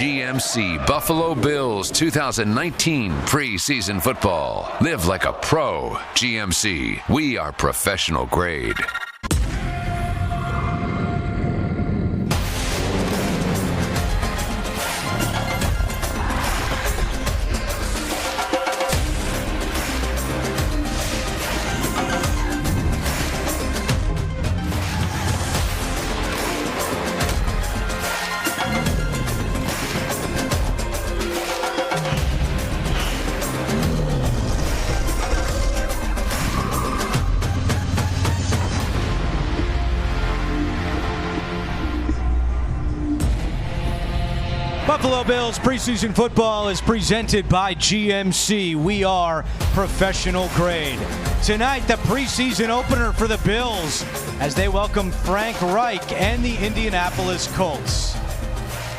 GMC Buffalo Bills 2019 preseason football. Live like a pro. GMC. We are professional grade. Buffalo Bills preseason football is presented by GMC. We are professional grade. Tonight, the preseason opener for the Bills as they welcome Frank Reich and the Indianapolis Colts.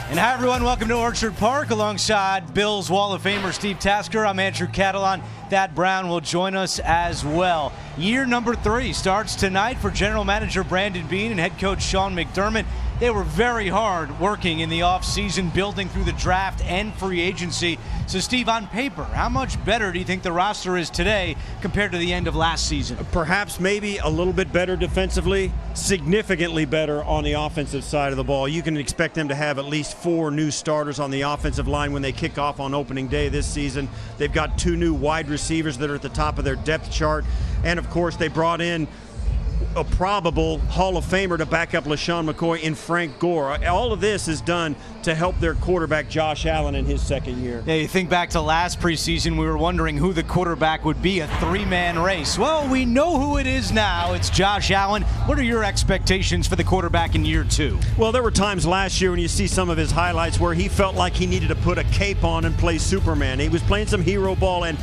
And hi, everyone. Welcome to Orchard Park alongside Bills Wall of Famer Steve Tasker. I'm Andrew Catalon. Thad Brown will join us as well. Year number 3 starts tonight for General Manager Brandon Beane and head coach Sean McDermott. They were very hard working in the offseason, building through the draft and free agency. So, Steve, on paper, how much better do you think the roster is today compared to the end of last season? Perhaps maybe a little bit better defensively, significantly better on the offensive side of the ball. You can expect them to have at least 4 new starters on the offensive line when they kick off on opening day this season. They've got 2 new wide receivers that are at the top of their depth chart. And, of course, they brought in a probable Hall of Famer to back up LaShawn McCoy in Frank Gore. All of this is done to help their quarterback Josh Allen in his second year. Yeah, you think back to last preseason, we were wondering who the quarterback would be, a 3-man race. Well, we know who it is now. It's Josh Allen. What are your expectations for the quarterback in year 2? Well, there were times last year when you see some of his highlights where he felt like he needed to put a cape on and play Superman. He was playing some hero ball, and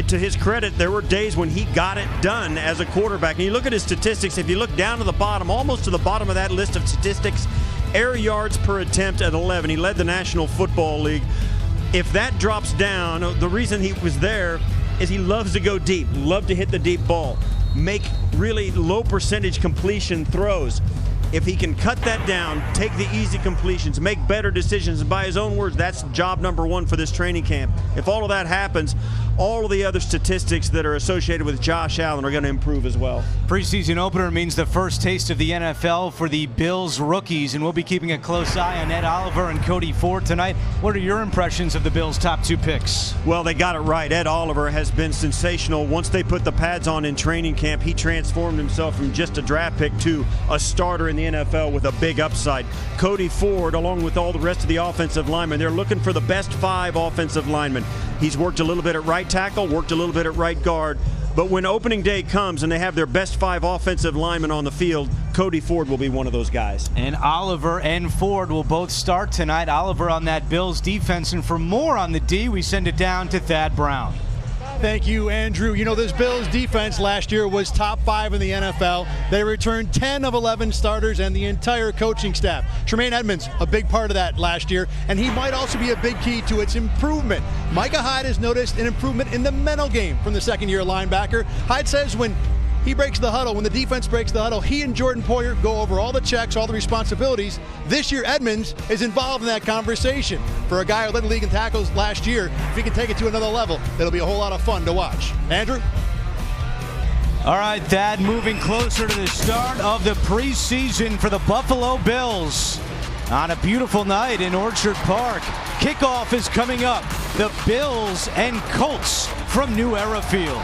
to his credit, there were days when he got it done as a quarterback. And you look at his statistics, if you look down to the bottom, almost to the bottom of that list of statistics, air yards per attempt at 11. He led the National Football League. If that drops down, the reason he was there is he loves to go deep, love to hit the deep ball, make really low percentage completion throws. If he can cut that down, take the easy completions, make better decisions, and by his own words, that's job number 1 for this training camp. If all of that happens, all of the other statistics that are associated with Josh Allen are going to improve as well. Preseason opener means the first taste of the NFL for the Bills rookies, and we'll be keeping a close eye on Ed Oliver and Cody Ford tonight. What are your impressions of the Bills' top 2 picks? Well, they got it right. Ed Oliver has been sensational. Once they put the pads on in training camp, he transformed himself from just a draft pick to a starter in the NFL with a big upside. Cody Ford, along with all the rest of the offensive linemen, they're looking for the best 5 offensive linemen. He's worked a little bit at right tackle, worked a little bit at right guard, but when opening day comes and they have their best 5 offensive linemen on the field, Cody Ford will be one of those guys. And Oliver and Ford will both start tonight. Oliver on that Bills defense, and for more on the D, we send it down to Thad Brown. Thank you, Andrew. You know, this Bills defense last year was top 5 in the NFL. They returned 10 of 11 starters and the entire coaching staff. Tremaine Edmonds, a big part of that last year, and he might also be a big key to its improvement. Micah Hyde has noticed an improvement in the mental game from the second-year linebacker. Hyde says when he breaks the huddle, when the defense breaks the huddle, he and Jordan Poyer go over all the checks, all the responsibilities. This year, Edmonds is involved in that conversation. For a guy who led the league in tackles last year, if he can take it to another level, it'll be a whole lot of fun to watch. Andrew? All right, Thad, moving closer to the start of the preseason for the Buffalo Bills. On a beautiful night in Orchard Park, kickoff is coming up. The Bills and Colts from New Era Field.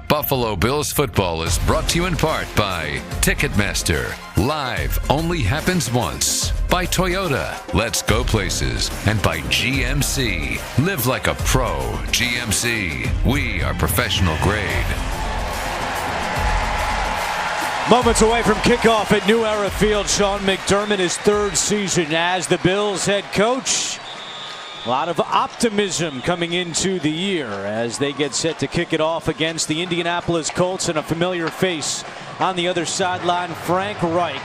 Buffalo Bills football is brought to you in part by Ticketmaster. Live only happens once. By Toyota. Let's go places. And by GMC. Live like a pro. GMC. We are professional grade. Moments away from kickoff at New Era Field. Sean McDermott, his 3rd season as the Bills head coach. A lot of optimism coming into the year as they get set to kick it off against the Indianapolis Colts, and a familiar face on the other sideline, Frank Reich.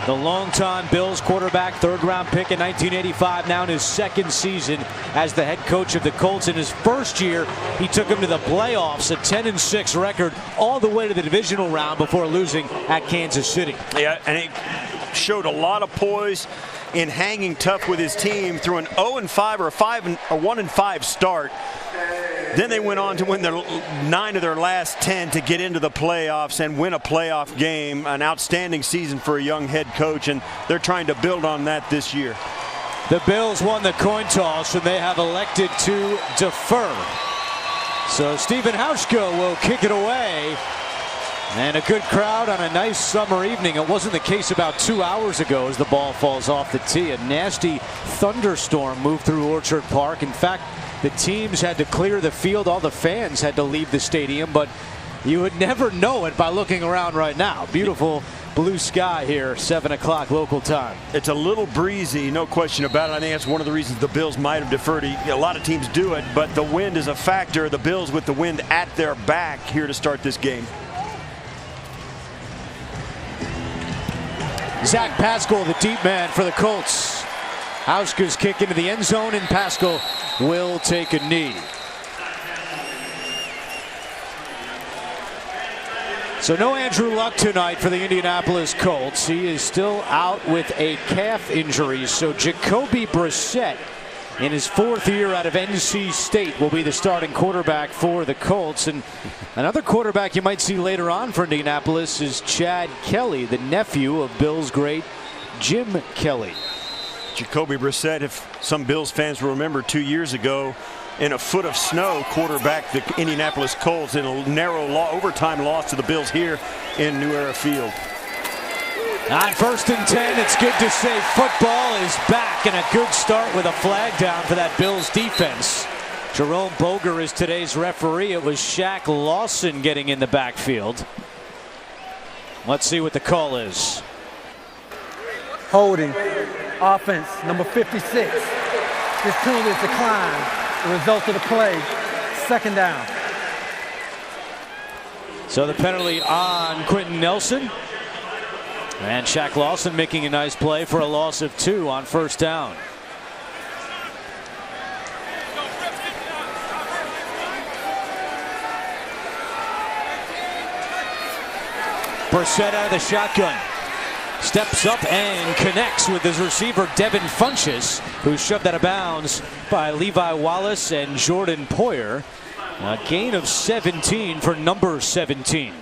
The longtime Bills quarterback, third-round pick in 1985, now in his second season as the head coach of the Colts. In his first year, he took them to the playoffs, a 10-6 record, all the way to the divisional round before losing at Kansas City. Yeah, and he showed a lot of poise in hanging tough with his team through an 0-5 or a 1-5 start. Then they went on to win 9 of their last 10 to get into the playoffs and win a playoff game. An outstanding season for a young head coach, and they're trying to build on that this year. The Bills won the coin toss, and they have elected to defer. So Stephen Hauschka will kick it away. And a good crowd on a nice summer evening. It wasn't the case about 2 hours ago as the ball falls off the tee. A nasty thunderstorm moved through Orchard Park. In fact, the teams had to clear the field. All the fans had to leave the stadium, but you would never know it by looking around right now. Beautiful blue sky here, 7 o'clock local time. It's a little breezy, no question about it. I think that's one of the reasons the Bills might have deferred. A lot of teams do it, but the wind is a factor. The Bills with the wind at their back here to start this game. Zach Pascal, the deep man for the Colts. Hauschka's kick into the end zone, and Pascal will take a knee. So no Andrew Luck tonight for the Indianapolis Colts. He is still out with a calf injury. So Jacoby Brissett, in his 4th year out of NC State, will be the starting quarterback for the Colts. And another quarterback you might see later on for Indianapolis is Chad Kelly, the nephew of Bills great Jim Kelly. Jacoby Brissett, if some Bills fans will remember, 2 years ago, in a foot of snow, quarterback the Indianapolis Colts in a narrow overtime loss to the Bills here in New Era Field. On 1st and 10, it's good to say football is back, and a good start with a flag down for that Bills defense. Jerome Boger is today's referee. It was Shaq Lawson getting in the backfield. Let's see what the call is. Holding. Offense, number 56. This penalty is declined. The result of the play, 2nd down. So the penalty on Quentin Nelson. And Shaq Lawson making a nice play for a loss of 2 on 1st down. Brissett out of the shotgun. Steps up and connects with his receiver Devin Funchess, who's shoved out of bounds by Levi Wallace and Jordan Poyer. A gain of 17 for number 17.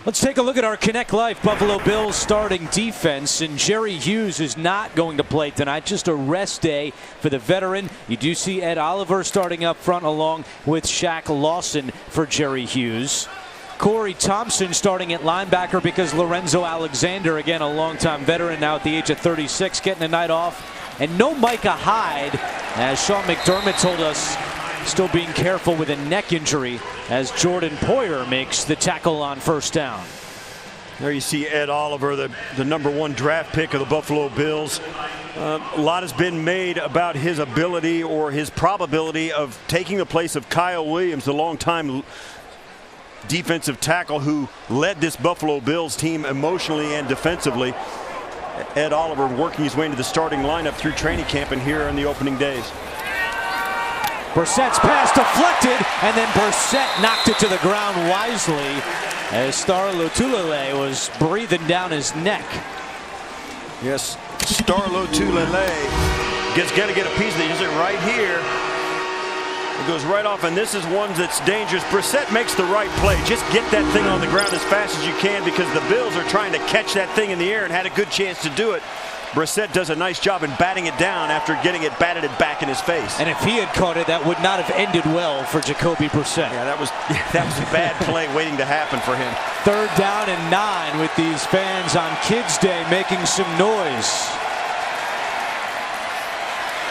Let's take a look at our Connect Life Buffalo Bills starting defense. And Jerry Hughes is not going to play tonight. Just a rest day for the veteran. You do see Ed Oliver starting up front along with Shaq Lawson for Jerry Hughes. Corey Thompson starting at linebacker because Lorenzo Alexander, again a longtime veteran, now at the age of 36, getting a night off. And no Micah Hyde, as Sean McDermott told us, still being careful with a neck injury as Jordan Poyer makes the tackle on 1st down. There you see Ed Oliver, the #1 draft pick of the Buffalo Bills. A lot has been made about his ability or his probability of taking the place of Kyle Williams, the longtime defensive tackle who led this Buffalo Bills team emotionally and defensively. Ed Oliver working his way into the starting lineup through training camp and here in the opening days. Brissett's pass deflected, and then Brissett knocked it to the ground wisely as Star Lotulelei was breathing down his neck. Yes, Star Lotulelei got to get a piece of it. He's right here. It goes right off, and this is one that's dangerous. Brissett makes the right play. Just get that thing on the ground as fast as you can because the Bills are trying to catch that thing in the air and had a good chance to do it. Brissett does a nice job in batting it down after getting it batted back in his face. And if he had caught it, that would not have ended well for Jacoby Brissett. Yeah, that was a bad play waiting to happen for him. 3rd down and 9 with these fans on Kids Day making some noise.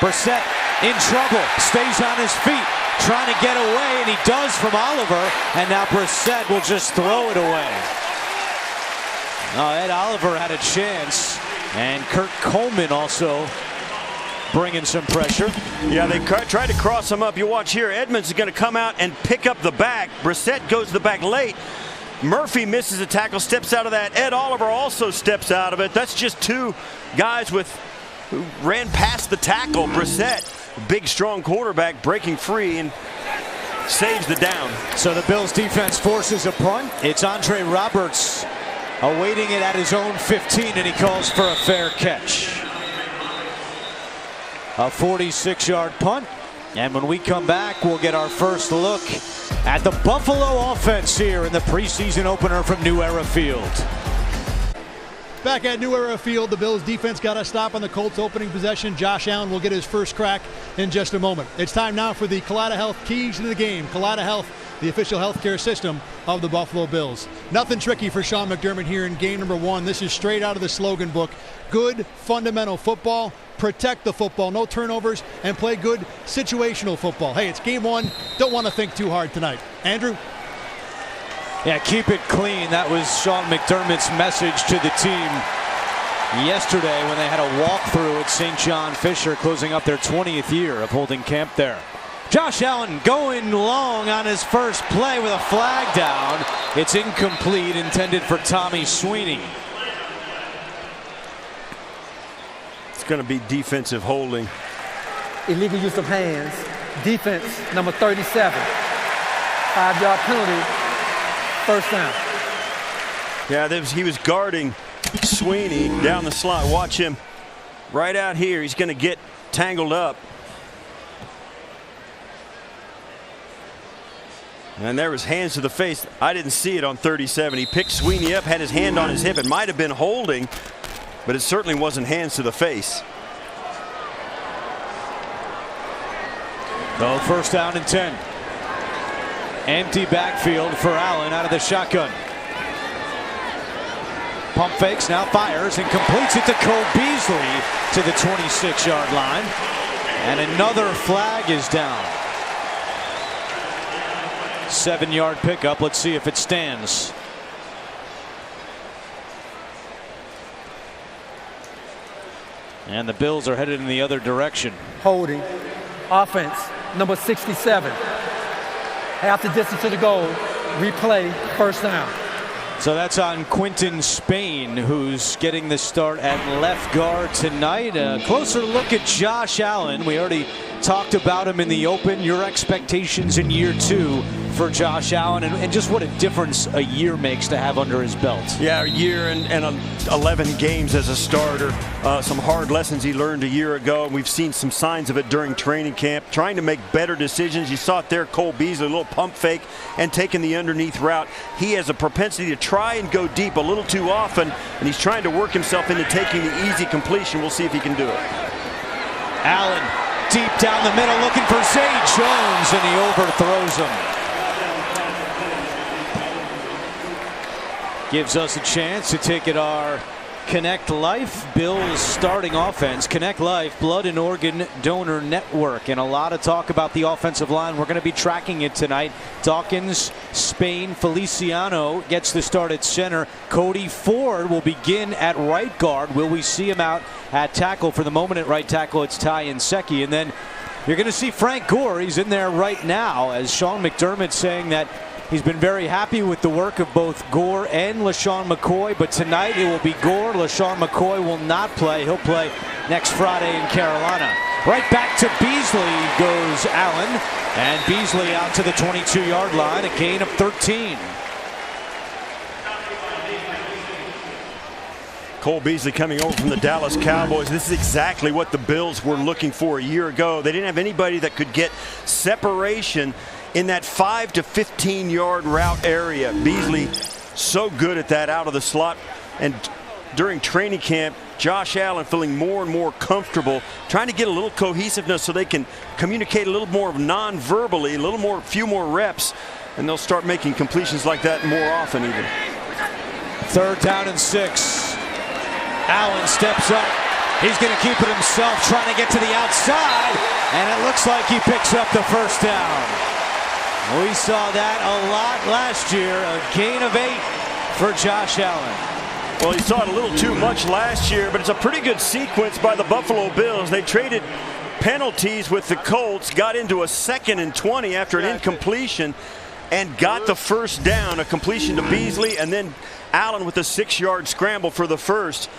Brissett in trouble, stays on his feet, trying to get away, and he does from Oliver, and now Brissett will just throw it away. Ed Oliver had a chance, and Kurt Coleman also bringing some pressure. Yeah, they tried to cross him up. You watch here, Edmonds is going to come out and pick up the back. Brissett goes to the back late. Murphy misses a tackle, steps out of that. Ed Oliver also steps out of it. That's just two guys who ran past the tackle. Brissett, big strong quarterback, breaking free and saves the down. So the Bills defense forces a punt. It's Andre Roberts awaiting it at his own 15, and he calls for a fair catch. A 46-yard punt. And when we come back, we'll get our first look at the Buffalo offense here in the preseason opener from New Era Field. Back at New Era Field, the Bills defense got a stop on the Colts opening possession. Josh Allen will get his first crack in just a moment. It's time now for the Kaleida Health keys to the game. Kaleida Health, the official healthcare system of the Buffalo Bills. Nothing tricky for Sean McDermott here in game number 1. This is straight out of the slogan book. Good fundamental football, protect the football, no turnovers, and play good situational football. Hey, it's game 1. Don't want to think too hard tonight. Andrew? Yeah, keep it clean. That was Sean McDermott's message to the team yesterday when they had a walkthrough at St. John Fisher, closing up their 20th year of holding camp there. Josh Allen going long on his first play with a flag down. It's incomplete, intended for Tommy Sweeney. It's going to be defensive holding. Illegal use of hands. Defense, number 37. 5-yard penalty. First down. Yeah, he was guarding Sweeney down the slot. Watch him right out here. He's going to get tangled up. And there was hands to the face. I didn't see it on 37. He picked Sweeney up, had his hand on his hip. It might have been holding, but it certainly wasn't hands to the face. So first down and 10. Empty backfield for Allen out of the shotgun. Pump fakes, now fires and completes it to Cole Beasley to the 26-yard line. And another flag is down. 7-yard pickup. Let's see if it stands. And the Bills are headed in the other direction. Holding. Offense, number 67. Half the distance to the goal. Replay, first down. So that's on Quinton Spain, who's getting the start at left guard tonight. A closer look at Josh Allen. We already talked about him in the open. Your expectations in year 2 for Josh Allen, and just what a difference a year makes to have under his belt. Yeah, a year and 11 games as a starter. Some hard lessons he learned a year ago, and we've seen some signs of it during training camp. Trying to make better decisions. You saw it there, Cole Beasley, a little pump fake and taking the underneath route. He has a propensity to try and go deep a little too often, and he's trying to work himself into taking the easy completion. We'll see if he can do it. Allen deep down the middle looking for Zay Jones, and he overthrows him. Gives us a chance to take it our Connect Life Bills starting offense. Connect Life Blood and Organ Donor Network, and a lot of talk about the offensive line. We're going to be tracking it tonight. Dawkins, Spain, Feliciano gets the start at center. Cody Ford will begin at right guard. Will we see him out at tackle? For the moment at right tackle, it's Ty Nsekhe, and then you're going to see Frank Gore. He's in there right now, as Sean McDermott saying that he's been very happy with the work of both Gore and LaShawn McCoy, but tonight it will be Gore. LaShawn McCoy will not play. He'll play next Friday in Carolina. Right back to Beasley goes Allen, and Beasley out to the 22-yard line, a gain of 13. Cole Beasley coming over from the Dallas Cowboys. This is exactly what the Bills were looking for a year ago. They didn't have anybody that could get separation in that 5 to 15-yard route area. Beasley so good at that out of the slot. And during training camp, Josh Allen feeling more and more comfortable, trying to get a little cohesiveness so they can communicate a little more non-verbally, few more reps, and they'll start making completions like that more often even. 3rd down and 6. Allen steps up. He's going to keep it himself, trying to get to the outside, and it looks like he picks up the first down. We saw that a lot last year, a gain of 8 for Josh Allen. Well, he saw it a little too much last year, but it's a pretty good sequence by the Buffalo Bills. They traded penalties with the Colts, got into a 2nd and 20 after an incompletion, and got the first down, a completion to Beasley, and then Allen with a 6-yard scramble for the first.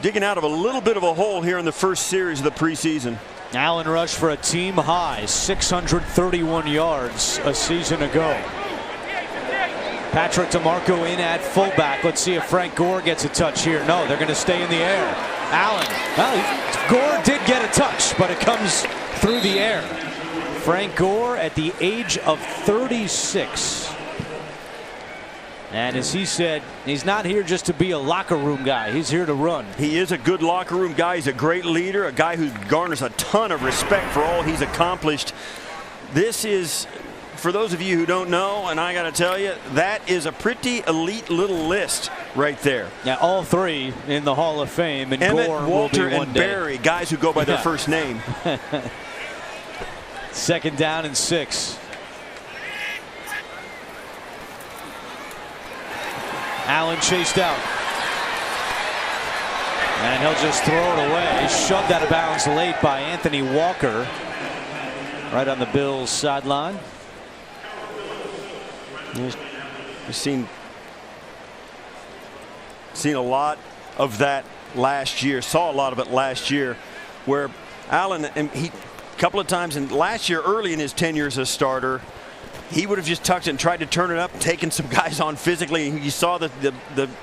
Digging out of a little bit of a hole here in the first series of the preseason. Allen rushed for a team high 631 yards a season ago. Patrick DeMarco in at fullback. Let's see if Frank Gore gets a touch here. No, they're going to stay in the air. Allen. Well, Gore did get a touch, but it comes through the air. Frank Gore at the age of 36. And as he said, he's not here just to be a locker room guy. He's here to run. He is a good locker room guy. He's a great leader, a guy who garners a ton of respect for all he's accomplished. This is, for those of you who don't know, and I got to tell you, that is a pretty elite little list right there. Yeah, all three in the Hall of Fame. And Emmett, Gore Walter, will be one and day. Barry, guys who go by their first name. 2nd down and 6. Allen chased out. And he'll just throw it away. Shoved out of bounds late by Anthony Walker. Right on the Bills sideline. We've seen a lot of that last year. Saw a lot of it last year, where Allen, and he a couple of times in last year, early in his tenure as a starter, he would have just tucked it and tried to turn it up, taking some guys on physically. You saw the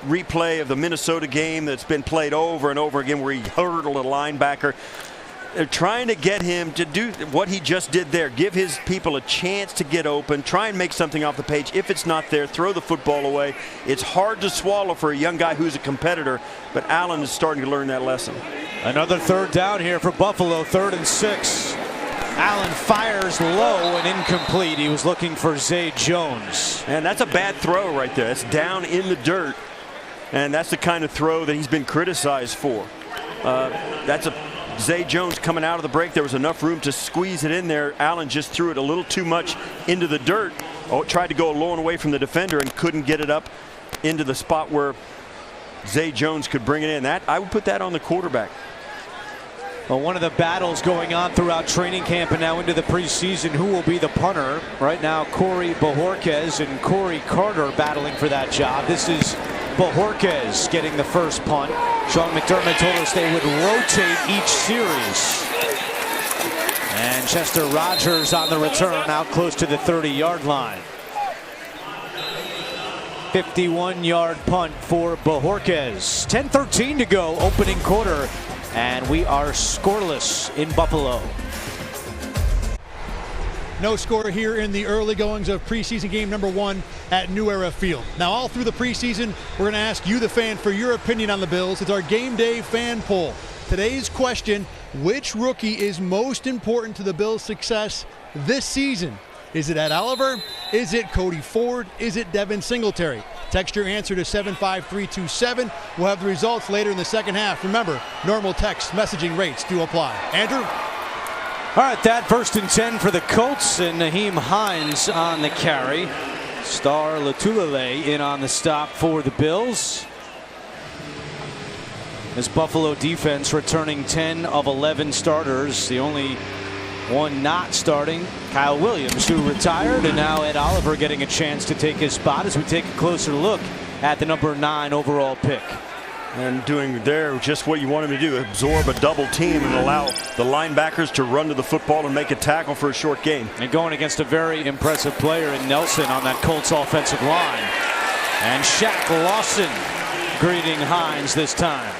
replay of the Minnesota game that's been played over and over again, where he hurdled a linebacker. They're trying to get him to do what he just did there. Give his people a chance to get open. Try and make something off the page. If it's not there, throw the football away. It's hard to swallow for a young guy who's a competitor, but Allen is starting to learn that lesson. Another 3rd down here for Buffalo. 3rd and 6. Allen fires low and incomplete. He was looking for Zay Jones. And that's a bad throw right there. It's down in the dirt. And that's the kind of throw that he's been criticized for. That's a Zay Jones coming out of the break. There was enough room to squeeze it in there. Allen just threw it a little too much into the dirt. Tried to go low and away from the defender and couldn't get it up into the spot where Zay Jones could bring it in. That I would put that on the quarterback. Well, one of the battles going on throughout training camp and now into the preseason, who will be the punter? Right now, Corey Bojorquez and Corey Carter battling for that job. This is Bojorquez getting the first punt. Sean McDermott told us they would rotate each series. And Chester Rogers on the return out close to the 30-yard line. 51-yard punt for Bojorquez. 10:13 to go, opening quarter. And we are scoreless in Buffalo. No score here in the early goings of preseason game number 1 at New Era Field. Now, all through the preseason, we're going to ask you, the fan, for your opinion on the Bills. It's our game day fan poll. Today's question: which rookie is most important to the Bills' success this season? Is it Ed Oliver? Is it Cody Ford? Is it Devin Singletary? Text your answer to 75327. We'll have the results later in the second half. Remember, normal text messaging rates do apply. Andrew? All right, that 1st and 10 for the Colts, and Naheem Hines on the carry. Star Latulele in on the stop for the Bills. This Buffalo defense returning 10 of 11 starters. The only one not starting, Kyle Williams, who retired, and now Ed Oliver getting a chance to take his spot as we take a closer look at the number 9 overall pick. And doing there just what you want him to do: absorb a double team and allow the linebackers to run to the football and make a tackle for a short gain. And going against a very impressive player in Nelson on that Colts offensive line. And Shaq Lawson greeting Hines this time.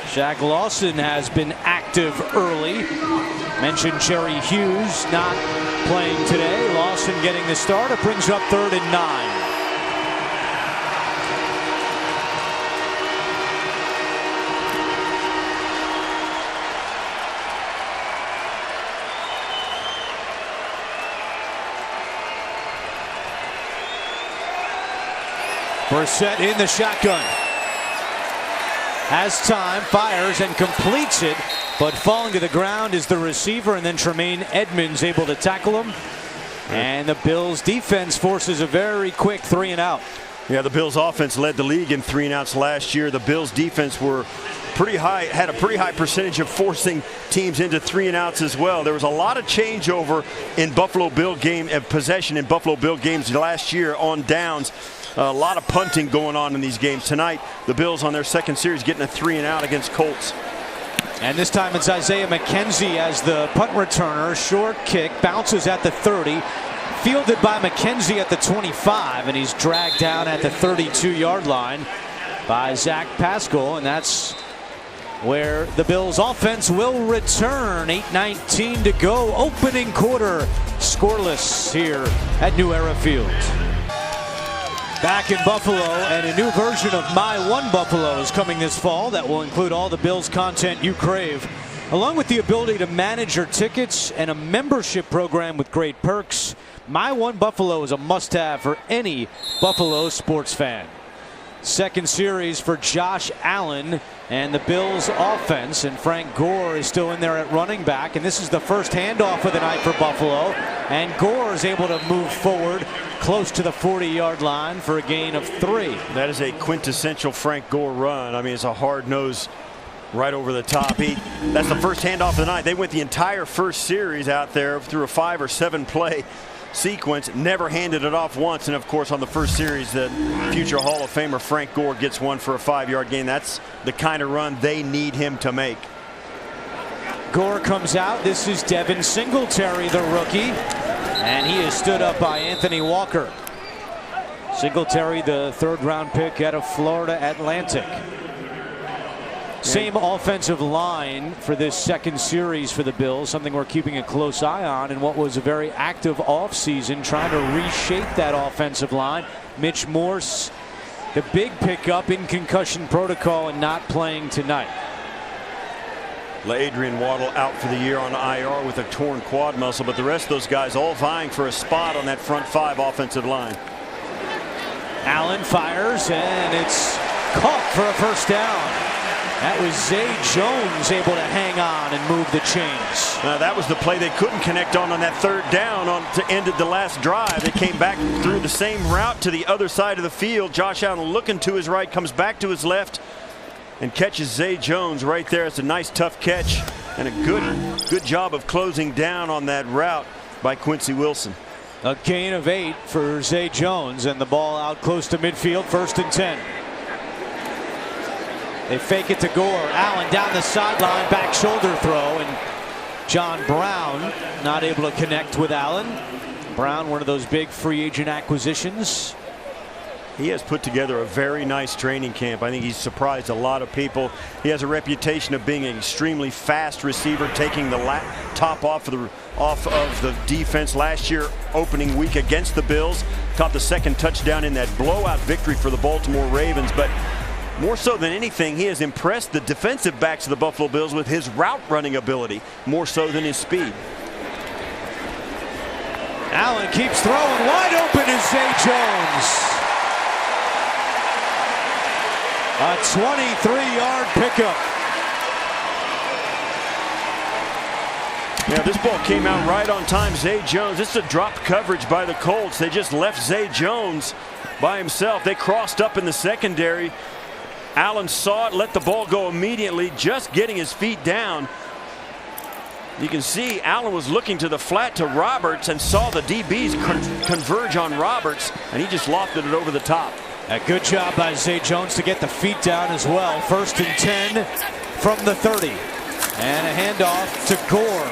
Shaq Lawson has been active early. Mentioned Jerry Hughes not playing today. Lawson getting the start. It brings up 3rd and 9. Brissett in the shotgun. Has time, fires, and completes it, but falling to the ground is the receiver, and then Tremaine Edmonds able to tackle him. And the Bills defense forces a very quick 3 and out. Yeah, the Bills offense led the league in 3-and-outs last year. The Bills defense were had a pretty high percentage of forcing teams into 3-and-outs as well. There was a lot of changeover in Buffalo Bill game possession in Buffalo Bill games last year on downs. A lot of punting going on in these games. Tonight, the Bills on their second series getting a 3-and-out against Colts. And this time it's Isaiah McKenzie as the punt returner. Short kick, bounces at the 30. Fielded by McKenzie at the 25, and he's dragged down at the 32-yard line by Zach Pascal, and that's where the Bills offense will return. 8:19 to go, opening quarter, scoreless here at New Era Field. Back in Buffalo, and a new version of My One Buffalo is coming this fall that will include all the Bills content you crave, along with the ability to manage your tickets and a membership program with great perks. My One Buffalo is a must-have for any Buffalo sports fan. Second series for Josh Allen and the Bills offense, and Frank Gore is still in there at running back, and this is the first handoff of the night for Buffalo, and Gore is able to move forward close to the 40-yard line for a gain of 3. That is a quintessential Frank Gore run. I mean, it's a hard nose right over the top. That's the first handoff of the night. They went the entire first series out there through a 5 or 7 play sequence, never handed it off once, and of course on the first series the future Hall of Famer Frank Gore gets one for a 5-yard gain. That's the kind of run they need him to make. Gore comes out. This is Devin Singletary, the rookie, and he is stood up by Anthony Walker. Singletary, the 3rd-round pick out of Florida Atlantic. Same offensive line for this second series for the Bills, something we're keeping a close eye on in what was a very active offseason, trying to reshape that offensive line. Mitch Morse, the big pickup in concussion protocol and not playing tonight. Adrian Waddle out for the year on IR with a torn quad muscle, but the rest of those guys all vying for a spot on that front 5 offensive line. Allen fires, and it's caught for a first down. That was Zay Jones able to hang on and move the chains. That was the play they couldn't connect on that 3rd down to end the last drive. They came back through the same route to the other side of the field. Josh Allen looking to his right, comes back to his left, and catches Zay Jones right there. It's a nice tough catch and a good job of closing down on that route by Quincy Wilson. A gain of 8 for Zay Jones, and the ball out close to midfield, 1st and 10. They fake it to Gore. Allen down the sideline, back shoulder throw, and John Brown not able to connect with Allen. Brown, one of those big free agent acquisitions. He has put together a very nice training camp. I think he's surprised a lot of people. He has a reputation of being an extremely fast receiver, taking the top off of the defense last year, opening week against the Bills. Caught the 2nd touchdown in that blowout victory for the Baltimore Ravens. But more so than anything, he has impressed the defensive backs of the Buffalo Bills with his route running ability, more so than his speed. Allen keeps throwing. Wide open is Zay Jones. A 23-yard pickup. Yeah, this ball came out right on time. Zay Jones, this is a drop coverage by the Colts. They just left Zay Jones by himself. They crossed up in the secondary. Allen saw it, let the ball go immediately, just getting his feet down. You can see Allen was looking to the flat to Roberts and saw the DBs converge on Roberts, and he just lofted it over the top. A good job by Zay Jones to get the feet down as well. 1st and 10 from the 30. And a handoff to Gore.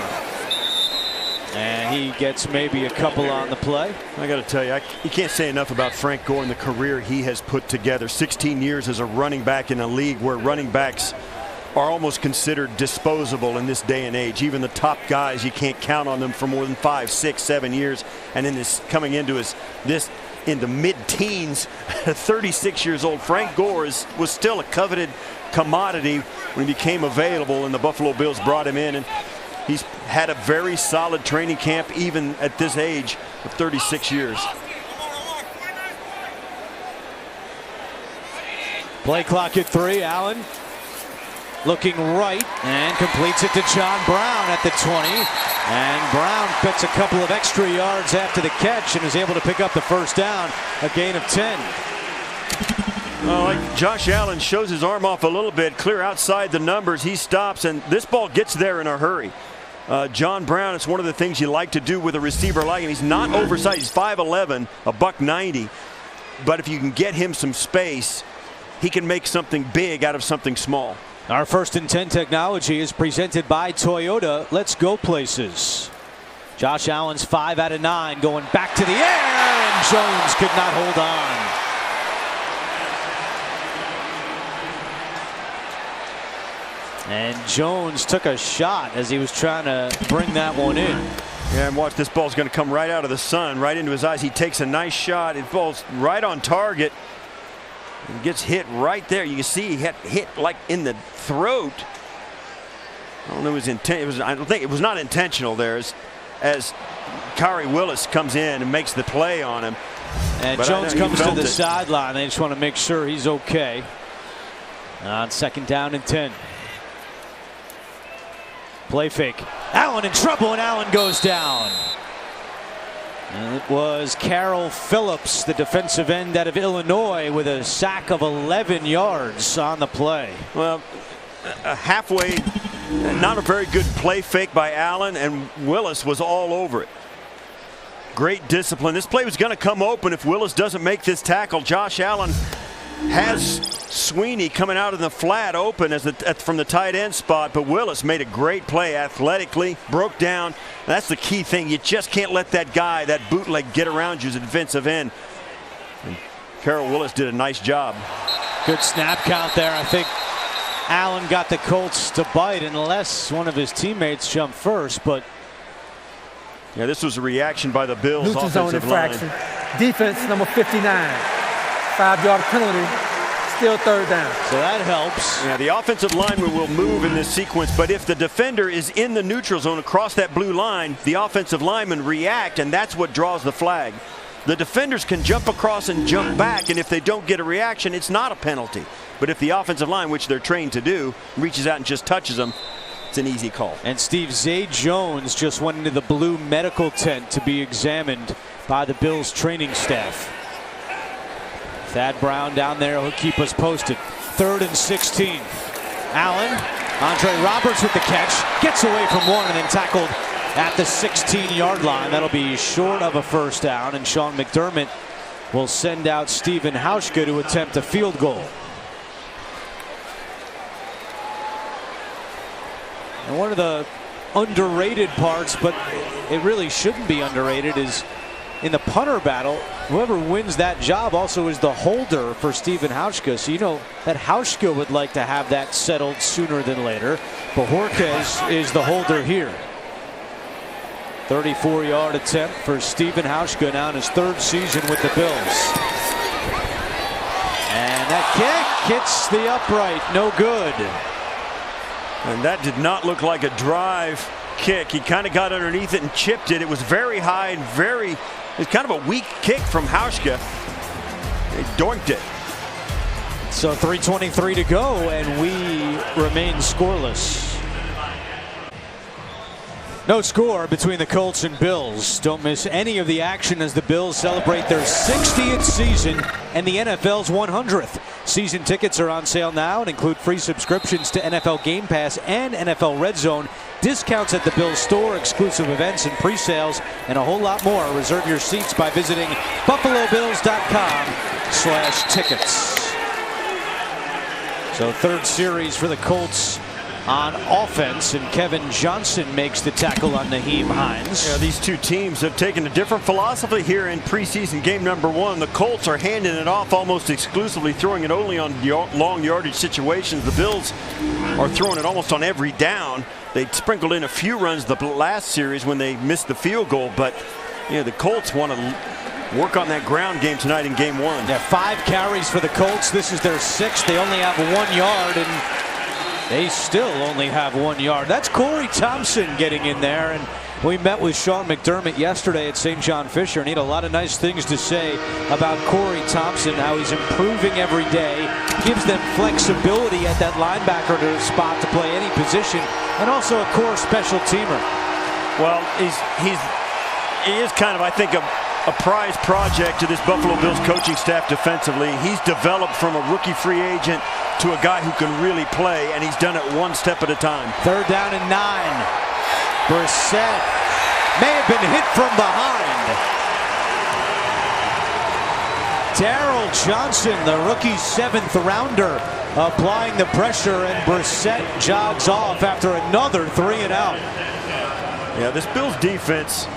And he gets maybe a couple on the play. I got to tell you, you can't say enough about Frank Gore and the career he has put together. 16 years as a running back in a league where running backs are almost considered disposable in this day and age. Even the top guys, you can't count on them for more than 5, 6, 7 years. And in this coming into into mid-teens, 36 years old, Frank Gore was still a coveted commodity when he became available, and the Buffalo Bills brought him in. And he's had a very solid training camp even at this age of 36 years. Play clock at 3. Allen looking right and completes it to John Brown at the 20. And Brown gets a couple of extra yards after the catch and is able to pick up the 1st down, a gain of 10. Well, like Josh Allen shows his arm off a little bit, clear outside the numbers. He stops, and this ball gets there in a hurry. John Brown, it's one of the things you like to do with a receiver like him. He's not oversized. He's 5'11", $190. But if you can get him some space, he can make something big out of something small. Our 1st and 10 technology is presented by Toyota. Let's go places. Josh Allen's 5 out of 9 going back to the air, and Jones could not hold on. And Jones took a shot as he was trying to bring that one in. Yeah, and watch, this ball's going to come right out of the sun, right into his eyes. He takes a nice shot. It falls right on target. He gets hit right there. You can see he had hit like in the throat. I don't know his intent. I don't think it was not intentional there. As Khari Willis comes in and makes the play on him. And Jones comes to the sideline. They just want to make sure he's okay. On 2nd down and 10. Play fake. Allen in trouble, and Allen goes down. And it was Carroll Phillips, the defensive end out of Illinois, with a sack of 11 yards on the play. Well, halfway, not a very good play fake by Allen, and Willis was all over it. Great discipline. This play was going to come open if Willis doesn't make this tackle. Josh Allen has Sweeney coming out in the flat open from the tight end spot, but Willis made a great play athletically, broke down. That's the key thing. You just can't let that guy, that bootleg, get around you as a defensive end. And Carroll Willis did a nice job. Good snap count there. I think Allen got the Colts to bite unless one of his teammates jumped first, but yeah, this was a reaction by the Bills Neutral zone offensive line. infraction. Defense number 59. 5-yard penalty, still 3rd down. So that helps. Yeah, the offensive lineman will move in this sequence, but if the defender is in the neutral zone across that blue line, the offensive linemen react, and that's what draws the flag. The defenders can jump across and jump back, and if they don't get a reaction, it's not a penalty. But if the offensive line, which they're trained to do, reaches out and just touches them, it's an easy call. And Steve, Zay Jones just went into the blue medical tent to be examined by the Bills training staff. Thad Brown down there will keep us posted. 3rd and 16. Allen, Andre Roberts with the catch, gets away from one and then tackled at the 16-yard line. That'll be short of a 1st down, and Sean McDermott will send out Stephen Hauschka to attempt a field goal. And one of the underrated parts, but it really shouldn't be underrated, is in the punter battle, whoever wins that job also is the holder for Stephen Hauschka. So you know that Hauschka would like to have that settled sooner than later. But Jorquez is the holder here. 34-yard attempt for Stephen Hauschka now in his 3rd season with the Bills. And that kick hits the upright, no good. And that did not look like a drive kick. He kind of got underneath it and chipped it. It was very high and it's kind of a weak kick from Hauschka. He doinked it. So 3:23 to go, and we remain scoreless. No score between the Colts and Bills. Don't miss any of the action as the Bills celebrate their 60th season and the NFL's 100th. Season tickets are on sale now and include free subscriptions to NFL Game Pass and NFL Red Zone, discounts at the Bills store, exclusive events and pre-sales, and a whole lot more. Reserve your seats by visiting buffalobills.com/tickets. So 3rd series for the Colts on offense, and Kevin Johnson makes the tackle on Naheem Hines. Yeah, these two teams have taken a different philosophy here in preseason game number 1. The Colts are handing it off almost exclusively, throwing it only on long yardage situations. The Bills are throwing it almost on every down. They sprinkled in a few runs the last series when they missed the field goal, but you know, the Colts want to work on that ground game tonight in game 1. Yeah, 5 carries for the Colts. This is their 6th. They only have 1 yard, and they still only have 1 yard. That's Corey Thompson getting in there, and we met with Sean McDermott yesterday at St. John Fisher, and he had a lot of nice things to say about Corey Thompson, how he's improving every day, gives them flexibility at that linebacker spot to play any position, and also a core special teamer. Well, he is kind of, I think, a prize project to this Buffalo Bills coaching staff defensively. He's developed from a rookie free agent to a guy who can really play, and he's done it one step at a time. 3rd down and 9. Brissett may have been hit from behind. Darryl Johnson, the rookie 7th rounder, applying the pressure, and Brissett jogs off after another 3 and out. Yeah, this Bills defense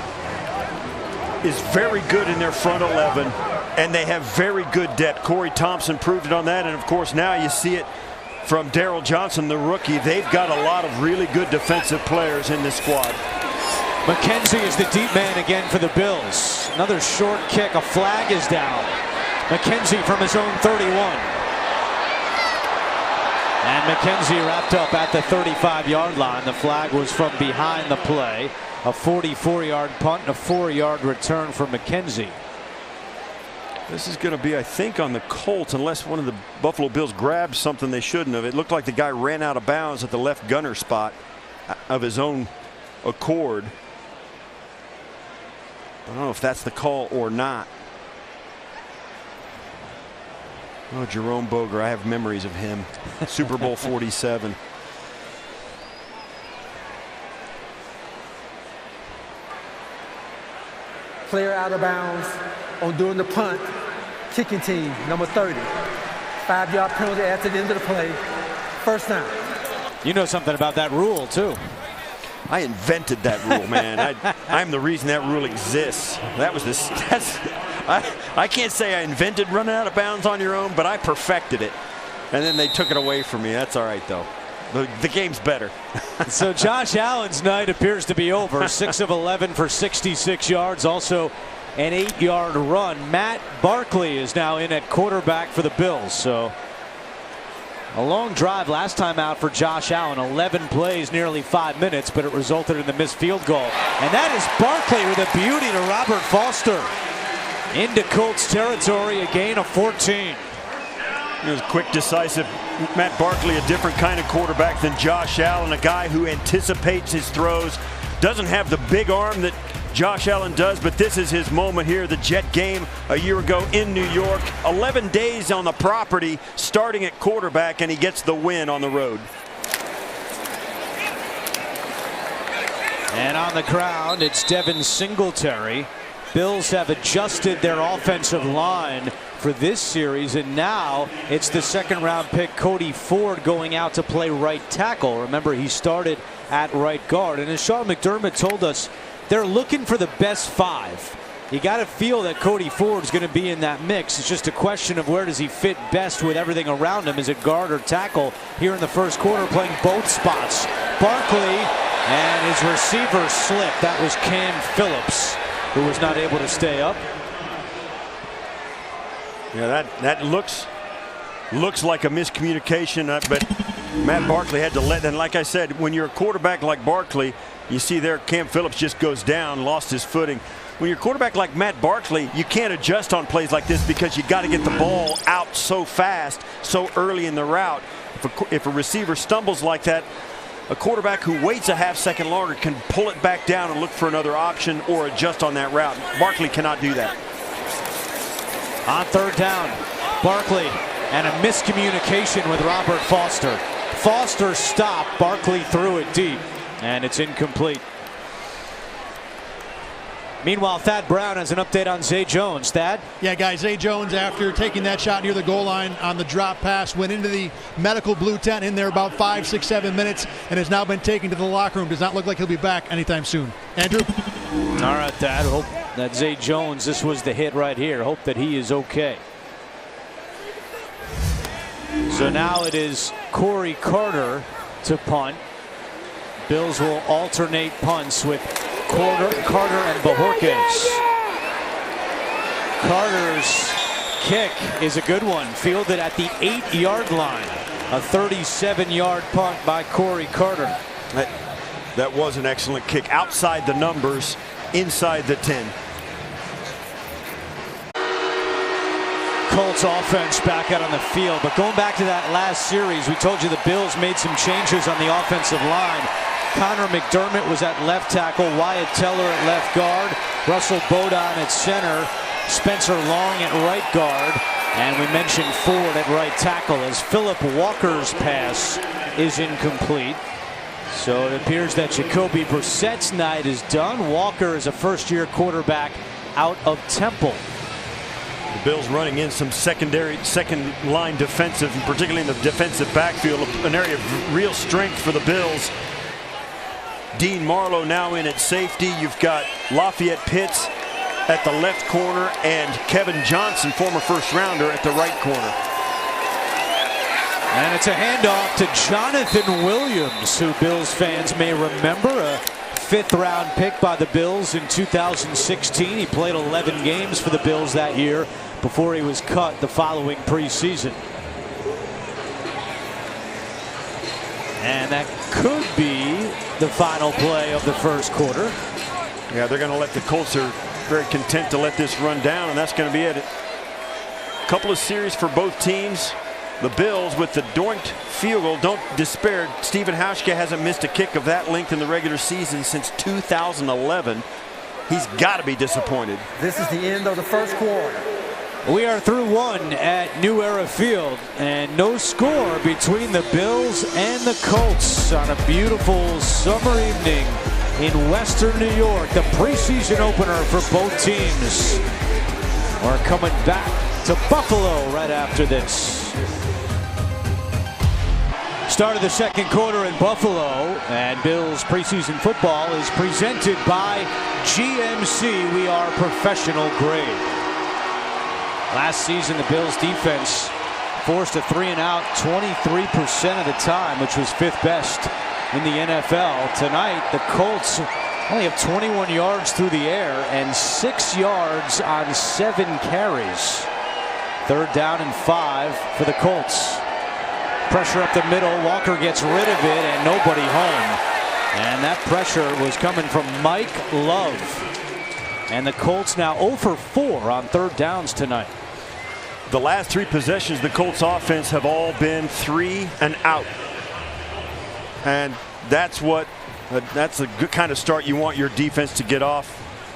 is very good in their front 11, and they have very good depth. Corey Thompson proved it on that, and of course now you see it from Darryl Johnson, the rookie. They've got a lot of really good defensive players in this squad. McKenzie is the deep man again for the Bills. Another short kick. A flag is down. McKenzie from his own 31. And McKenzie wrapped up at the 35-yard line. The flag was from behind the play. A 44-yard punt and a 4-yard return for McKenzie. This is going to be, I think, on the Colts, unless one of the Buffalo Bills grabbed something they shouldn't have. It looked like the guy ran out of bounds at the left gunner spot of his own accord. I don't know if that's the call or not. Oh, Jerome Boger, I have memories of him. Super Bowl 47. Player out of bounds on doing the punt. Kicking team, number 30. 5-yard penalty after the end of the play. 1st down. You know something about that rule, too. I invented that rule, man. I'm the reason that rule exists. That was this. I can't say I invented running out of bounds on your own, but I perfected it. And then they took it away from me. That's all right, though. The game's better. So Josh Allen's night appears to be over. 6 of 11 for 66 yards. Also an 8-yard run. Matt Barkley is now in at quarterback for the Bills. So a long drive last time out for Josh Allen. 11 plays, nearly 5 minutes, but it resulted in the missed field goal. And that is Barkley with a beauty to Robert Foster. Into Colts territory, a gain of 14. It was quick, decisive. Matt Barkley, a different kind of quarterback than Josh Allen, a guy who anticipates his throws, doesn't have the big arm that Josh Allen does, but this is his moment here. The Jet game a year ago in New York. 11 days on the property, starting at quarterback, and he gets the win on the road. And on the ground, it's Devin Singletary. Bills have adjusted their offensive line for this series, and now it's the 2nd-round pick Cody Ford going out to play right tackle. Remember, he started at right guard, and as Sean McDermott told us, they're looking for the best 5. You got to feel that Cody Ford's going to be in that mix. It's just a question of where does he fit best with everything around him. Is it guard or tackle here in the 1st quarter, playing both spots? Barkley and his receiver slipped. That was Cam Phillips, who was not able to stay up. Yeah, that looks like a miscommunication, but Matt Barkley had to let. And like I said, when you're a quarterback like Barkley, you see there Cam Phillips just goes down, lost his footing. When you're a quarterback like Matt Barkley, you can't adjust on plays like this because you got to get the ball out so fast, so early in the route. If a receiver stumbles like that, a quarterback who waits a half-second longer can pull it back down and look for another option or adjust on that route. Barkley cannot do that. On 3rd down, Barkley and a miscommunication with Robert Foster. Foster stopped, Barkley threw it deep, and it's incomplete. Meanwhile, Thad Brown has an update on Zay Jones. Thad? Yeah, guys, Zay Jones, after taking that shot near the goal line on the drop pass, went into the medical blue tent in there about 5, 6, 7 minutes and has now been taken to the locker room. Does not look like he'll be back anytime soon. Andrew? All right, Thad. Hope that Zay Jones, this was the hit right here. Hope that he is okay. So now it is Corey Carter to punt. Bills will alternate punts with Carter and Bojorquez. Carter's kick is a good one, fielded at the 8-yard line. A 37-yard punt by Corey Carter. That was an excellent kick outside the numbers, inside the 10. Colts offense back out on the field, but going back to that last series, we told you the Bills made some changes on the offensive line. Connor McDermott was at left tackle, Wyatt Teller at left guard, Russell Bodine at center, Spencer Long at right guard, and we mentioned Ford at right tackle as Philip Walker's pass is incomplete. So it appears that Jacoby Brissett's night is done. Walker is a first-year quarterback out of Temple. The Bills running in some second-line defensive, and particularly in the defensive backfield, an area of real strength for the Bills. Dean Marlowe now in at safety. You've got Lafayette Pitts at the left corner and Kevin Johnson, former first-rounder, at the right corner. And it's a handoff to Jonathan Williams, who Bills fans may remember, a fifth-round pick by the Bills in 2016. He played 11 games for the Bills that year before he was cut the following preseason. And that could be the final play of the first quarter. Yeah, they're going to let the Colts are very content to let this run down, and that's going to be it. A couple of series for both teams. The Bills with the Doink field goal. Don't despair. Stephen Hauschka hasn't missed a kick of that length in the regular season since 2011. He's got to be disappointed. This is the end of the first quarter. We are through one at New Era Field, and no score between the Bills and the Colts on a beautiful summer evening in Western New York. The preseason opener for both teams. We're coming back to Buffalo right after this. Start of the second quarter in Buffalo, and Bills preseason football is presented by GMC. We are professional grade. Last season, the Bills defense forced a 3-and-out 23% of the time, which was fifth best in the NFL. Tonight, the Colts only have 21 yards through the air and 6 yards on 7 carries. Third down and 5 for the Colts. Pressure up the middle. Walker gets rid of it and nobody home. And that pressure was coming from Mike Love. And the Colts now 0 for 4 on third downs tonight. The last 3 possessions, the Colts offense have all been 3 and out. And that's a good kind of start you want your defense to get off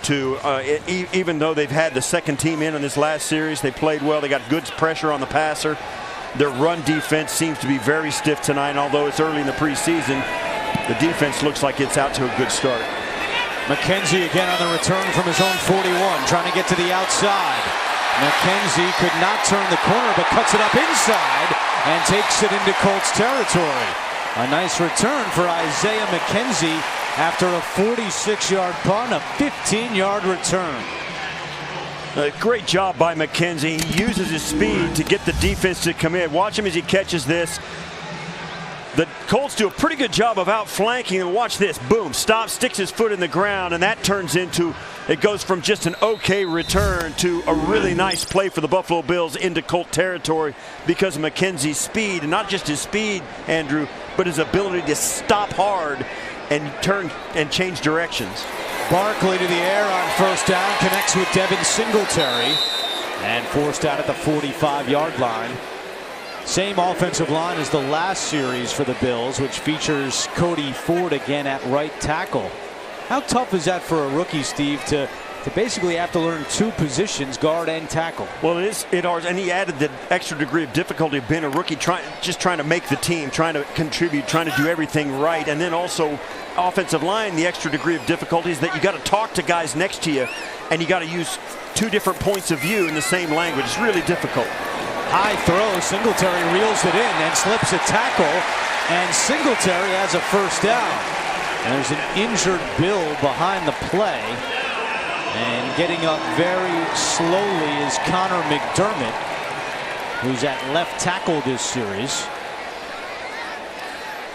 to. Even though they've had the second team in on this last series, they played well. They got good pressure on the passer. Their run defense seems to be very stiff tonight. Although it's early in the preseason, the defense looks like it's out to a good start. McKenzie again on the return from his own 41, trying to get to the outside. McKenzie could not turn the corner, but cuts it up inside and takes it into Colts territory. A nice return for Isaiah McKenzie after a 46-yard punt, a 15-yard return. A great job by McKenzie. He uses his speed to get the defense to come in. Watch him as he catches this. The Colts do a pretty good job of outflanking, and watch this. Boom, stops, sticks his foot in the ground, and that turns into, it goes from just an okay return to a really nice play for the Buffalo Bills into Colt territory because of McKenzie's speed, and not just his speed, Andrew, but his ability to stop hard and turn and change directions. Barkley to the air on first down, connects with Devin Singletary, and forced out at the 45-yard line. Same offensive line as the last series for the Bills, which features Cody Ford again at right tackle. How tough is that for a rookie, Steve, to basically have to learn 2 positions, guard and tackle? Well, it is, and he added the extra degree of difficulty of being a rookie, just trying to make the team, trying to contribute, trying to do everything right. And then also offensive line, the extra degree of difficulty is that you got to talk to guys next to you, and you got to use 2 different points of view in the same language. It's really difficult. High throw, Singletary reels it in and slips a tackle, and Singletary has a first down. And there's an injured Bill behind the play, and getting up very slowly is Connor McDermott, who's at left tackle this series.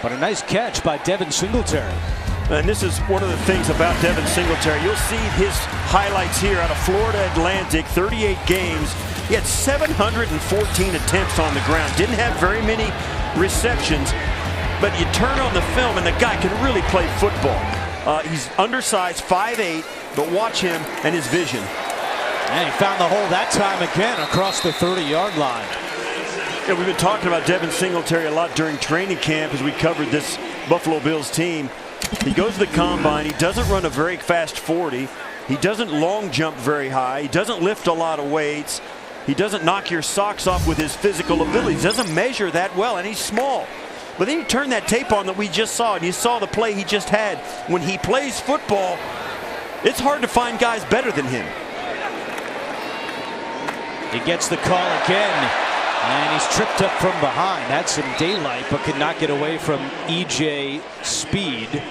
But a nice catch by Devin Singletary. And this is one of the things about Devin Singletary. You'll see his highlights here out of Florida Atlantic, 38 games. He had 714 attempts on the ground. Didn't have very many receptions, but you turn on the film and the guy can really play football. He's undersized, 5'8", but watch him and his vision. And he found the hole that time again across the 30-yard line. Yeah, we've been talking about Devin Singletary a lot during training camp as we covered this Buffalo Bills team. He goes to the combine. He doesn't run a very fast 40. He doesn't long jump very high. He doesn't lift a lot of weights. He doesn't knock your socks off with his physical abilities. Doesn't measure that well, and he's small. But then you turn that tape on that we just saw, and you saw the play he just had. When he plays football, it's hard to find guys better than him. He gets the call again, and he's tripped up from behind. Had some daylight, but could not get away from EJ Speed.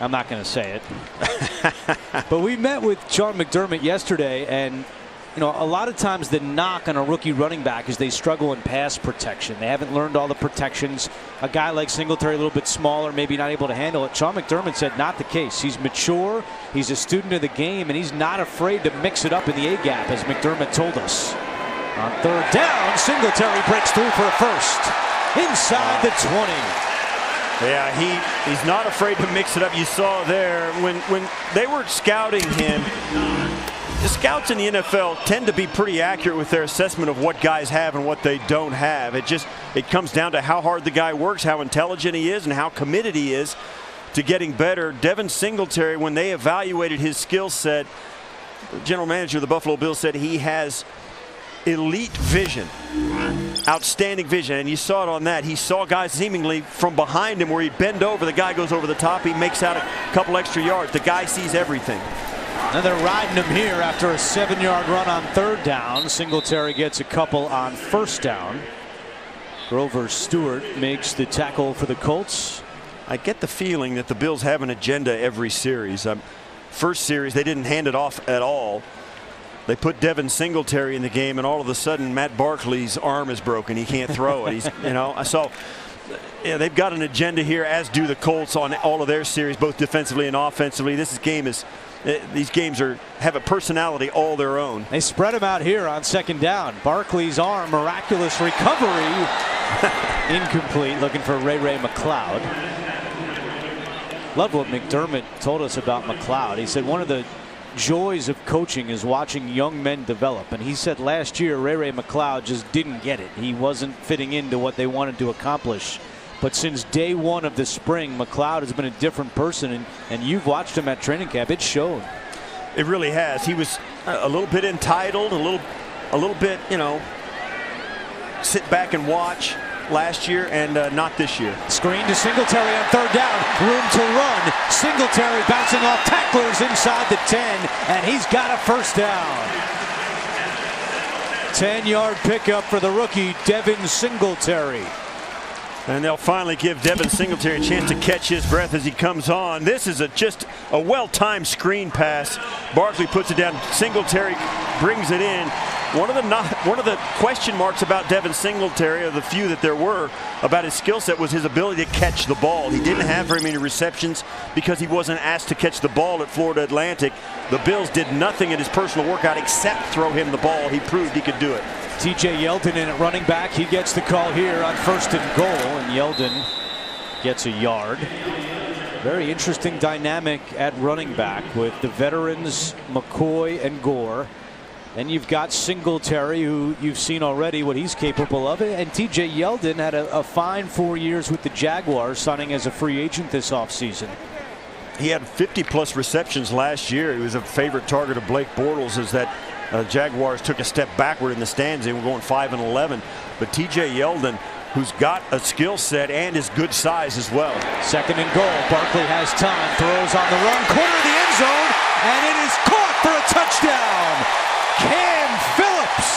I'm not going to say it. But we met with Sean McDermott yesterday, and you know, a lot of times the knock on a rookie running back is they struggle in pass protection. They haven't learned all the protections. A guy like Singletary, a little bit smaller, maybe not able to handle it. Sean McDermott said not the case. He's mature, he's a student of the game, and he's not afraid to mix it up in the A-gap, as McDermott told us. On third down, Singletary breaks through for a first. Inside the 20. Yeah, he's not afraid to mix it up. You saw there when they were scouting him. The scouts in the NFL tend to be pretty accurate with their assessment of what guys have and what they don't have. It comes down to how hard the guy works, how intelligent he is, and how committed he is to getting better. Devin Singletary, when they evaluated his skill set, the general manager of the Buffalo Bills said he has elite vision, outstanding vision, and you saw it on that. He saw guys seemingly from behind him where he'd bend over, the guy goes over the top, he makes out a couple extra yards. The guy sees everything. And they're riding him here after a 7-yard run on third down. Singletary gets a couple on first down. Grover Stewart makes the tackle for the Colts. I get the feeling that the Bills have an agenda every series. First series, they didn't hand it off at all. They put Devin Singletary in the game, and all of a sudden, Matt Barkley's arm is broken. He can't throw it. So yeah, they've got an agenda here, as do the Colts on all of their series, both defensively and offensively. These games have a personality all their own. They spread him out here on second down. Barkley's arm, miraculous recovery. Incomplete, looking for Ray McLeod. Love what McDermott told us about McLeod. He said one of the joys of coaching is watching young men develop. And he said last year Ray McLeod just didn't get it. He wasn't fitting into what they wanted to accomplish. But since day one of the spring, McLeod has been a different person, and you've watched him at training camp. It showed. It really has. He was a little bit entitled, a little bit, sit back and watch last year, and not this year. Screen to Singletary on third down. Room to run. Singletary bouncing off tacklers inside the 10, and he's got a first down. 10-yard pickup for the rookie, Devin Singletary. And they'll finally give Devin Singletary a chance to catch his breath as he comes on. This is just a well-timed screen pass. Barkley puts it down. Singletary brings it in. One of the question marks about Devin Singletary, of the few that there were about his skill set, was his ability to catch the ball. He didn't have very many receptions because he wasn't asked to catch the ball at Florida Atlantic. The Bills did nothing in his personal workout except throw him the ball. He proved he could do it. TJ Yeldon in at running back. He gets the call here on first and goal, and Yeldon gets a yard. Very interesting dynamic at running back with the veterans McCoy and Gore. Then you've got Singletary, who you've seen already what he's capable of. And TJ Yeldon had a fine 4 years with the Jaguars, signing as a free agent this offseason. He had 50-plus receptions last year. He was a favorite target of Blake Bortles, as that Jaguars took a step backward in the stands. They were going 5-11. But TJ Yeldon, who's got a skill set and is good size as well. Second and goal. Barkley has time. Throws on the run. Corner of the end zone. And it is caught for a touchdown. Cam Phillips.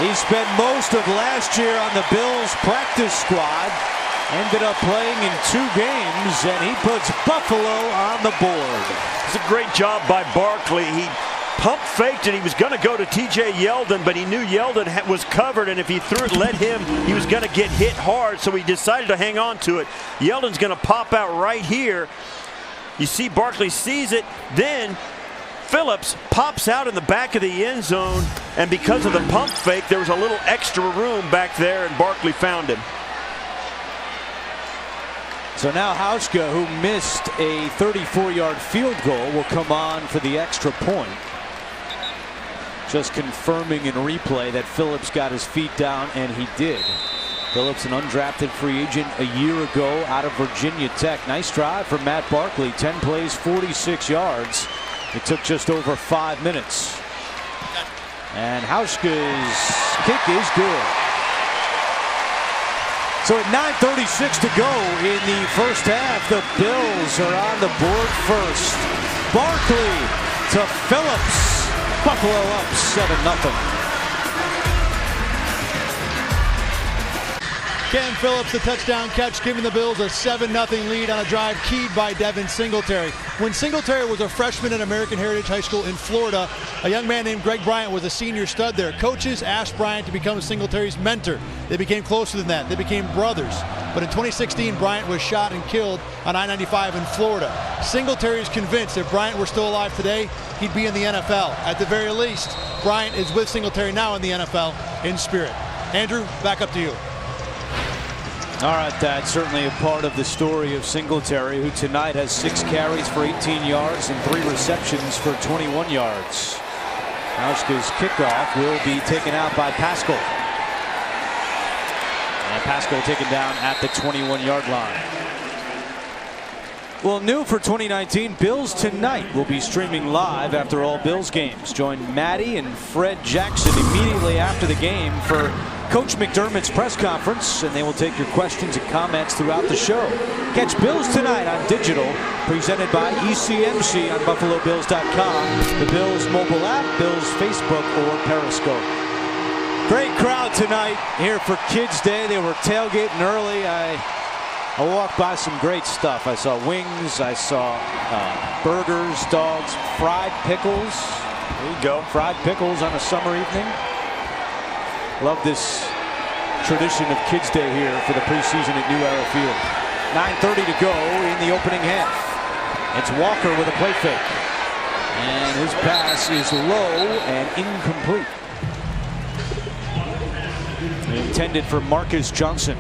He spent most of last year on the Bills practice squad. Ended up playing in 2 games, and he puts Buffalo on the board. It's a great job by Barkley. He pump faked, and he was going to go to TJ Yeldon, but he knew Yeldon was covered, and if he threw it, let him, he was going to get hit hard, so he decided to hang on to it. Yeldon's going to pop out right here. You see Barkley sees it, then Phillips pops out in the back of the end zone, and because of the pump fake, there was a little extra room back there, and Barkley found him. So now Hauschka, who missed a 34-yard field goal, will come on for the extra point. Just confirming in replay that Phillips got his feet down, and he did. Phillips, an undrafted free agent a year ago out of Virginia Tech. Nice drive from Matt Barkley. 10 plays, 46 yards. It took just over 5 minutes. And Hauschka's kick is good. So at 9:36 to go in the first half, the Bills are on the board first. Barkley to Phillips. Buffalo up 7-0. Cam Phillips, the touchdown catch, giving the Bills a 7-0 lead on a drive keyed by Devin Singletary. When Singletary was a freshman at American Heritage High School in Florida, a young man named Greg Bryant was a senior stud there. Coaches asked Bryant to become Singletary's mentor. They became closer than that. They became brothers. But in 2016, Bryant was shot and killed on I-95 in Florida. Singletary is convinced if Bryant were still alive today, he'd be in the NFL. At the very least, Bryant is with Singletary now in the NFL in spirit. Andrew, back up to you. All right, that's certainly a part of the story of Singletary, who tonight has 6 carries for 18 yards and 3 receptions for 21 yards. Hauschka's kickoff will be taken out by Pascal. And Pascal taken down at the 21-yard line. Well, new for 2019, Bills Tonight will be streaming live after all Bills games. Join Maddie and Fred Jackson immediately after the game for Coach McDermott's press conference, and they will take your questions and comments throughout the show. Catch Bills Tonight on digital, presented by ECMC on BuffaloBills.com, the Bills mobile app, Bills Facebook, or Periscope. Great crowd tonight here for Kids Day. They were tailgating early. I walked by some great stuff. I saw wings, I saw burgers, dogs, fried pickles. There you go, fried pickles on a summer evening. Love this tradition of Kids Day here for the preseason at New Era Field. 9:30 to go in the opening half. It's Walker with a play fake. And his pass is low and incomplete. Intended for Marcus Johnson.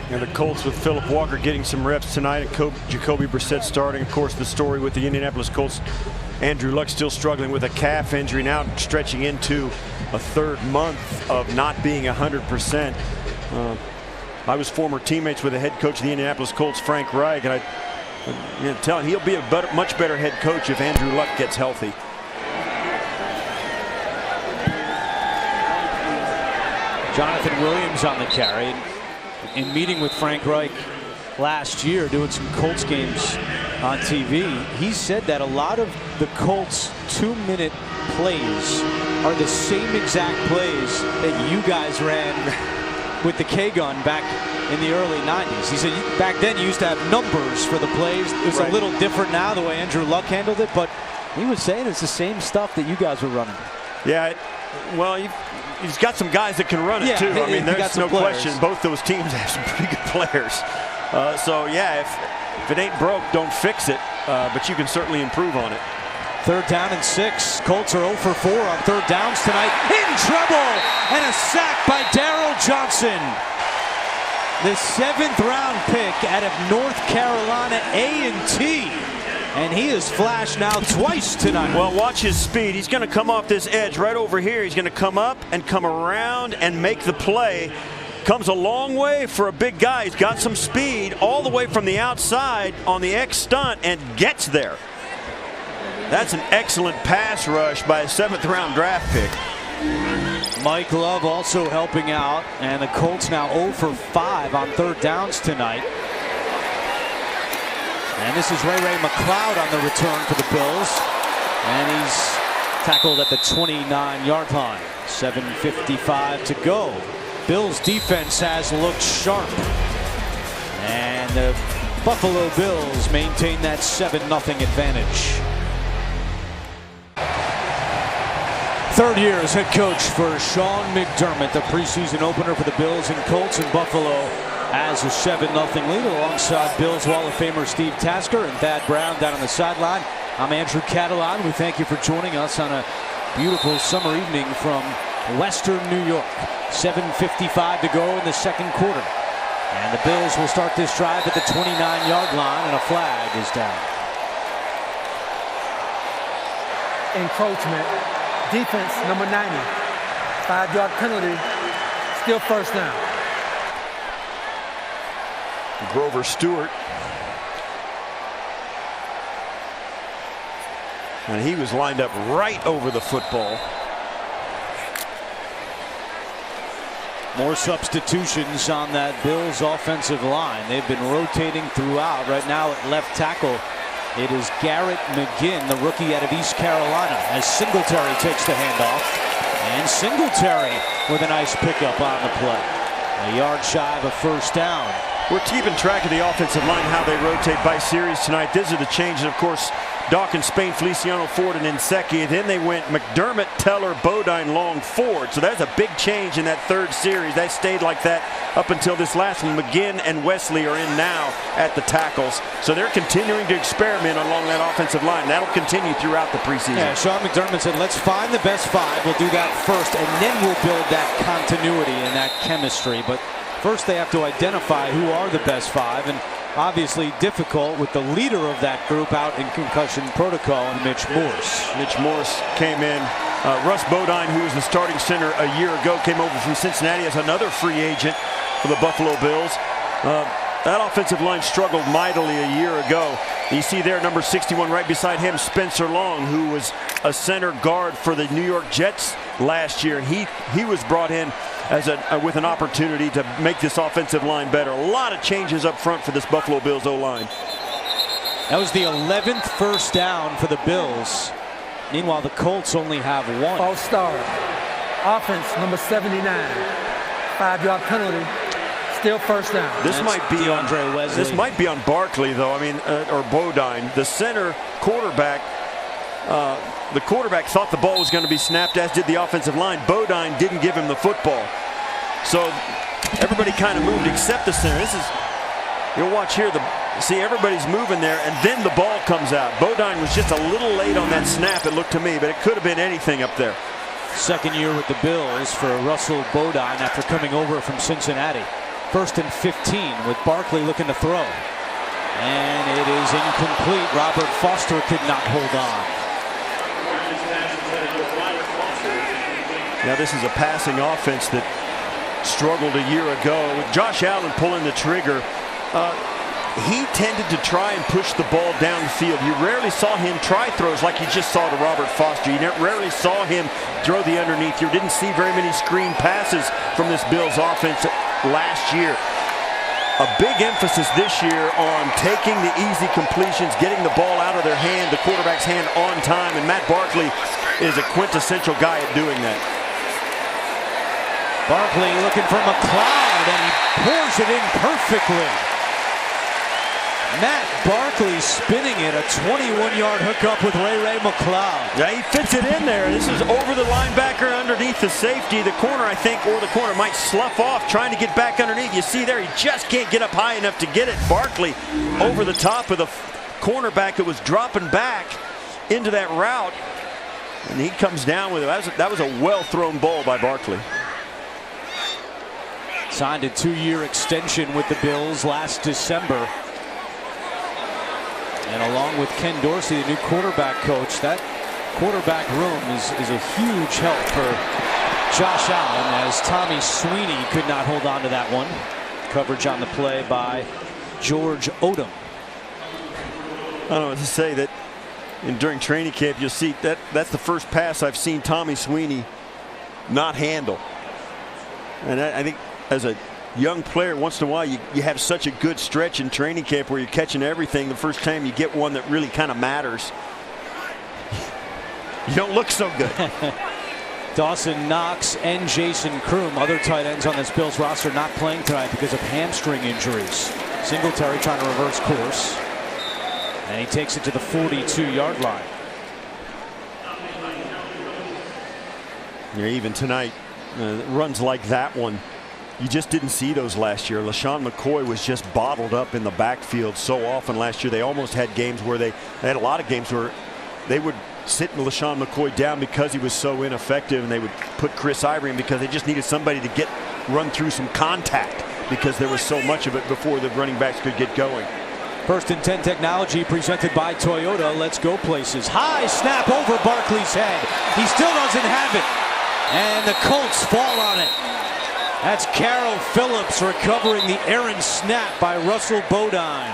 And the Colts with Philip Walker getting some reps tonight. Jacoby Brissett starting. Of course, the story with the Indianapolis Colts. Andrew Luck still struggling with a calf injury, now stretching into a 3rd month of not being 100%. I was former teammates with the head coach of the Indianapolis Colts, Frank Reich, and I tell him he'll be a much better head coach if Andrew Luck gets healthy. Jonathan Williams on the carry. In meeting with Frank Reich last year, doing some Colts games on TV, he said that a lot of the Colts 2-minute plays are the same exact plays that you guys ran with the K-gun back in the early 90s. He said back then you used to have numbers for the plays. It was a little different now the way Andrew Luck handled it, but he was saying it's the same stuff that you guys were running. Yeah, well, he's got some guys that can run it too. I mean, there's no question. Both those teams have some pretty good players. So yeah, if it ain't broke, don't fix it. But you can certainly improve on it. 3rd down and 6. Colts are 0 for 4 on 3rd downs tonight. In trouble, and a sack by Darryl Johnson. The 7th-round pick out of North Carolina A&T. And he has flashed now twice tonight. Well, watch his speed. He's going to come off this edge right over here. He's going to come up and come around and make the play. Comes a long way for a big guy. He's got some speed all the way from the outside on the X stunt and gets there. That's an excellent pass rush by a 7th-round draft pick. Mike Love also helping out, and the Colts now 0 for 5 on 3rd downs tonight. And this is Ray McLeod on the return for the Bills. And he's tackled at the 29-yard line. 7:55 to go. Bills defense has looked sharp. And the Buffalo Bills maintain that 7-0 advantage. 3rd year as head coach for Sean McDermott. The preseason opener for the Bills and Colts in Buffalo as a 7-0 lead alongside Bills Hall of Famer Steve Tasker and Thad Brown down on the sideline. I'm Andrew Catalan. We thank you for joining us on a beautiful summer evening from Western New York. 7:55 to go in the 2nd quarter. And the Bills will start this drive at the 29-yard line, and a flag is down. Encroachment Defense, number 90. 5-yard penalty, still first down. Grover Stewart. And he was lined up right over the football. More substitutions on that Bills offensive line. They've been rotating throughout. Right now at left tackle, it is Garrett McGinn, the rookie out of East Carolina, as Singletary takes the handoff. And Singletary with a nice pickup on the play. A yard shy of a first down. We're keeping track of the offensive line, how they rotate by series tonight. These are the changes, of course. Dawkins, Spain, Feliciano, Ford, and Nsekhe. Then they went McDermott, Teller, Bodine, Long, Ford. So that's a big change in that third series. They stayed like that up until this last one. McGinn and Wesley are in now at the tackles. So they're continuing to experiment along that offensive line. That'll continue throughout the preseason. Yeah, Sean McDermott said, let's find the best five. We'll do that first, and then we'll build that continuity and that chemistry. But first they have to identify who are the best five, and obviously difficult with the leader of that group out in concussion protocol, Mitch Morse. Mitch Morse came in. Russ Bodine, who was the starting center a year ago, came over from Cincinnati as another free agent for the Buffalo Bills. That offensive line struggled mightily a year ago. You see there, number 61, right beside him, Spencer Long, who was a center guard for the New York Jets last year. He was brought in as with an opportunity to make this offensive line better. A lot of changes up front for this Buffalo Bills O-line. That was the 11th first down for the Bills. Meanwhile, the Colts only have one. False start. Offense, number 79. 5-yard penalty. Still first down. This might be DeAndre Wesley. This might be on Barkley, though. I mean, or Bodine. The center quarterback. The quarterback thought the ball was going to be snapped, as did the offensive line. Bodine didn't give him the football. So everybody kind of moved except the center. This is, you'll watch here, see everybody's moving there, and then the ball comes out. Bodine was just a little late on that snap, it looked to me, but it could have been anything up there. Second year with the Bills for Russell Bodine after coming over from Cincinnati. 1st and 15 with Barkley looking to throw. And it is incomplete. Robert Foster could not hold on. Now this is a passing offense that struggled a year ago. With Josh Allen pulling the trigger, he tended to try and push the ball down the field. You rarely saw him try throws like you just saw to Robert Foster. You rarely saw him throw the underneath. You didn't see very many screen passes from this Bills offense last year. A big emphasis this year on taking the easy completions, getting the ball out of their hand, the quarterback's hand on time, and Matt Barkley is a quintessential guy at doing that. Barkley looking for McLeod, and he pours it in perfectly. Matt Barkley spinning it, a 21-yard hookup with Ray McLeod. Yeah, he fits it in there. This is over the linebacker underneath the safety. The corner, I think, or the corner might slough off trying to get back underneath. You see there, he just can't get up high enough to get it. Barkley over the top of the cornerback that was dropping back into that route, and he comes down with it. That was a well-thrown ball by Barkley. Signed a 2-year extension with the Bills last December. And along with Ken Dorsey, the new quarterback coach, that quarterback room is a huge help for Josh Allen, as Tommy Sweeney could not hold on to that one. Coverage on the play by George Odom. I don't know what to say. That during training camp, you'll see that's the first pass I've seen Tommy Sweeney not handle. And I think as a young player, once in a while you have such a good stretch in training camp where you're catching everything. The first time you get one that really kind of matters, you don't look so good. Dawson Knox and Jason Kroom, other tight ends on this Bills roster, not playing tonight because of hamstring injuries. Singletary trying to reverse course, and he takes it to the 42-yard line. Yeah, even tonight, runs like that one, you just didn't see those last year. LaShawn McCoy was just bottled up in the backfield so often last year. They almost had games where they had a lot of games where they would sit LaShawn McCoy down because he was so ineffective, and they would put Chris Ivory in because they just needed somebody to run through some contact because there was so much of it before the running backs could get going. First and 10 technology presented by Toyota. Let's go places. High snap over Barkley's head. He still doesn't have it. And the Colts fall on it. That's Carroll Phillips recovering the errant snap by Russell Bodine.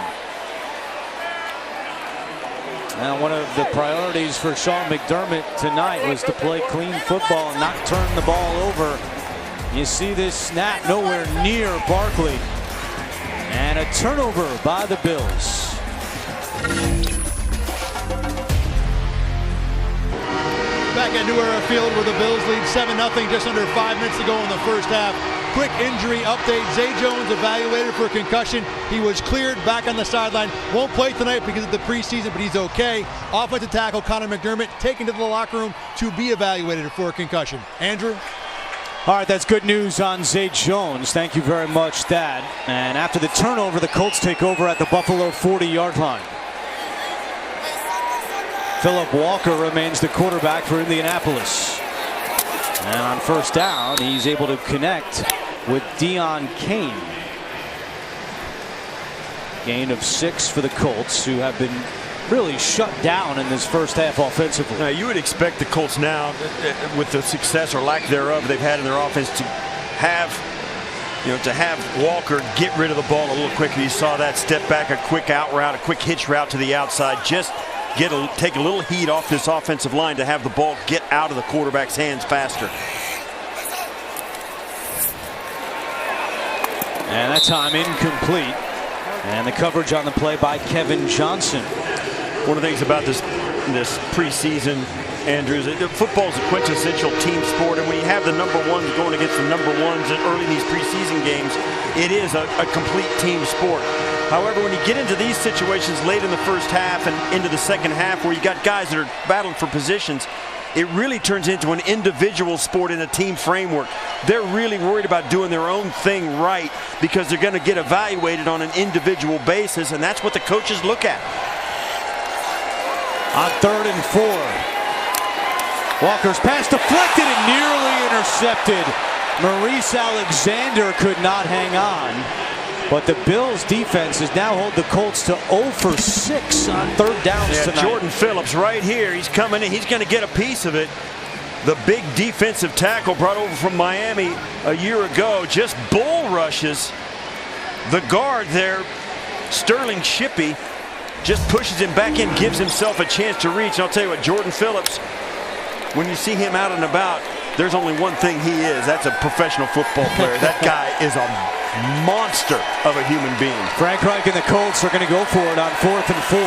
Now, one of the priorities for Sean McDermott tonight was to play clean football and not turn the ball over. You see this snap nowhere near Barkley. And a turnover by the Bills. Back at New Era Field where the Bills lead 7-0, just under 5 minutes to go in the first half. Quick injury update. Zay Jones evaluated for concussion. He was cleared back on the sideline. Won't play tonight because of the preseason, but he's okay. Offensive tackle Connor McDermott taken to the locker room to be evaluated for a concussion. Andrew? All right, that's good news on Zay Jones. Thank you very much, Thad. And after the turnover, the Colts take over at the Buffalo 40-yard line. Philip Walker remains the quarterback for Indianapolis. And on first down, he's able to connect with Deion Kane. Gain of 6 for the Colts, who have been really shut down in this first half offensively. Now, you would expect the Colts now, with the success or lack thereof they've had in their offense, to have Walker get rid of the ball a little quicker. You saw that step back, a quick out route, a quick hitch route to the outside. Just take a little heat off this offensive line to have the ball get out of the quarterback's hands faster. And that time incomplete. And the coverage on the play by Kevin Johnson. One of the things about this preseason, Andrew, is that football is a quintessential team sport, and when you have the number ones going against the number ones early in these preseason games, it is a complete team sport. However, when you get into these situations late in the first half and into the second half where you got guys that are battling for positions, it really turns into an individual sport in a team framework. They're really worried about doing their own thing right because they're going to get evaluated on an individual basis, and that's what the coaches look at. On 3rd and 4. Walker's pass deflected and nearly intercepted. Maurice Alexander could not hang on. But the Bills defense has now held the Colts to 0 for 6 on 3rd downs tonight. Jordan Phillips right here. He's coming in. He's going to get a piece of it. The big defensive tackle brought over from Miami a year ago just bull rushes the guard there. Sterling Shippey just pushes him back in, gives himself a chance to reach. And I'll tell you what, Jordan Phillips, when you see him out and about, there's only one thing he is. That's a professional football player. That guy is a monster of a human being. Frank Reich and the Colts are going to go for it on 4th and 4.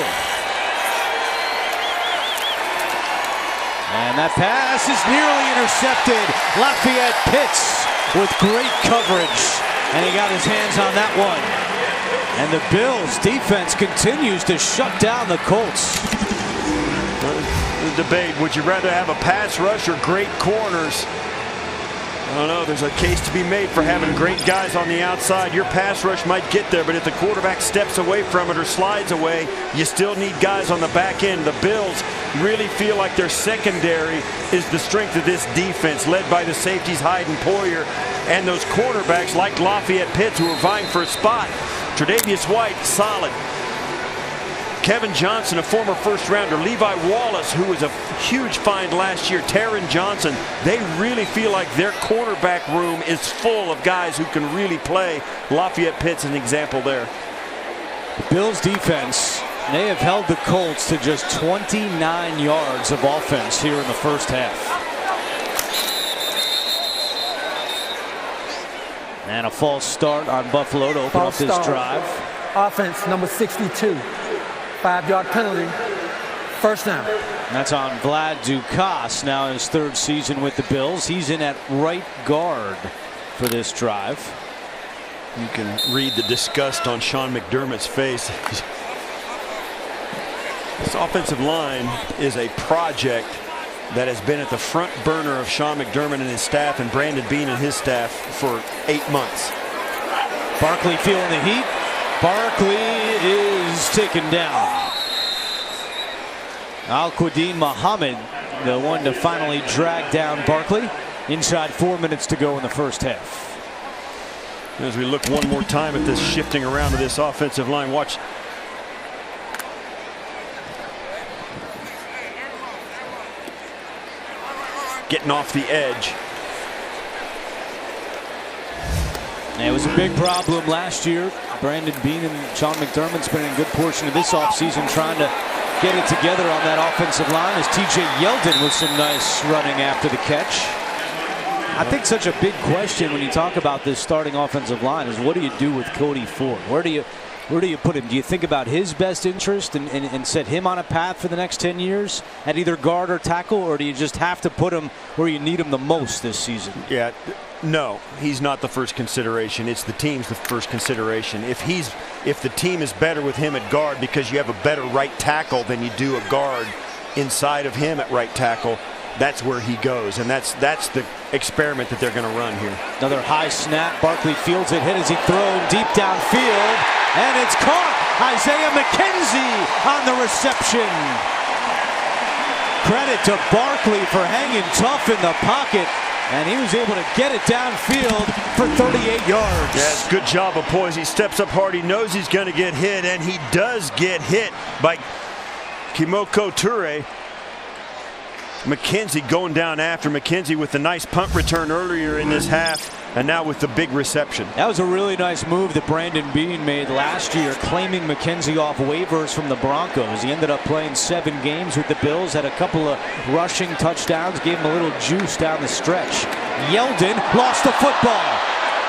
And that pass is nearly intercepted. Lafayette Pitts with great coverage. And he got his hands on that one. And the Bills defense continues to shut down the Colts. The debate, would you rather have a pass rush or great corners? I don't know. There's a case to be made for having great guys on the outside. Your pass rush might get there, but if the quarterback steps away from it or slides away, you still need guys on the back end. The Bills really feel like their secondary is the strength of this defense, led by the safeties Hyde and Poyer, and those cornerbacks like Lafayette Pitts, who are vying for a spot. Tre'Davious White, solid. Kevin Johnson, a former first-rounder. Levi Wallace, who was a huge find last year. Taron Johnson. They really feel like their cornerback room is full of guys who can really play. Lafayette Pitts, an example there. The Bills defense, they have held the Colts to just 29 yards of offense here in the first half. And a false start on Buffalo to open up this drive. Offense number 62. 5-yard penalty. First down. That's on Vlad Dukas, now in his 3rd season with the Bills. He's in at right guard for this drive. You can read the disgust on Sean McDermott's face. This offensive line is a project that has been at the front burner of Sean McDermott and his staff and Brandon Beane and his staff for 8 months. Barkley feeling the heat. Barkley is taken down. Al-Quadin Muhammad, the one to finally drag down Barkley. Inside 4 minutes to go in the first half. As we look one more time at this shifting around of this offensive line, watch getting off the edge. It was a big problem last year. Brandon Beane and Sean McDermott spending a good portion of this offseason trying to get it together on that offensive line as TJ Yeldon with some nice running after the catch. I think such a big question when you talk about this starting offensive line is what do you do with Cody Ford? Where do you put him? Do you think about his best interest and set him on a path for the next 10 years at either guard or tackle, or do you just have to put him where you need him the most this season? Yeah, no, he's not the first consideration. It's the team's the first consideration. If the team is better with him at guard because you have a better right tackle than you do a guard inside of him at right tackle, that's where he goes, and that's the experiment that they're going to run here. Another high snap. Barkley fields it, hit as he thrown deep downfield, and it's caught. Isaiah McKenzie on the reception. Credit to Barkley for hanging tough in the pocket, and he was able to get it downfield for 38 yards. Yes, good job of poise. He steps up hard. He knows he's going to get hit, and he does get hit by Kimoko Toure. McKenzie going down after. McKenzie with the nice punt return earlier in this half, and now with the big reception. That was a really nice move that Brandon Beane made last year, claiming McKenzie off waivers from the Broncos. He ended up playing 7 games with the Bills, had a couple of rushing touchdowns, gave him a little juice down the stretch. Yeldon lost the football.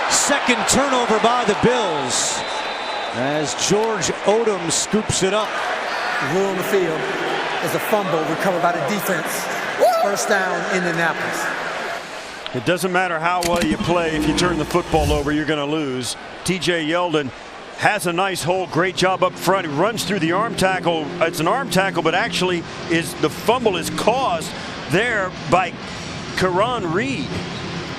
Second turnover by the Bills as George Odom scoops it up. Rule on the field is a fumble recovered by the defense. First down, Indianapolis. It doesn't matter how well you play. If you turn the football over, you're going to lose. TJ Yeldon has a nice hold. Great job up front. He runs through the arm tackle. It's an arm tackle, but actually the fumble is caused there by Karan Reed,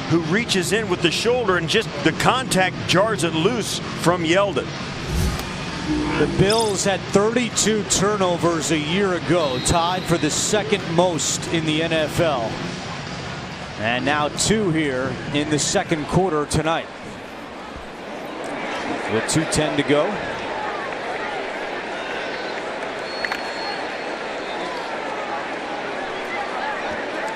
who reaches in with the shoulder, and just the contact jars it loose from Yeldon. The Bills had 32 turnovers a year ago, tied for the second most in the NFL. And now 2 here in the second quarter tonight. With 2:10 to go.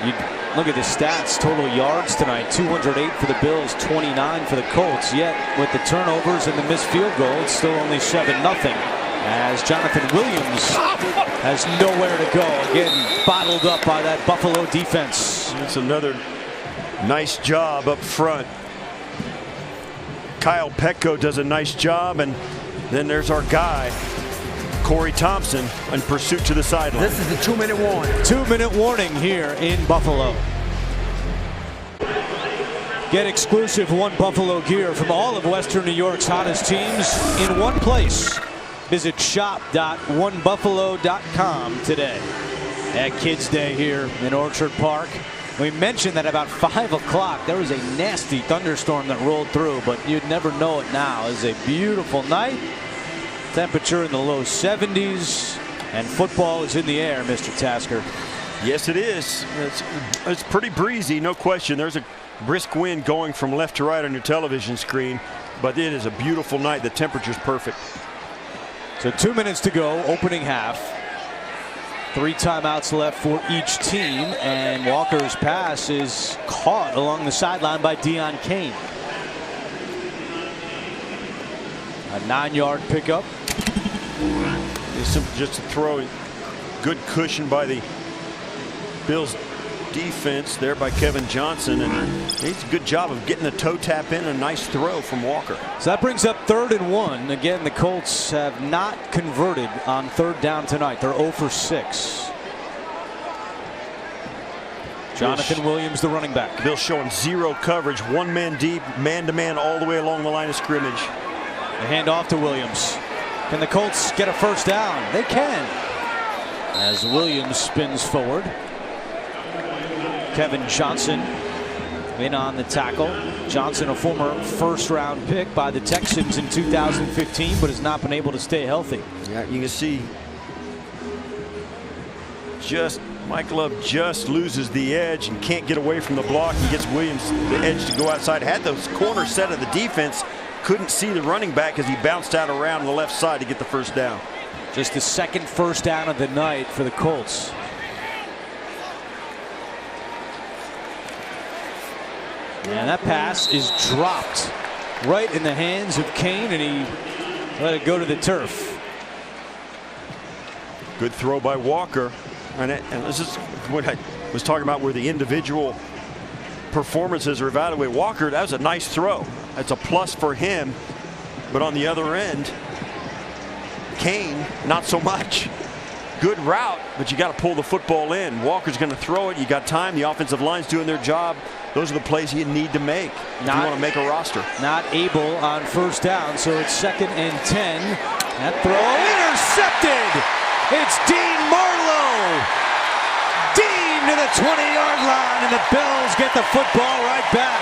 You look at the stats, total yards tonight, 208 for the Bills, 29 for the Colts. Yet with the turnovers and the missed field goal, it's still only 7-0. As Jonathan Williams has nowhere to go. Again, bottled up by that Buffalo defense. That's another nice job up front. Kyle Petco does a nice job, and then there's our guy, Corey Thompson, in pursuit to the sideline. This is the 2-minute warning. 2-minute warning here in Buffalo. Get exclusive One Buffalo gear from all of Western New York's hottest teams in one place. Visit shop.onebuffalo.com today. At Kids Day here in Orchard Park. We mentioned that about 5 o'clock there was a nasty thunderstorm that rolled through, but you'd never know it now. It's a beautiful night. Temperature in the low 70s, and football is in the air, Mr. Tasker. Yes, it is. It's pretty breezy, no question. There's a brisk wind going from left to right on your television screen, but it is a beautiful night. The temperature's perfect. So 2 minutes to go, opening half. 3 timeouts left for each team, and Walker's pass is caught along the sideline by Deion Kane. A 9-yard pickup. Just a throw. Good cushion by the Bills defense there by Kevin Johnson, and he's a good job of getting the toe tap in. A nice throw from Walker. So that brings up 3rd and 1. Again, the Colts have not converted on 3rd down tonight. They're 0 for 6. Jonathan Williams, the running back. Bill showing 0 coverage, 1 man deep, man-to-man all the way along the line of scrimmage. The handoff to Williams. Can the Colts get a first down? They can. As Williams spins forward. Kevin Johnson in on the tackle. Johnson, a former 1st-round pick by the Texans in 2015, but has not been able to stay healthy. Yeah, you can see Mike Love just loses the edge and can't get away from the block, and gets Williams the edge to go outside. Had those corner set of the defense, couldn't see the running back as he bounced out around the left side to get the first down. Just the 2nd first down of the night for the Colts. And that pass is dropped right in the hands of Kane, and he let it go to the turf. Good throw by Walker. And this is what I was talking about, where the individual performances are evaluated. Walker, that was a nice throw. That's a plus for him. But on the other end, Kane, not so much. Good route, but you got to pull the football in. Walker's going to throw it. You got time. The offensive line's doing their job. Those are the plays you need to make if you want to make a roster. Not able on first down, so it's 2nd and 10. That throw intercepted. It's Dean Marlowe. Dean to the 20-yard line, and the Bills get the football right back.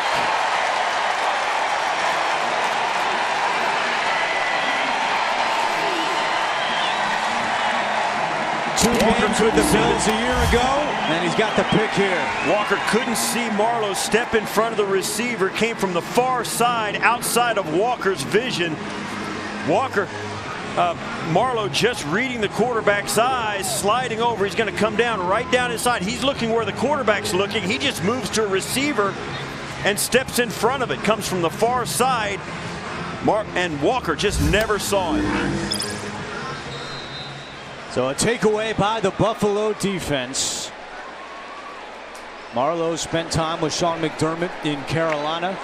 Two games with the Bills a year ago, and he's got the pick here. Walker couldn't see Marlowe step in front of the receiver. Came from the far side, outside of Walker's vision. Marlowe just reading the quarterback's eyes, sliding over. He's going to come down right down inside. He's looking where the quarterback's looking. He just moves to a receiver and steps in front of it. Comes from the far side. And Walker just never saw it. So a takeaway by the Buffalo defense. Marlowe spent time with Sean McDermott in Carolina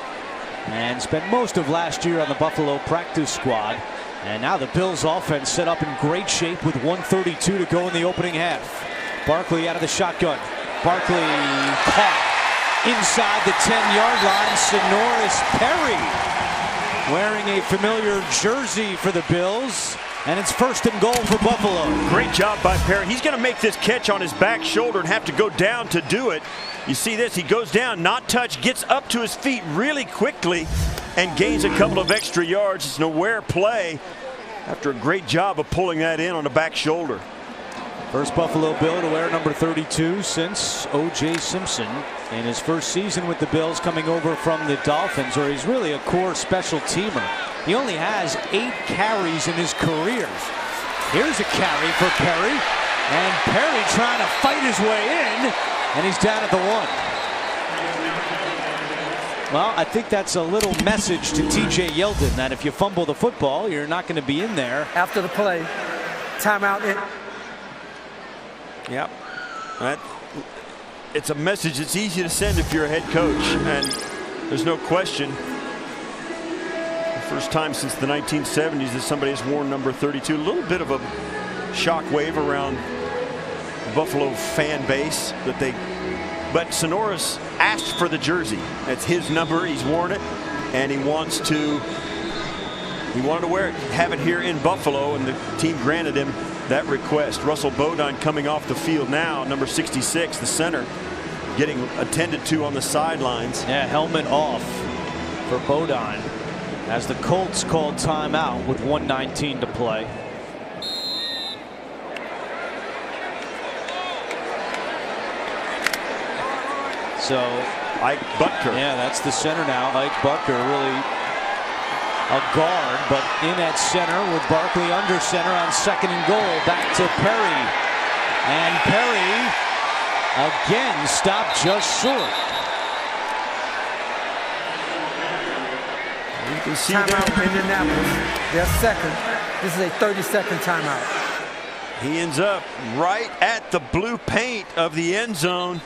and spent most of last year on the Buffalo practice squad. And now the Bills offense set up in great shape with 1:32 to go in the opening half. Barkley out of the shotgun. Barkley caught inside the 10-yard line. Sonoris Perry wearing a familiar jersey for the Bills. And it's 1st and goal for Buffalo. Great job by Perry. He's going to make this catch on his back shoulder and have to go down to do it. You see this, he goes down, not touched, gets up to his feet really quickly and gains a couple of extra yards. It's an aware play after a great job of pulling that in on the back shoulder. First Buffalo Bill to wear number 32 since O.J. Simpson in his first season with the Bills, coming over from the Dolphins, where he's really a core special teamer. He only has 8 carries in his career. Here's a carry for Perry, and Perry trying to fight his way in, and he's down at the 1. Well, I think that's a little message to T.J. Yeldon that if you fumble the football, you're not going to be in there. After the play, timeout. Yep. It's a message that's easy to send if you're a head coach, and there's no question. First time since the 1970s that somebody has worn number 32. A little bit of a shockwave around the Buffalo fan base but Sonoris asked for the jersey. That's his number. He's worn it, and he wanted to wear it, have it here in Buffalo, and the team granted him that request. Russell Bodine coming off the field now, number 66, the center, getting attended to on the sidelines. Yeah, helmet off for Bodine as the Colts called timeout with 1:19 to play. So Ike Butker. Yeah, that's the center now. Ike Butker, really a guard, but in at center with Barkley under center on 2nd and goal. Back to Perry. And Perry again stopped just short. You can see timeout for Indianapolis. They're 2nd. This is a 30-second timeout. He ends up right at the blue paint of the end zone.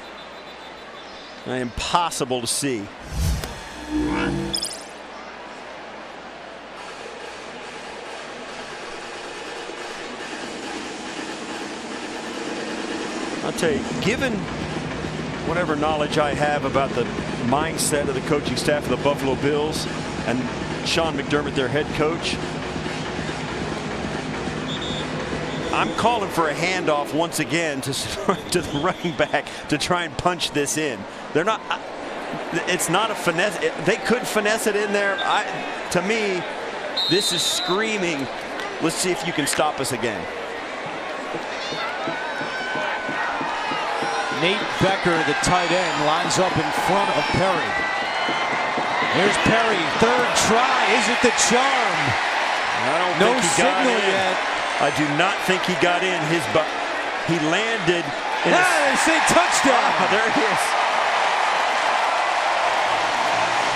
Impossible to see. I'll tell you, given whatever knowledge I have about the mindset of the coaching staff of the Buffalo Bills and Sean McDermott, their head coach, I'm calling for a handoff once again to the running back to try and punch this in. They're not. It's not a finesse. They could finesse it in there. To me, this is screaming, let's see if you can stop us again. Nate Becker, the tight end, lines up in front of Perry. Here's Perry, 3rd try. Is it the charm? I don't no think he got signal in. yet. I do not think he got in. He landed. They say touchdown. There he is.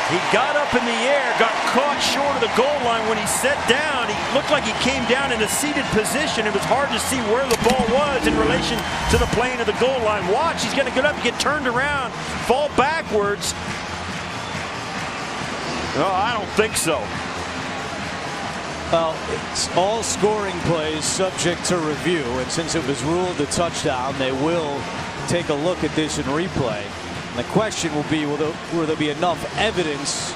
He got up in the air, got caught short of the goal line. When he sat down, he looked like he came down in a seated position. It was hard to see where the ball was in relation to the plane of the goal line. Watch, he's going to get up, get turned around, fall backwards. No, I don't think so. Well, it's all scoring plays subject to review, and since it was ruled a touchdown, they will take a look at this in replay. And the question will be, will there be enough evidence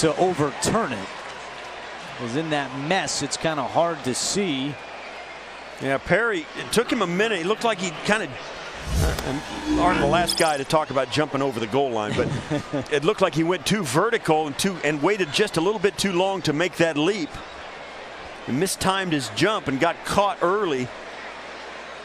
to overturn it? Because in that mess, it's kind of hard to see. Yeah, Perry, it took him a minute. He looked like he kind of, aren't the last guy to talk about jumping over the goal line, but it looked like he went too vertical and waited just a little bit too long to make that leap. He mistimed his jump and got caught early.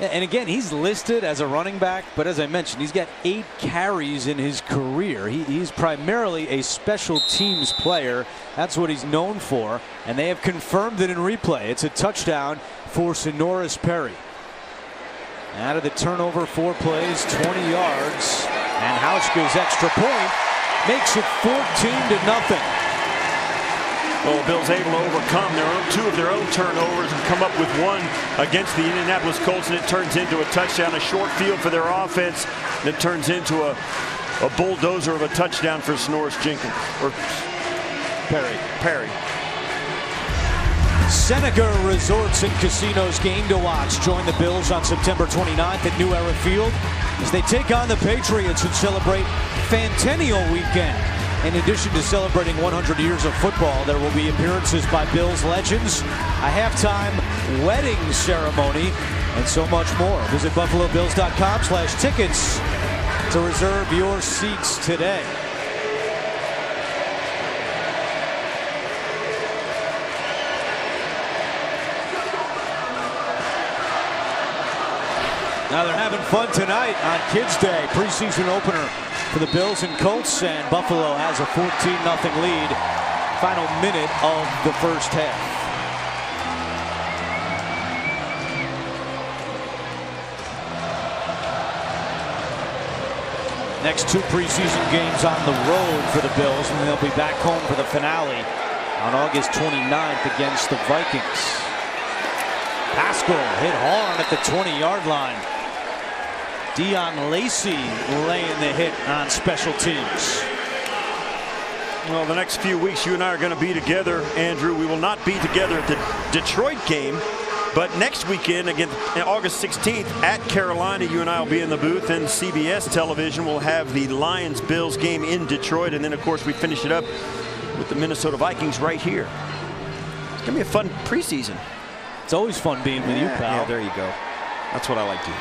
And again, he's listed as a running back, but as I mentioned, he's got 8 carries in his career. He's primarily a special teams player. That's what he's known for, and they have confirmed it in replay. It's a touchdown for Sonoris Perry. Out of the turnover, 4 plays, 20 yards, and Hauschka's extra point makes it 14-0. Well, the Bills able to overcome 2 of their own turnovers and come up with one against the Indianapolis Colts, and it turns into a touchdown, a short field for their offense, and it turns into a bulldozer of a touchdown for Sonoris Jenkins, or Perry. Seneca Resorts and Casinos game to watch. Join the Bills on September 29th at New Era Field as they take on the Patriots and celebrate Fantennial Weekend. In addition to celebrating 100 years of football, there will be appearances by Bills legends, a halftime wedding ceremony, and so much more. Visit BuffaloBills.com/tickets to reserve your seats today. Now they're having fun tonight on Kids Day, preseason opener for the Bills and Colts, and Buffalo has a 14-0 lead. Final minute of the first half. Next 2 preseason games on the road for the Bills, and they'll be back home for the finale on August 29th against the Vikings. Pascal hit hard at the 20-yard line. Dion Lacey laying the hit on special teams. Well, the next few weeks you and I are going to be together, Andrew. We will not be together at the Detroit game, but next weekend, again, August 16th at Carolina, you and I will be in the booth, and CBS television will have the Lions-Bills game in Detroit, and then, of course, we finish it up with the Minnesota Vikings right here. It's going to be a fun preseason. It's always fun being with you, pal. Yeah, there you go. That's what I like to do.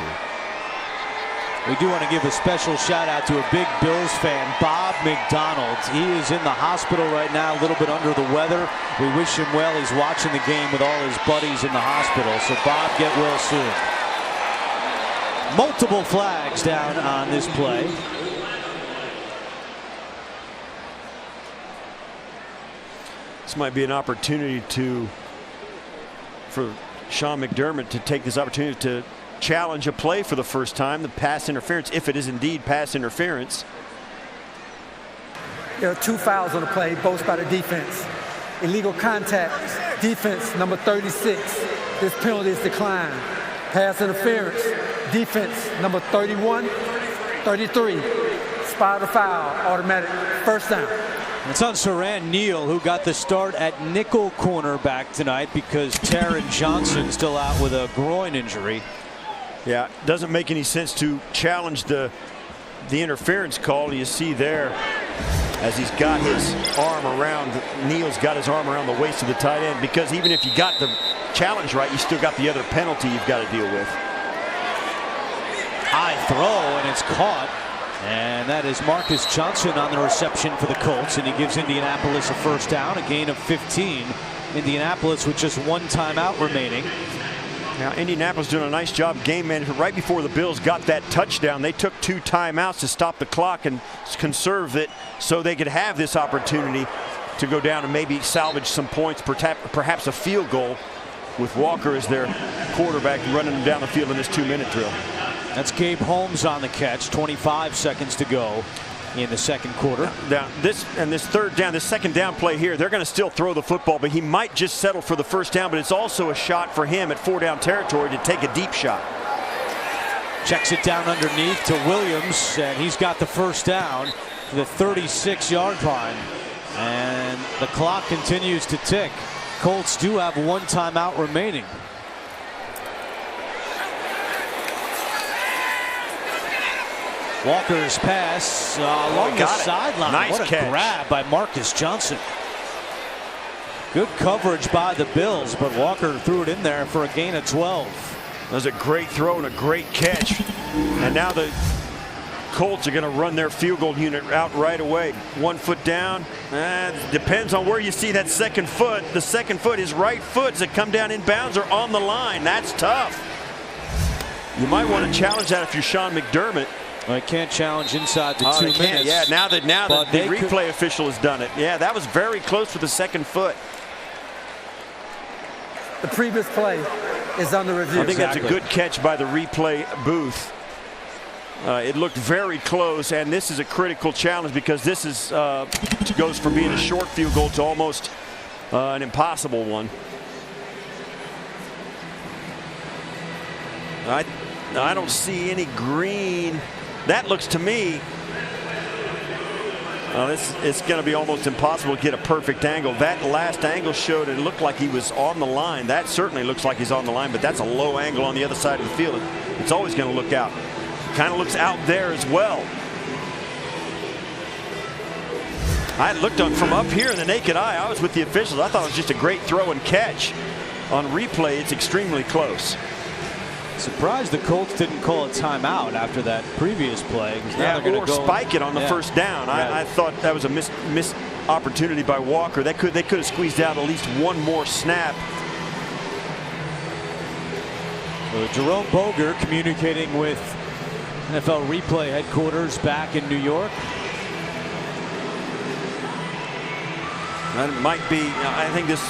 We do want to give a special shout out to a big Bills fan, Bob McDonald. He is in the hospital right now, a little bit under the weather. We wish him well. He's watching the game with all his buddies in the hospital. So Bob, get well soon. Multiple flags down on this play. This might be an opportunity for Sean McDermott to take this opportunity to challenge a play for the first time, the pass interference, if it is indeed pass interference. There are 2 fouls on the play, both by the defense. Illegal contact, defense number 36. This penalty is declined. Pass interference, defense number 31, 33. Spot the foul, automatic first down. It's on Saran Neal, who got the start at nickel cornerback tonight because Taron Johnson still out with a groin injury. Yeah, doesn't make any sense to challenge the interference call. You see there, as he's got his arm around, Neal's got his arm around the waist of the tight end, because even if you got the challenge right, you still got the other penalty you've got to deal with. High throw, and it's caught. And that is Marcus Johnson on the reception for the Colts, and he gives Indianapolis a first down, a gain of 15. Indianapolis with just 1 timeout remaining. Now, Indianapolis doing a nice job game management. Right before the Bills got that touchdown, they took 2 timeouts to stop the clock and conserve it so they could have this opportunity to go down and maybe salvage some points, perhaps a field goal, with Walker as their quarterback running them down the field in this 2-minute drill. That's Gabe Holmes on the catch, 25 seconds to go. in the second quarter. Now, this second down play here, they're going to still throw the football, but he might just settle for the first down, but it's also a shot for him at 4-down territory to take a deep shot. Checks it down underneath to Williams, and he's got the first down to the 36-yard line. And the clock continues to tick. Colts do have one timeout remaining. Walker's pass along the sideline. Nice what a catch. Grab by Marcus Johnson. Good coverage by the Bills, but Walker threw it in there for a gain of 12. That was a great throw and a great catch. And now the Colts are going to run their field goal unit out right away. 1 foot down. Depends on where you see that second foot. The second foot, his right foot, does it come down in bounds or on the line? That's tough. You might want to challenge that if you're Sean McDermott. Well, they can't challenge inside the 2 minutes. Yeah, now that the replay official has done it. Yeah, that was very close with the second foot. The previous play is under review. I think that's a good catch by the replay booth. It looked very close, and this is a critical challenge because this is goes from being a short field goal to almost an impossible one. I don't see any green. That looks to me, it's going to be almost impossible to get a perfect angle. That last angle showed it looked like he was on the line. That certainly looks like he's on the line, but that's a low angle on the other side of the field. It's always going to look out. Kind of looks out there as well. I looked on from up here in the naked eye. I was with the officials. I thought it was just a great throw and catch. On replay, it's extremely close. Surprised the Colts didn't call a timeout after that previous play. Now they're or spike it on the first down. Right. I thought that was a missed opportunity by Walker. They could have squeezed out at least one more snap. Jerome Boger communicating with NFL replay headquarters back in New York. And it might be. I think this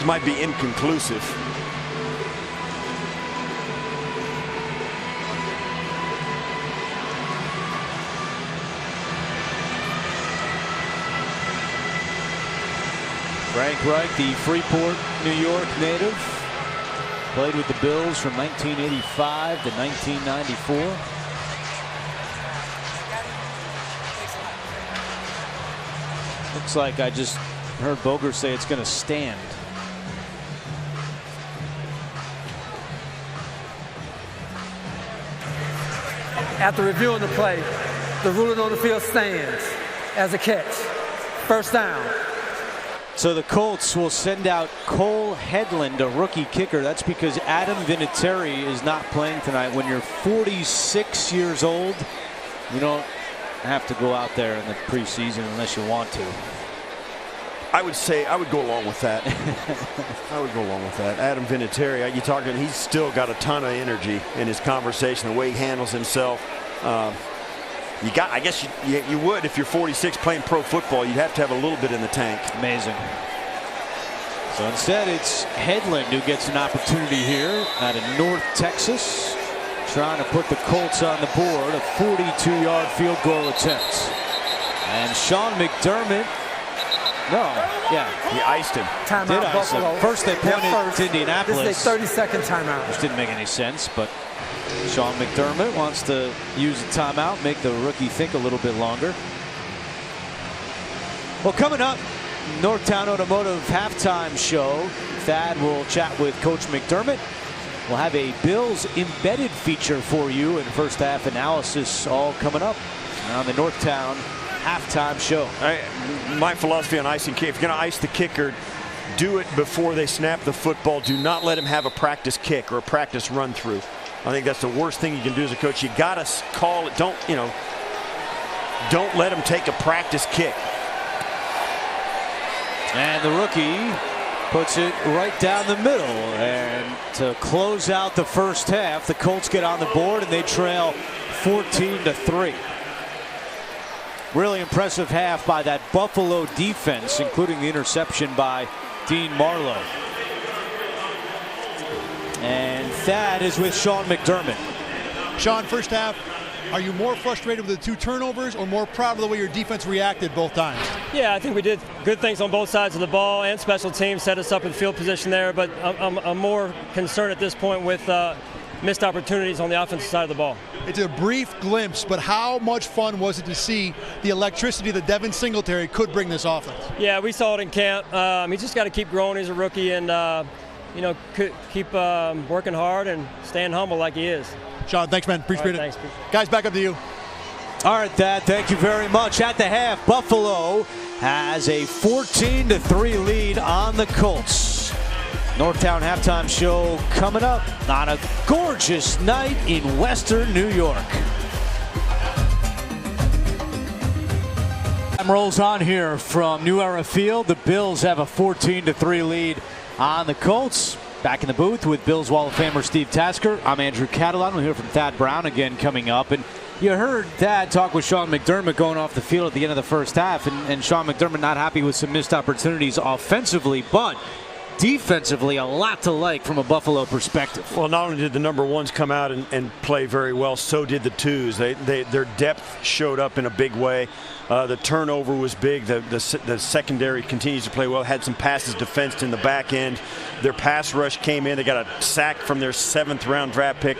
might be inconclusive. Frank Reich, the Freeport, New York native, played with the Bills from 1985 to 1994. Looks like I just heard Boger say it's going to stand. After reviewing the play, the ruling on the field stands as a catch. First down. So the Colts will send out Cole Headland, a rookie kicker. That's because Adam Vinatieri is not playing tonight. When you're 46 years old, you don't have to go out there in the preseason unless you want to. I would say I would go along with that. I would go along with that. Adam Vinatieri, you talking? He's still got a ton of energy in his conversation, the way he handles himself. I guess you would if you're 46 playing pro football. You'd have to have a little bit in the tank. Amazing. So instead, it's Headland who gets an opportunity here out of North Texas, trying to put the Colts on the board. A 42-yard field goal attempt. And Sean McDermott. He iced him. Timeout, Buffalo. First they pointed to Indianapolis. This is a 30-second timeout. Which didn't make any sense, but Sean McDermott wants to use a timeout, make the rookie think a little bit longer. Well, coming up, Northtown Automotive halftime show. Thad will chat with Coach McDermott. We'll have a Bills embedded feature for you and first half analysis all coming up on the Northtown halftime show. My philosophy on icing kick, if you're going to ice the kicker, do it before they snap the football. Do not let him have a practice kick or a practice run through. I think that's the worst thing you can do as a coach. You got to call it. Don't let him take a practice kick. And the rookie puts it right down the middle. And to close out the first half, the Colts get on the board and they trail 14-3. Really impressive half by that Buffalo defense, including the interception by Dean Marlowe. And Thad is with Sean McDermott. Sean, first half, Are you more frustrated with the 2 turnovers or more proud of the way your defense reacted both times? Yeah, I think we did good things on both sides of the ball, and special teams set us up in field position there, but I'm more concerned at this point with missed opportunities on the offensive side of the ball. It's a brief glimpse, but how much fun was it to see the electricity that Devin Singletary could bring this offense? Yeah, we saw it in camp. He's just got to keep growing. He's a rookie, and keep working hard and staying humble like he is. Sean, thanks, man. Appreciate it. Thanks. Guys, back up to you. All right, Thad, thank you very much. At the half, Buffalo has a 14-3 lead on the Colts. Northtown halftime show coming up on a gorgeous night in Western New York. Time rolls on here from New Era Field. The Bills have a 14-3 lead on the Colts. Back in the booth with Bills Wall of Famer Steve Tasker. I'm Andrew Catalon. We'll hear from Thad Brown again coming up. And you heard Thad talk with Sean McDermott going off the field at the end of the first half. And Sean McDermott not happy with some missed opportunities offensively, but defensively, a lot to like from a Buffalo perspective. Well, not only did the number ones come out and play very well, so did the twos. Their depth showed up in a big way. The turnover was big. The secondary continues to play well. Had some passes defensed in the back end. Their pass rush came in. They got a sack from their 7th-round draft pick.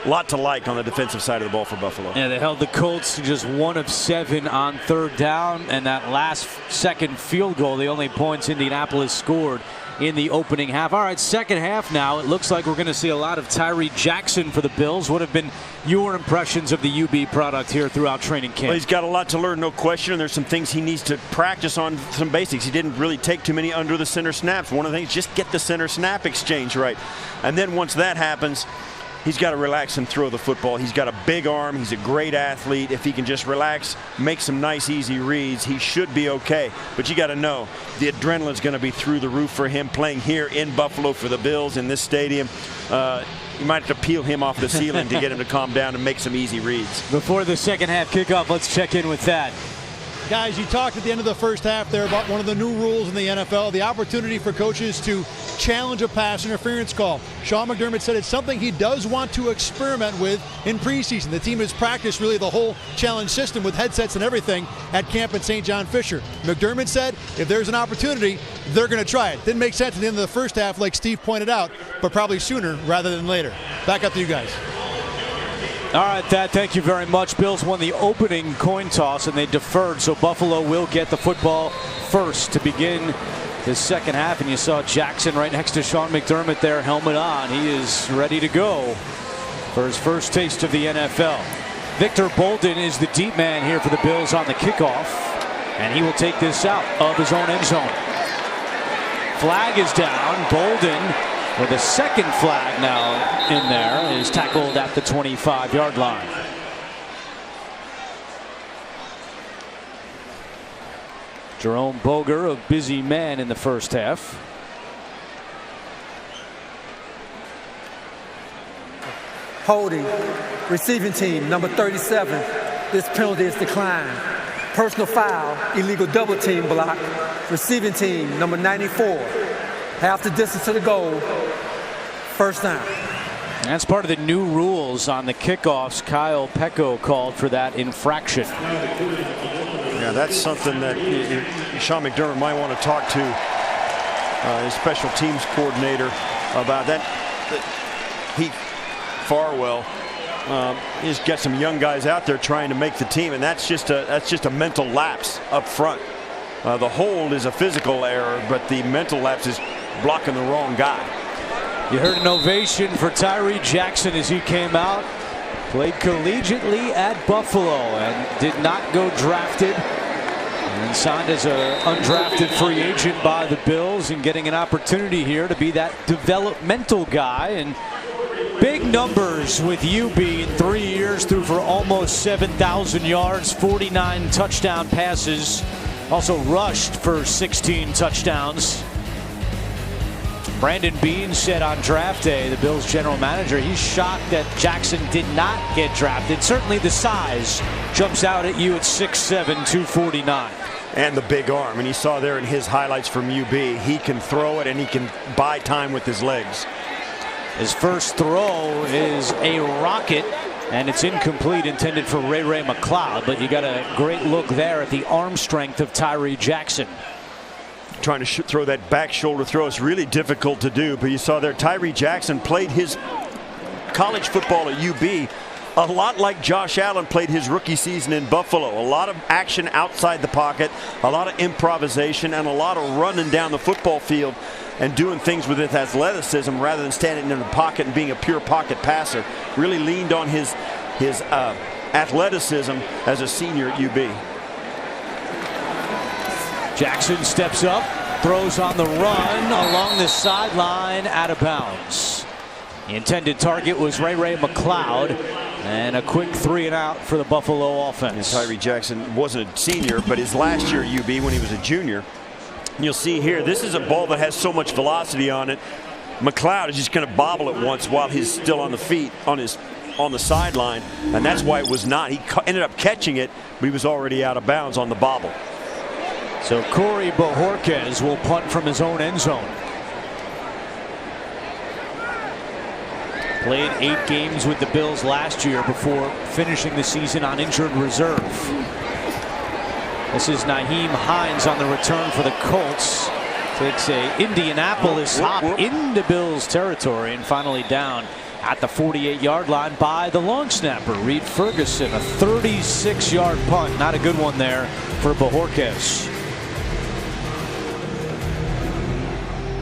A lot to like on the defensive side of the ball for Buffalo. Yeah, they held the Colts to just 1 of 7 on 3rd down, and that last second field goal, the only points Indianapolis scored in the opening half. All right, second half now. It looks like we're going to see a lot of Tyree Jackson for the Bills. What have been your impressions of the UB product here throughout training camp? Well, he's got a lot to learn, no question, and there's some things he needs to practice on, some basics. He didn't really take too many under the center snaps. One of the things, just get the center snap exchange right. And then once that happens, he's got to relax and throw the football. He's got a big arm. He's a great athlete. If he can just relax, make some nice, easy reads, he should be okay. But you got to know, the adrenaline's going to be through the roof for him playing here in Buffalo for the Bills in this stadium. You might have to peel him off the ceiling to get him to calm down and make some easy reads. Before the second half kickoff, let's check in with that. Guys, you talked at the end of the first half there about one of the new rules in the NFL, the opportunity for coaches to challenge a pass interference call. Sean McDermott said it's something he does want to experiment with in preseason. The team has practiced really the whole challenge system with headsets and everything at camp at St. John Fisher. McDermott said if there's an opportunity, they're going to try it. Didn't make sense at the end of the first half like Steve pointed out, but probably sooner rather than later. Back up to you guys. All right, Thad, thank you very much. Bills won the opening coin toss and they deferred, so Buffalo will get the football first to begin the second half. And you saw Jackson right next to Sean McDermott there, helmet on. He is ready to go for his first taste of the NFL. Victor Bolden is the deep man here for the Bills on the kickoff, and he will take this out of his own end zone. Flag is down. Bolden, with a second flag now in there, is tackled at the 25-yard line. Jerome Boger, a busy man in the first half. Holding, receiving team, number 37. This penalty is declined. Personal foul, illegal double team block. Receiving team, number 94. Half the distance to the goal. First down. That's part of the new rules on the kickoffs. Kyle Pecco called for that infraction. Yeah, that's something that Sean McDermott might want to talk to his special teams coordinator about. That he Farwell he's got some young guys out there trying to make the team, and that's just a mental lapse up front. The hold is a physical error, but the mental lapse is blocking the wrong guy. You heard an ovation for Tyree Jackson as he came out. Played collegiately at Buffalo and did not go drafted. And signed as an undrafted free agent by the Bills, and getting an opportunity here to be that developmental guy. And big numbers with UB in 3 years, threw for almost 7,000 yards, 49 touchdown passes. Also rushed for 16 touchdowns. Brandon Beane said on draft day, the Bills general manager, he's shocked that Jackson did not get drafted. Certainly the size jumps out at you at 6'7", 249. And the big arm. And you saw there in his highlights from UB, he can throw it and he can buy time with his legs. His first throw is a rocket And it's incomplete, intended for Ray McCloud, but you got a great look there at the arm strength of Tyree Jackson. Trying to throw that back shoulder throw is really difficult to do, but you saw there Tyree Jackson played his college football at UB a lot like Josh Allen played his rookie season in Buffalo. A lot of action outside the pocket, a lot of improvisation, and a lot of running down the football field and doing things with his athleticism rather than standing in the pocket and being a pure pocket passer. Really leaned on his athleticism as a senior at UB. Jackson steps up, throws on the run along the sideline, out of bounds. The intended target was Ray McCloud, and a quick 3-and-out for the Buffalo offense. And Tyree Jackson wasn't a senior, but his last year at UB when he was a junior. And you'll see here, this is a ball that has so much velocity on it. McCloud is just going to bobble it once while he's still on the feet, on the sideline, and that's why it was not. He ended up catching it, but he was already out of bounds on the bobble. So Corey Bojorquez will punt from his own end zone. Played 8 games with the Bills last year before finishing the season on injured reserve. This is Nyheim Hines on the return for the Colts. Takes a Indianapolis hop into Bills territory and finally down at the 48-yard line by the long snapper, Reed Ferguson. A 36-yard punt. Not a good one there for Bojorquez.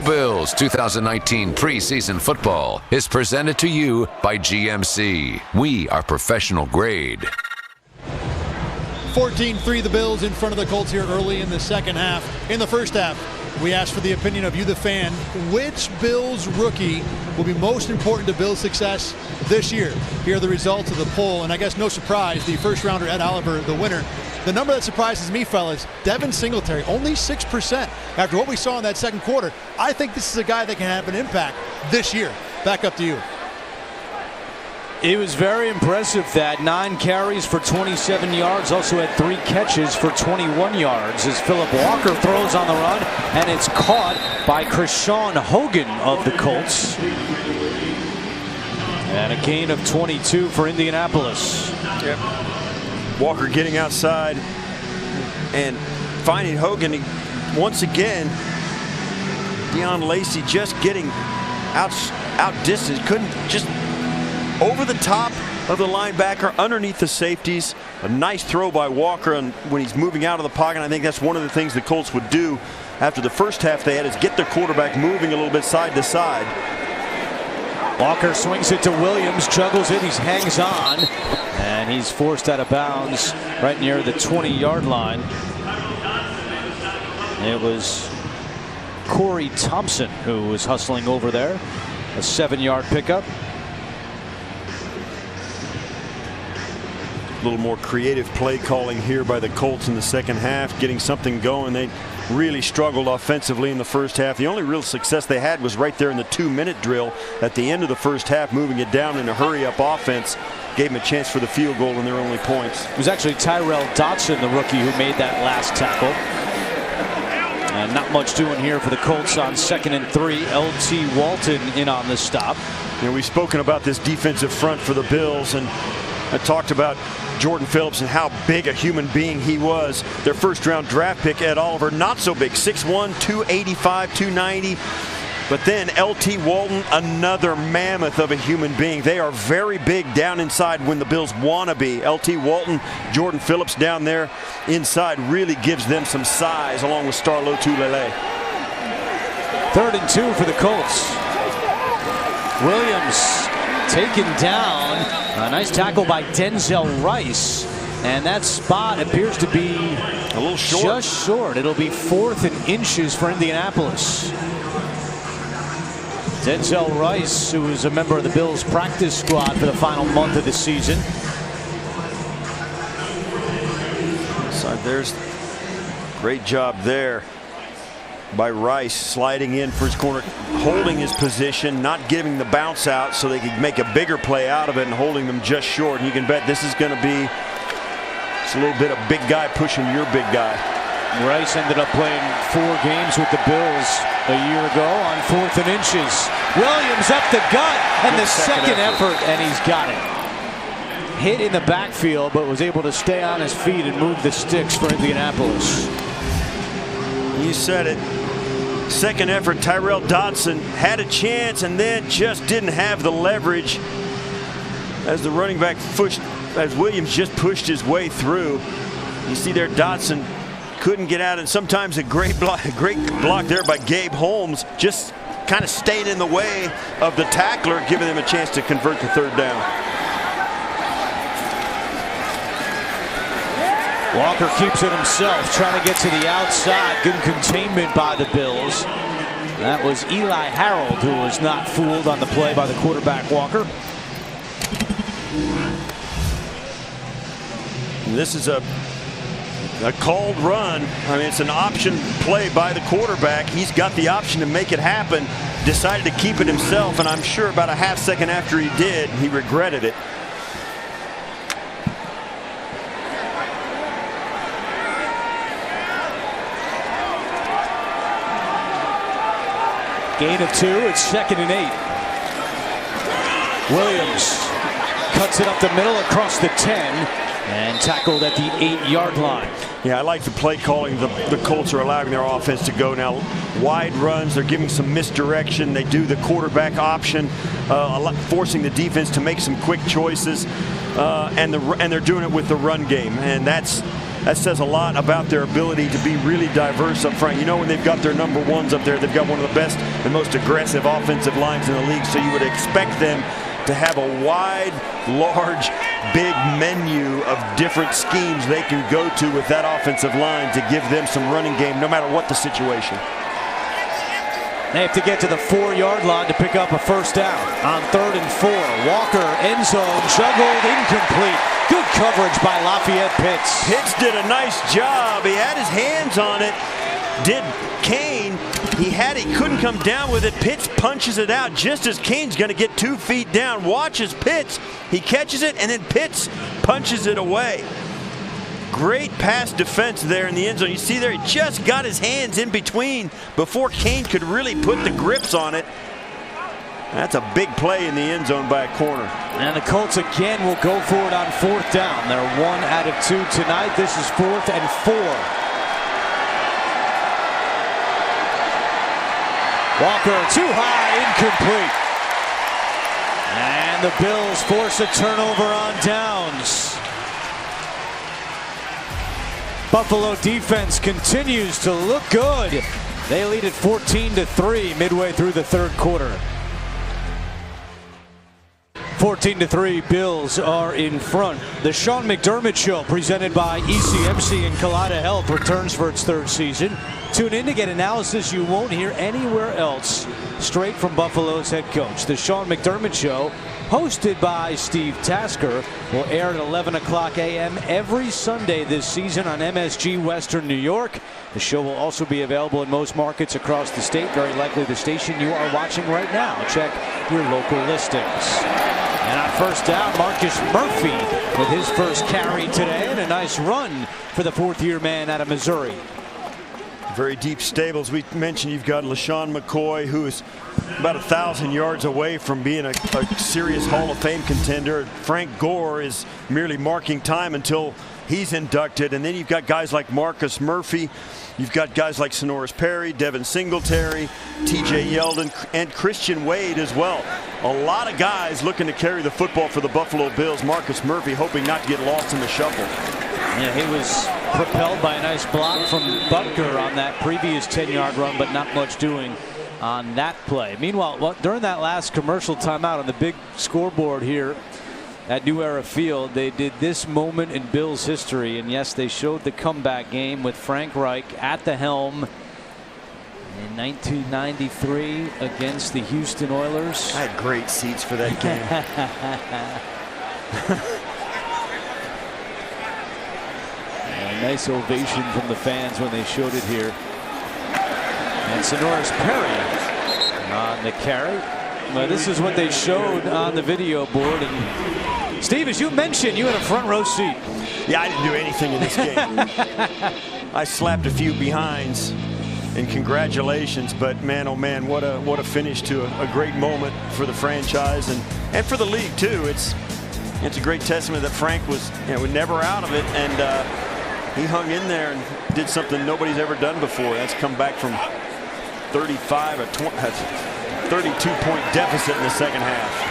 Bills 2019 preseason football is presented to you by GMC. We are professional grade. 14-3 the Bills in front of the Colts here early in the second half. In the first half, we asked for the opinion of you, the fan. Which Bills rookie will be most important to Bills' success this year? Here are the results of the poll, and I guess no surprise, the first rounder Ed Oliver, the winner. The number that surprises me, fellas, Devin Singletary, only 6% after what we saw in that second quarter. I think this is a guy that can have an impact this year. Back up to you. It was very impressive that 9 carries for 27 yards, also had 3 catches for 21 yards as Philip Walker throws on the run, and it's caught by Krishawn Hogan of the Colts. And a gain of 22 for Indianapolis. Yep. Walker getting outside and finding Hogan. Once again, Deion Lacey just getting outdistanced. Couldn't just over the top of the linebacker, underneath the safeties. A nice throw by Walker, and when he's moving out of the pocket, I think that's one of the things the Colts would do after the first half they had, is get their quarterback moving a little bit side to side. Walker swings it to Williams, juggles it, he hangs on, and he's forced out of bounds right near the 20-yard line. It was Corey Thompson who was hustling over there. A 7-yard pickup. A little more creative play calling here by the Colts in the second half, getting something going. They really struggled offensively in the first half. The only real success they had was right there in the 2-minute drill at the end of the first half, moving it down in a hurry-up offense. Gave them a chance for the field goal and their only points. It was actually Tyrell Dotson, the rookie, who made that last tackle. And not much doing here for the Colts on 2nd and 3. L.T. Walton in on the stop. You know, we've spoken about this defensive front for the Bills, and I talked about Jordan Phillips and how big a human being he was. Their first-round draft pick, Ed Oliver, not so big, 6'1", 285, 290. But then L.T. Walton, another mammoth of a human being. They are very big down inside when the Bills want to be. L.T. Walton, Jordan Phillips down there inside really gives them some size, along with Starlo Tulele. 3rd and 2 for the Colts. Williams taken down. A nice tackle by Denzel Rice, and that spot appears to be a little short. Just short. It'll be 4th and inches for Indianapolis. Denzel Rice, who is a member of the Bills practice squad for the final month of the season. So there's great job there by Rice, sliding in for his corner, holding his position, not giving the bounce out so they could make a bigger play out of it, and holding them just short. And you can bet this is going to be just a little bit of big guy pushing your big guy. Rice ended up playing 4 games with the Bills a year ago on 4th and inches. Williams up the gut, and the second effort, and he's got it. hit in the backfield, but was able to stay on his feet and move the sticks for Indianapolis. You said it. Second effort, Tyrell Dodson had a chance and then just didn't have the leverage as the running back as Williams just pushed his way through. You see there, Dodson couldn't get out, and sometimes a great block there by Gabe Holmes just kind of stayed in the way of the tackler, giving them a chance to convert the third down. Walker keeps it himself, trying to get to the outside. Good containment by the Bills. That was Eli Harold who was not fooled on the play by the quarterback Walker. This is a called run. I mean, it's an option play by the quarterback. He's got the option to make it happen. Decided to keep it himself, and I'm sure about a half second after he did, he regretted it. Gain of 2. It's 2nd and 8. Williams cuts it up the middle across the 10 and tackled at the 8-yard line. Yeah, I like the play calling the Colts are allowing their offense to go now. Wide runs, they're giving some misdirection. They do the quarterback option, forcing the defense to make some quick choices, and they're doing it with the run game, and that says a lot about their ability to be really diverse up front. You know, when they've got their number ones up there, they've got one of the best and most aggressive offensive lines in the league, so you would expect them to have a wide, large, big menu of different schemes they can go to with that offensive line to give them some running game no matter what the situation. They have to get to the 4-yard line to pick up a first down on 3rd and 4. Walker, end zone, juggled, incomplete. Good coverage by Lafayette Pitts. Pitts did a nice job. He had his hands on it. Did Kane. He couldn't come down with it. Pitts punches it out just as Kane's going to get 2 feet down. Watches Pitts. He catches it, and then Pitts punches it away. Great pass defense there in the end zone. You see there, he just got his hands in between before Kane could really put the grips on it. That's a big play in the end zone by a corner. And the Colts again will go for it on 4th down. They're 1 out of 2 tonight. This is 4th and 4. Walker too high, incomplete. And the Bills force a turnover on downs. Buffalo defense continues to look good. They lead at 14-3 midway through the 3rd quarter. 14-3, Bills are in front. The Sean McDermott Show, presented by ECMC and Kaleida Health, returns for its 3rd season. Tune in to get analysis you won't hear anywhere else, straight from Buffalo's head coach. The Sean McDermott Show, hosted by Steve Tasker, will air at 11 o'clock a.m. every Sunday this season on MSG Western New York. The show will also be available in most markets across the state, very likely the station you are watching right now. Check your local listings. And on first down, Marcus Murphy with his first carry today, and a nice run for the 4th-year man out of Missouri. Very deep stables. We mentioned you've got LaShawn McCoy, who is about 1,000 yards away from being a serious Hall of Fame contender. Frank Gore is merely marking time until he's inducted. And then you've got guys like Marcus Murphy. You've got guys like Sonoris Perry, Devin Singletary, TJ Yeldon, and Christian Wade as well. A lot of guys looking to carry the football for the Buffalo Bills. Marcus Murphy hoping not to get lost in the shuffle. Yeah, he was propelled by a nice block from Butker on that previous 10-yard run, but not much doing on that play. Meanwhile, during that last commercial timeout on the big scoreboard here at New Era Field, they did this moment in Bills history, and yes, they showed the comeback game with Frank Reich at the helm in 1993 against the Houston Oilers. I had great seats for that game. A nice ovation from the fans when they showed it here. And Sonoris Perry on the carry. Well, this is what they showed on the video board. And Steve, as you mentioned, you had a front row seat. Yeah, I didn't do anything in this game. I slapped a few behinds, and congratulations. But man, oh man, what a finish to a great moment for the franchise and for the league too. it's a great testament that Frank was never out of it, and he hung in there and did something nobody's ever done before. That's come back from 35 a 32-point deficit in the second half.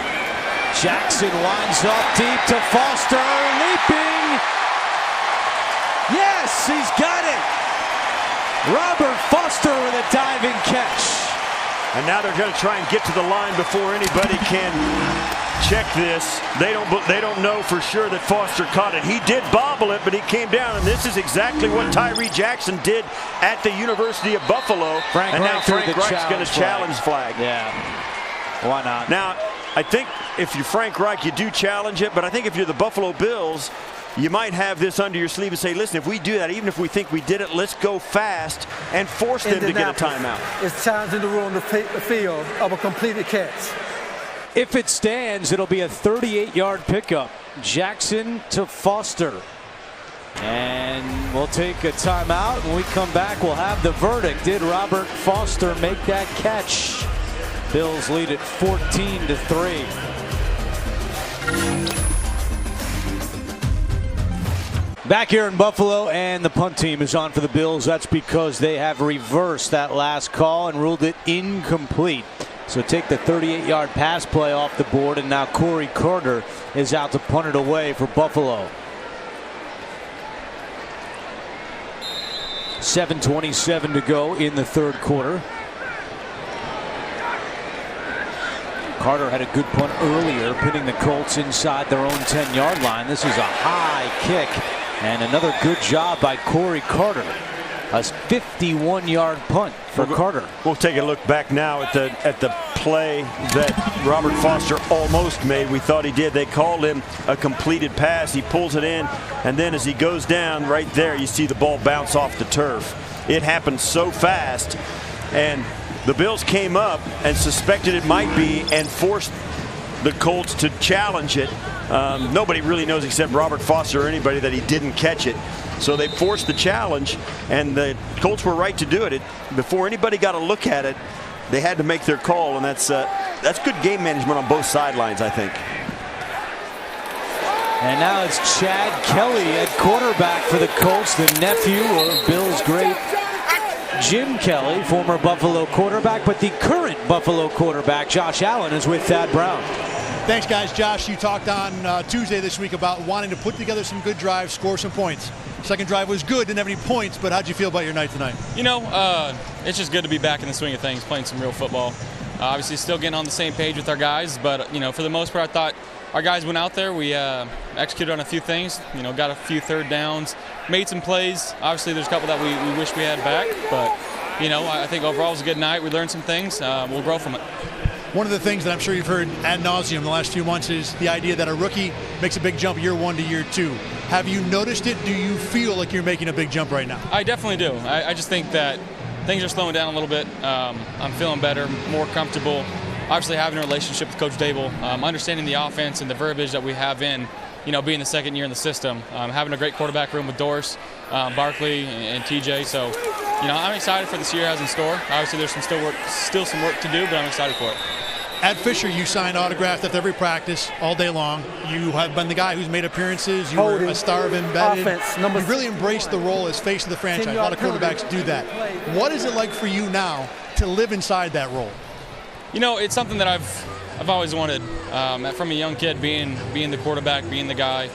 Jackson winds up deep to Foster, leaping. Yes, he's got it. Robert Foster with a diving catch. And now they're going to try and get to the line before anybody can check this. They don't know for sure that Foster caught it. He did bobble it, but he came down, and this is exactly what Tyree Jackson did at the University of Buffalo. And now Frank Reich's going to challenge flag. Yeah, why not? Now, I think if you're Frank Reich, you do challenge it, but I think if you're the Buffalo Bills, you might have this under your sleeve and say, listen, if we do that, even if we think we did it, let's go fast and force them to get a timeout. It's challenging the rule on the field of a completed catch. If it stands, it'll be a 38-yard pickup. Jackson to Foster. And we'll take a timeout. When we come back, we'll have the verdict. Did Robert Foster make that catch? Bills lead it 14-3. Back here in Buffalo, and the punt team is on for the Bills. That's because they have reversed that last call and ruled it incomplete. So take the 38-yard pass play off the board, and now Corey Carter is out to punt it away for Buffalo. 7:27 to go in the third quarter. Carter had a good punt earlier, pinning the Colts inside their own 10-yard line. This is a high kick, and another good job by Corey Carter. A 51-yard punt for Carter. We'll take a look back now at the play that Robert Foster almost made. We thought he did. They called him a completed pass. He pulls it in, and then as he goes down right there, you see the ball bounce off the turf. It happened so fast, and the Bills came up and suspected it might be and forced the Colts to challenge it. Nobody really knows except Robert Foster or anybody that he didn't catch it. So they forced the challenge, and the Colts were right to do it. Before anybody got a look at it, they had to make their call, and that's good game management on both sidelines, I think. And now it's Chad Kelly at quarterback for the Colts, the nephew of Bills great Jim Kelly, former Buffalo quarterback, but the current Buffalo quarterback, Josh Allen, is with Thad Brown. Thanks, guys. Josh, you talked on Tuesday this week about wanting to put together some good drives, score some points. Second drive was good, didn't have any points, but how'd you feel about your night tonight? You know, it's just good to be back in the swing of things, playing some real football. Obviously still getting on the same page with our guys, but, you know, for the most part, I thought our guys went out there. We executed on a few things, you know, got a few third downs, made some plays. Obviously, there's a couple that we wish we had back, but, you know, I think overall it was a good night. We learned some things. We'll grow from it. One of the things that I'm sure you've heard ad nauseum the last few months is the idea that a rookie makes a big jump year one to year two. Have you noticed it? Do you feel like you're making a big jump right now? I definitely do. I just think that things are slowing down a little bit. I'm feeling better, more comfortable. Obviously having a relationship with Coach Dable, understanding the offense and the verbiage that we have in, you know, being the second year in the system, having a great quarterback room with Doris, Barkley, and TJ. So, you know, I'm excited for this year has in store. Obviously, there's still some work to do, but I'm excited for it. At Fisher, you signed autographs at every practice all day long. You have been the guy who's made appearances. You were a star of embedded. You really embraced the role as face of the franchise. A lot of quarterbacks do that. What is it like for you now to live inside that role? You know, it's something that I've always wanted. From a young kid, being the quarterback, being the guy.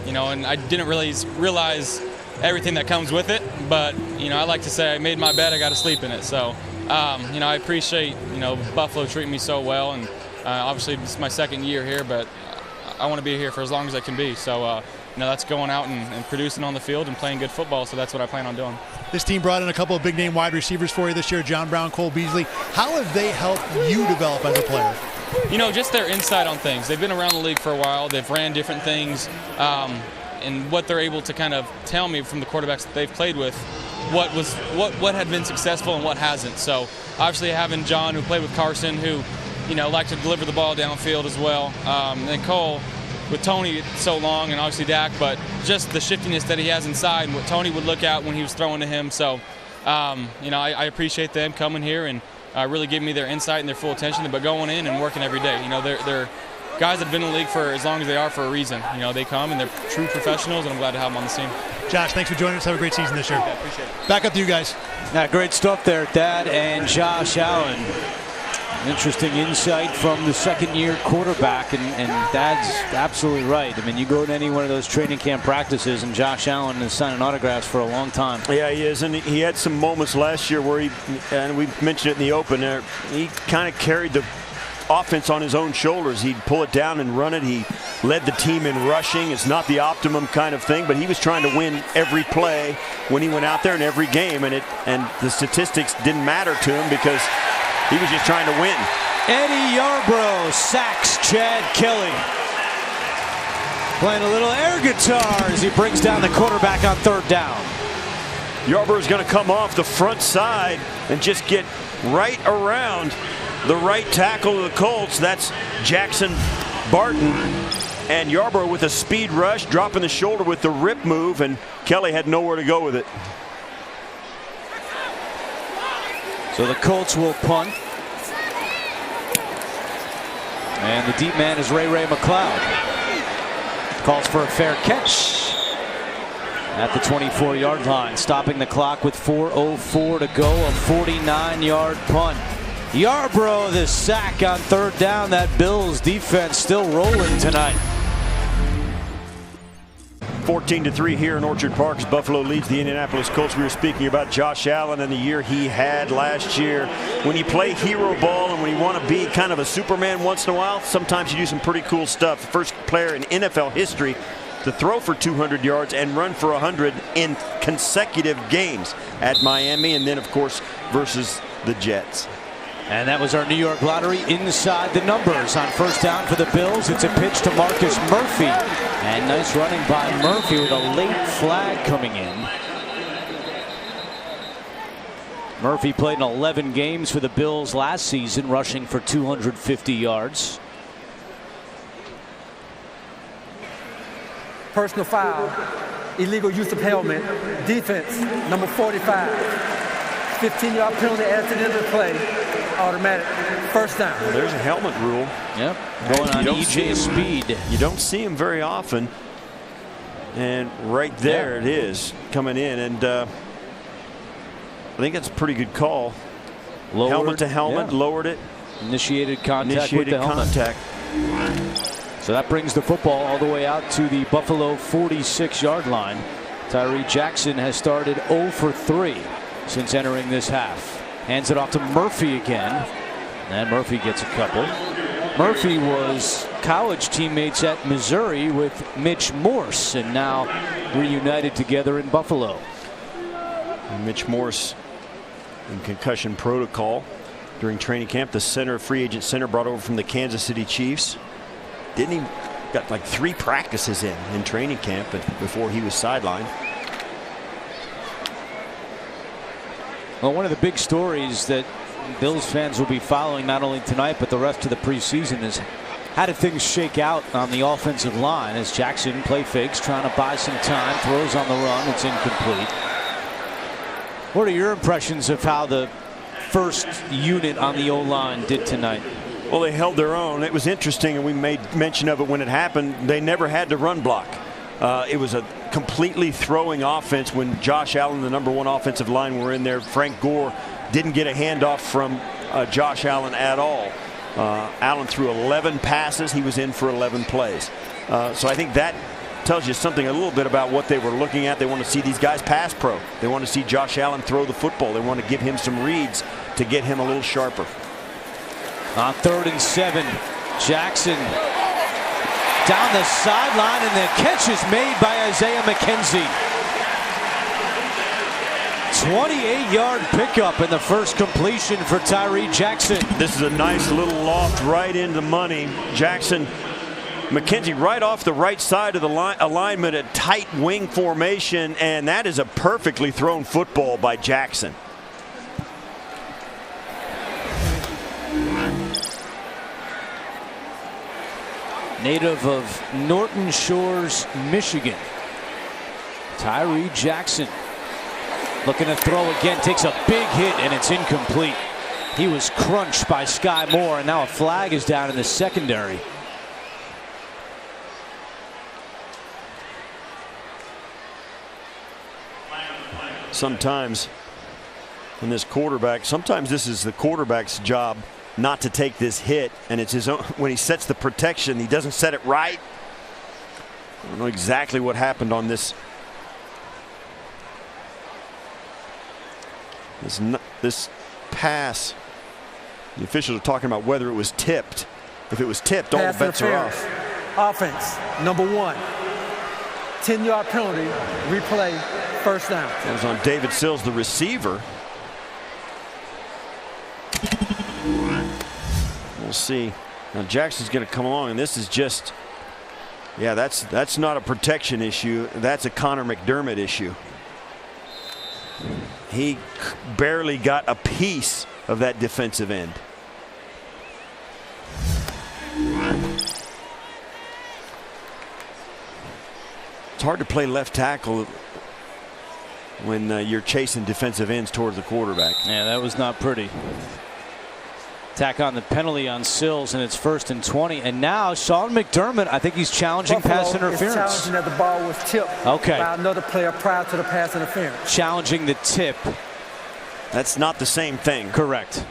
You know, and I didn't really realize everything that comes with it. But, you know, I like to say I made my bed, I got to sleep in it. So, you know, I appreciate, you know, Buffalo treating me so well. And obviously it's my second year here, but I want to be here for as long as I can be. So, you know, that's going out and producing on the field and playing good football. So that's what I plan on doing. This team brought in a couple of big-name wide receivers for you this year, John Brown, Cole Beasley. How have they helped you develop as a player? You know, just their insight on things. They've been around the league for a while. They've ran different things. And what they're able to kind of tell me from the quarterbacks that they've played with, what had been successful and what hasn't. So obviously having John, who played with Carson, who, you know, liked to deliver the ball downfield as well. And Cole, with Tony so long, and obviously Dak, but just the shiftiness that he has inside and what Tony would look at when he was throwing to him. So, you know, I appreciate them coming here and really giving me their insight and their full attention, but going in and working every day. You know, they're guys that have been in the league for as long as they are for a reason. You know, they come and they're true professionals, and I'm glad to have them on the team. Josh, thanks for joining us. Have a great season this year. Yeah, appreciate it. Back up to you guys. Yeah, great stuff there, Thad and Josh Allen. Interesting insight from the second-year quarterback, and Thad's absolutely right. I mean, you go to any one of those training camp practices, and Josh Allen is signing autographs for a long time. Yeah, he is, and he had some moments last year where and we mentioned it in the open, he kind of carried the offense on his own shoulders. He'd pull it down and run it. He led the team in rushing. It's not the optimum kind of thing, but he was trying to win every play when he went out there in every game, and the statistics didn't matter to him because he was just trying to win. Eddie Yarbrough sacks Chad Kelly. Playing a little air guitar as he brings down the quarterback on third down. Yarbrough is going to come off the front side and just get right around the right tackle of the Colts. That's Jackson Barton. And Yarbrough with a speed rush, dropping the shoulder with the rip move, and Kelly had nowhere to go with it. So the Colts will punt. And the deep man is Ray McLeod. Calls for a fair catch at the 24-yard line, stopping the clock with 4:04 to go. A 49-yard punt. Yarbrough the sack on third down. That Bills defense still rolling tonight. 14-3 here in Orchard Park as Buffalo leads the Indianapolis Colts. We were speaking about Josh Allen and the year he had last year. When you play hero ball and when you want to be kind of a Superman once in a while, sometimes you do some pretty cool stuff. The first player in NFL history to throw for 200 yards and run for 100 in consecutive games at Miami, and then of course versus the Jets. And that was our New York Lottery inside the numbers. On first down for the Bills, it's a pitch to Marcus Murphy. And nice running by Murphy with a late flag coming in. Murphy played in 11 games for the Bills last season, rushing for 250 yards. Personal foul, illegal use of helmet, defense, number 45. 15-yard penalty at the end of the play. Automatic first down. Well, there's a helmet rule. Yep. Going on EJ speed. You don't see him very often. And right there it is coming in. And I think that's a pretty good call. Lowered, helmet to helmet, lowered it. Initiated contact with the helmet. So that brings the football all the way out to the Buffalo 46-yard line. Tyree Jackson has started 0 for 3 since entering this half. Hands it off to Murphy again, and Murphy gets a couple. Murphy was college teammates at Missouri with Mitch Morse, and now reunited together in Buffalo. Mitch Morse in concussion protocol during training camp. The center, free agent center, brought over from the Kansas City Chiefs. Didn't he got like 3 practices in training camp before he was sidelined. Well, one of the big stories that Bills fans will be following not only tonight but the rest of the preseason is how did things shake out on the offensive line as Jackson play fakes, trying to buy some time, throws on the run, it's incomplete. What are your impressions of how the first unit on the O-line did tonight? Well, they held their own. It was interesting, and we made mention of it when it happened. They never had to run block. It was a completely throwing offense when Josh Allen, the #1 offensive line, were in there. Frank Gore didn't get a handoff from Josh Allen at all. Allen threw 11 passes. He was in for 11 plays. So I think that tells you something a little bit about what they were looking at. They want to see these guys pass pro. They want to see Josh Allen throw the football. They want to give him some reads to get him a little sharper. On 3rd and 7, Jackson down the sideline, and the catch is made by Isaiah McKenzie. 28-yard pickup and the first completion for Tyree Jackson. This is a nice little loft right into the money. Jackson, McKenzie right off the right side of the alignment, a tight wing formation, and that is a perfectly thrown football by Jackson. Native of Norton Shores, Michigan, Tyree Jackson looking to throw again, takes a big hit, and it's incomplete. He was crunched by Sky Moore, and now a flag is down in the secondary. sometimes in this quarterback, sometimes this is the quarterback's job not to take this hit, and it's his own. When he sets the protection, he doesn't set it right. I don't know exactly what happened on this. This pass, the officials are talking about whether it was tipped. If it was tipped, all the bets are off. Offense, number 1. 10-yard penalty, replay, first down. That was on David Sills, the receiver. We'll see. Now Jackson's going to come along, and this is just, yeah, that's not a protection issue. That's a Connor McDermott issue. He barely got a piece of that defensive end. It's hard to play left tackle when you're chasing defensive ends towards the quarterback. Yeah, that was not pretty. Tack on the penalty on Sills, and it's 1st and 20. And now Sean McDermott, I think he's challenging pass interference. Is challenging that the ball was tipped by another player prior to the pass interference. Challenging the tip. That's not the same thing. Correct.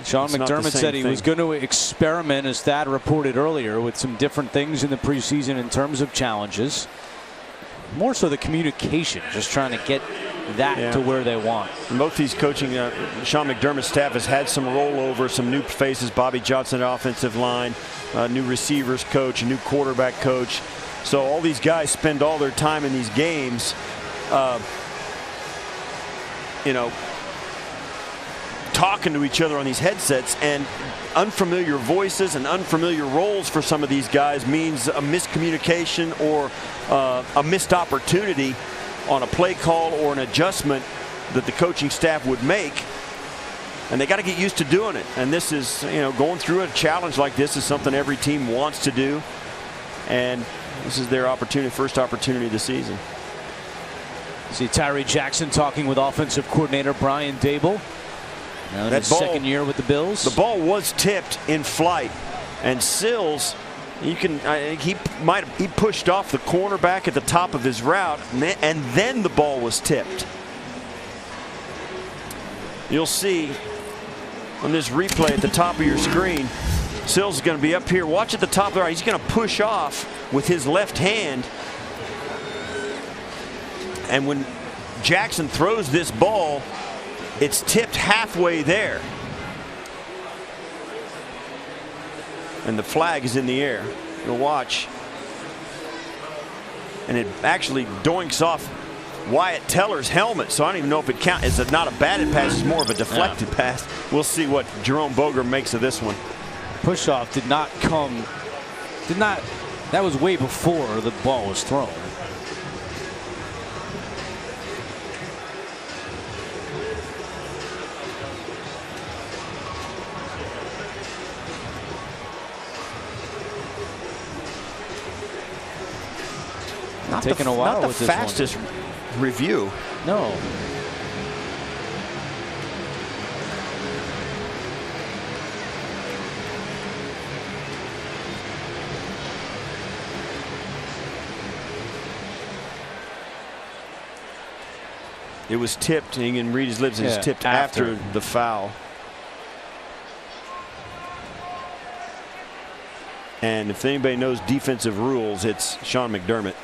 Sean McDermott said he was going to experiment, as Thad reported earlier, with some different things in the preseason in terms of challenges. More so the communication, just trying to get that to where they want. And both these coaching, Sean McDermott's staff has had some rollover, some new faces. Bobby Johnson, offensive line, new receivers coach, a new quarterback coach. So all these guys spend all their time in these games, talking to each other on these headsets, and unfamiliar voices and unfamiliar roles for some of these guys means a miscommunication or a missed opportunity on a play call or an adjustment that the coaching staff would make, and they got to get used to doing it. And this is, going through a challenge like this is something every team wants to do, and this is their opportunity, first opportunity of the season. See Tyree Jackson talking with offensive coordinator Brian Dable. Now in his second year with the Bills. The ball was tipped in flight, and Sills, he pushed off the cornerback at the top of his route, and then the ball was tipped. You'll see on this replay at the top of your screen, Sills is going to be up here. Watch at the top there. He's going to push off with his left hand, and when Jackson throws this ball, it's tipped halfway there, and the flag is in the air. You'll watch, and it actually doinks off Wyatt Teller's helmet, so I don't even know if it counts. It's not a batted pass, it's more of a deflected pass. We'll see what Jerome Boger makes of this one. Push-off did not come, that was way before the ball was thrown. Taking a while not with the this fastest review. No. It was tipped, and you can read his lips. It was tipped after the foul. And if anybody knows defensive rules, it's Sean McDermott,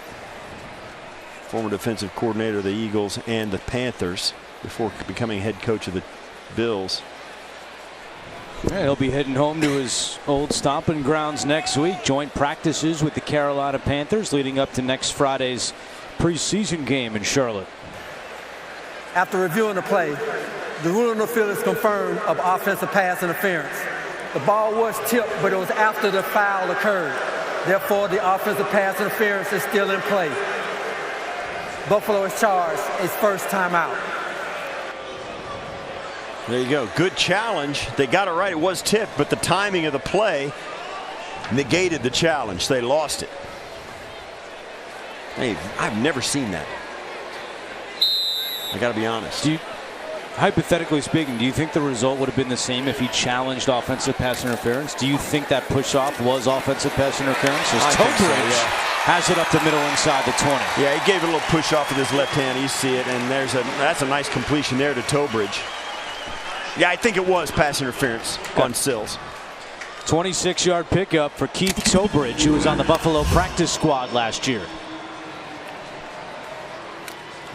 former defensive coordinator of the Eagles and the Panthers before becoming head coach of the Bills. Yeah, he'll be heading home to his old stomping grounds next week. Joint practices with the Carolina Panthers leading up to next Friday's preseason game in Charlotte. After reviewing the play, the rule on the field is confirmed of offensive pass interference. The ball was tipped, but it was after the foul occurred. Therefore, the offensive pass interference is still in play. Buffalo is charged its first timeout. There you go. Good challenge. They got it right. It was tipped, but the timing of the play negated the challenge. They lost it. Hey, I've never seen that. I got to be honest. Hypothetically speaking, do you think the result would have been the same if he challenged offensive pass interference? Do you think that push-off was offensive pass interference? As Tokridge Has it up the middle inside the 20. Yeah, he gave it a little push off with his left hand. You see it, and that's a nice completion there to Tobridge. Yeah, I think it was pass interference on Sills. 26-yard pickup for Keith Tobridge, who was on the Buffalo practice squad last year.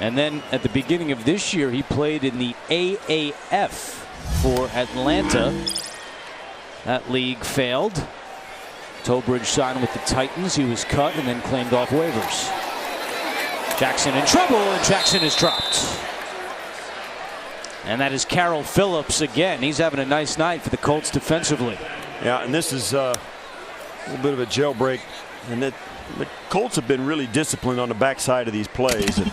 And then at the beginning of this year, he played in the AAF for Atlanta. That league failed. Tobridge signed with the Titans. He was cut and then claimed off waivers. Jackson in trouble, and Jackson is dropped. And that is Carroll Phillips again. He's having a nice night for the Colts defensively. Yeah, and this is a little bit of a jailbreak. And the Colts have been really disciplined on the backside of these plays. And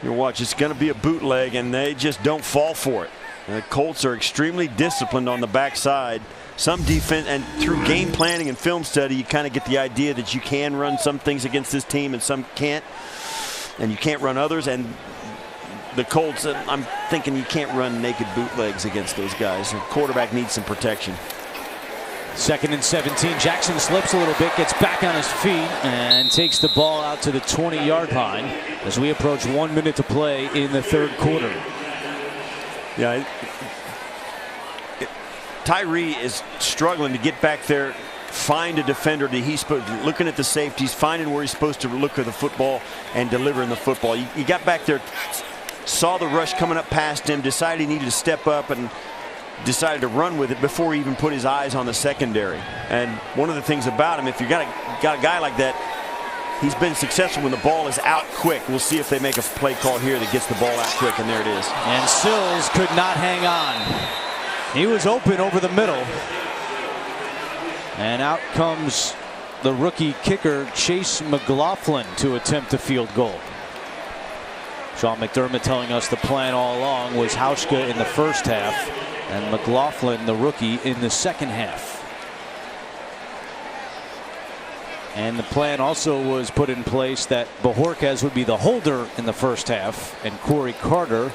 you watch, it's going to be a bootleg, and they just don't fall for it. The Colts are extremely disciplined on the backside. Some defense, and through game planning and film study, you kind of get the idea that you can run some things against this team and some can't, and you can't run others. And the Colts, I'm thinking you can't run naked bootlegs against those guys. The quarterback needs some protection. 2nd and 17. Jackson slips a little bit, gets back on his feet, and takes the ball out to the 20-yard line as we approach 1 minute to play in the third quarter. Yeah, Tyree is struggling to get back there, find a defender that he's looking at the safeties, finding where he's supposed to look at the football and delivering the football. He got back there, saw the rush coming up past him, decided he needed to step up, and decided to run with it before he even put his eyes on the secondary. And one of the things about him, if you got a guy like that, he's been successful when the ball is out quick. We'll see if they make a play call here that gets the ball out quick, and there it is. And Sills could not hang on. He was open over the middle. And out comes the rookie kicker, Chase McLaughlin, to attempt a field goal. Sean McDermott telling us the plan all along was Hauschka in the first half and McLaughlin, the rookie, in the second half. And the plan also was put in place that Bojorquez would be the holder in the first half and Corey Carter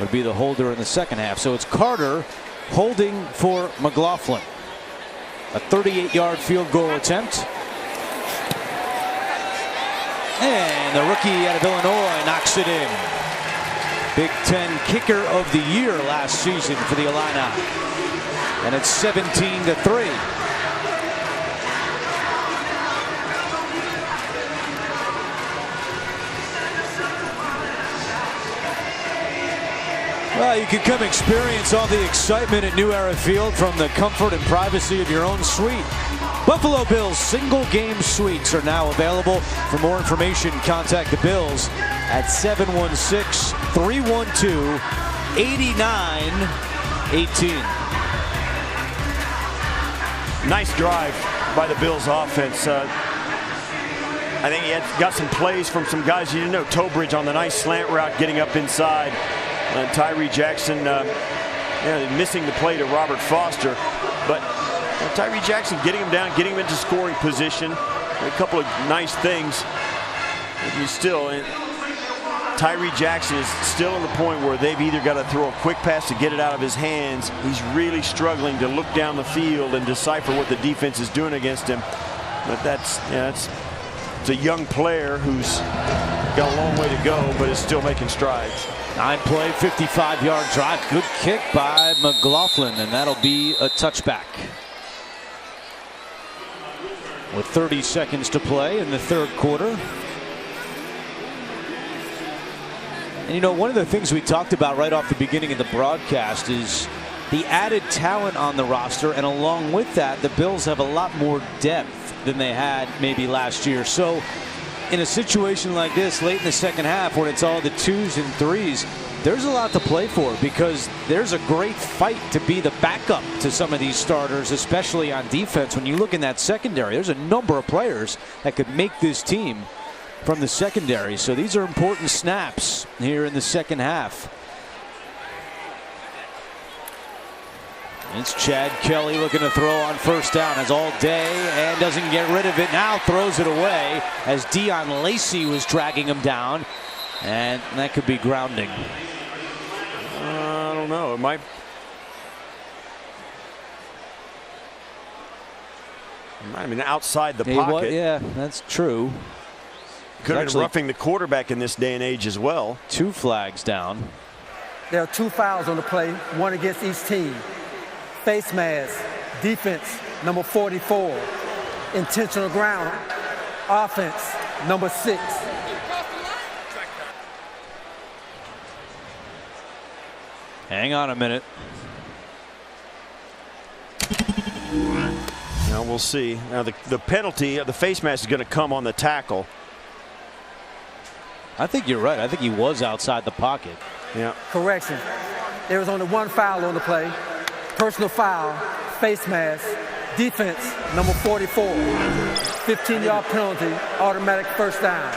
would be the holder in the second half. So it's Carter holding for McLaughlin. A 38-yard field goal attempt. And the rookie out of Illinois knocks it in. Big Ten kicker of the year last season for the Illini. And it's 17-3. Well, you can come experience all the excitement at New Era Field from the comfort and privacy of your own suite. Buffalo Bills single game suites are now available. For more information, contact the Bills at 716-312-8918. Nice drive by the Bills offense. I think he got some plays from some guys you didn't know. Tobridge on the nice slant route getting up inside. Tyree Jackson missing the play to Robert Foster. But Tyree Jackson getting him down, getting him into scoring position. A couple of nice things. Tyree Jackson is still in the point where they've either got to throw a quick pass to get it out of his hands. He's really struggling to look down the field and decipher what the defense is doing against him. But it's a young player who's got a long way to go, but is still making strides. 9-play, 55-yard drive. Good kick by McLaughlin, and that'll be a touchback. With 30 seconds to play in the third quarter. And you know, one of the things we talked about right off the beginning of the broadcast is the added talent on the roster, and along with that, the Bills have a lot more depth than they had maybe last year. So in a situation like this late in the second half when it's all the 2s and 3s, there's a lot to play for because there's a great fight to be the backup to some of these starters, especially on defense. When you look in that secondary, there's a number of players that could make this team from the secondary. So these are important snaps here in the second half. It's Chad Kelly looking to throw on first down, has all day and doesn't get rid of it. Now throws it away as Deion Lacey was dragging him down, and that could be grounding. I don't know. It might. I mean, outside the pocket. Yeah, that's true. Could have been roughing the quarterback in this day and age as well. 2 flags down. There are 2 fouls on the play, one against each team. Face mask, defense, number 44. Intentional ground, offense, number 6. Hang on a minute. Now we'll see. Now the penalty of the face mask is going to come on the tackle. I think you're right. I think he was outside the pocket. Yeah. Correction. There was only 1 foul on the play. Personal foul, face mask, defense, number 44. 15-yard penalty, automatic first down.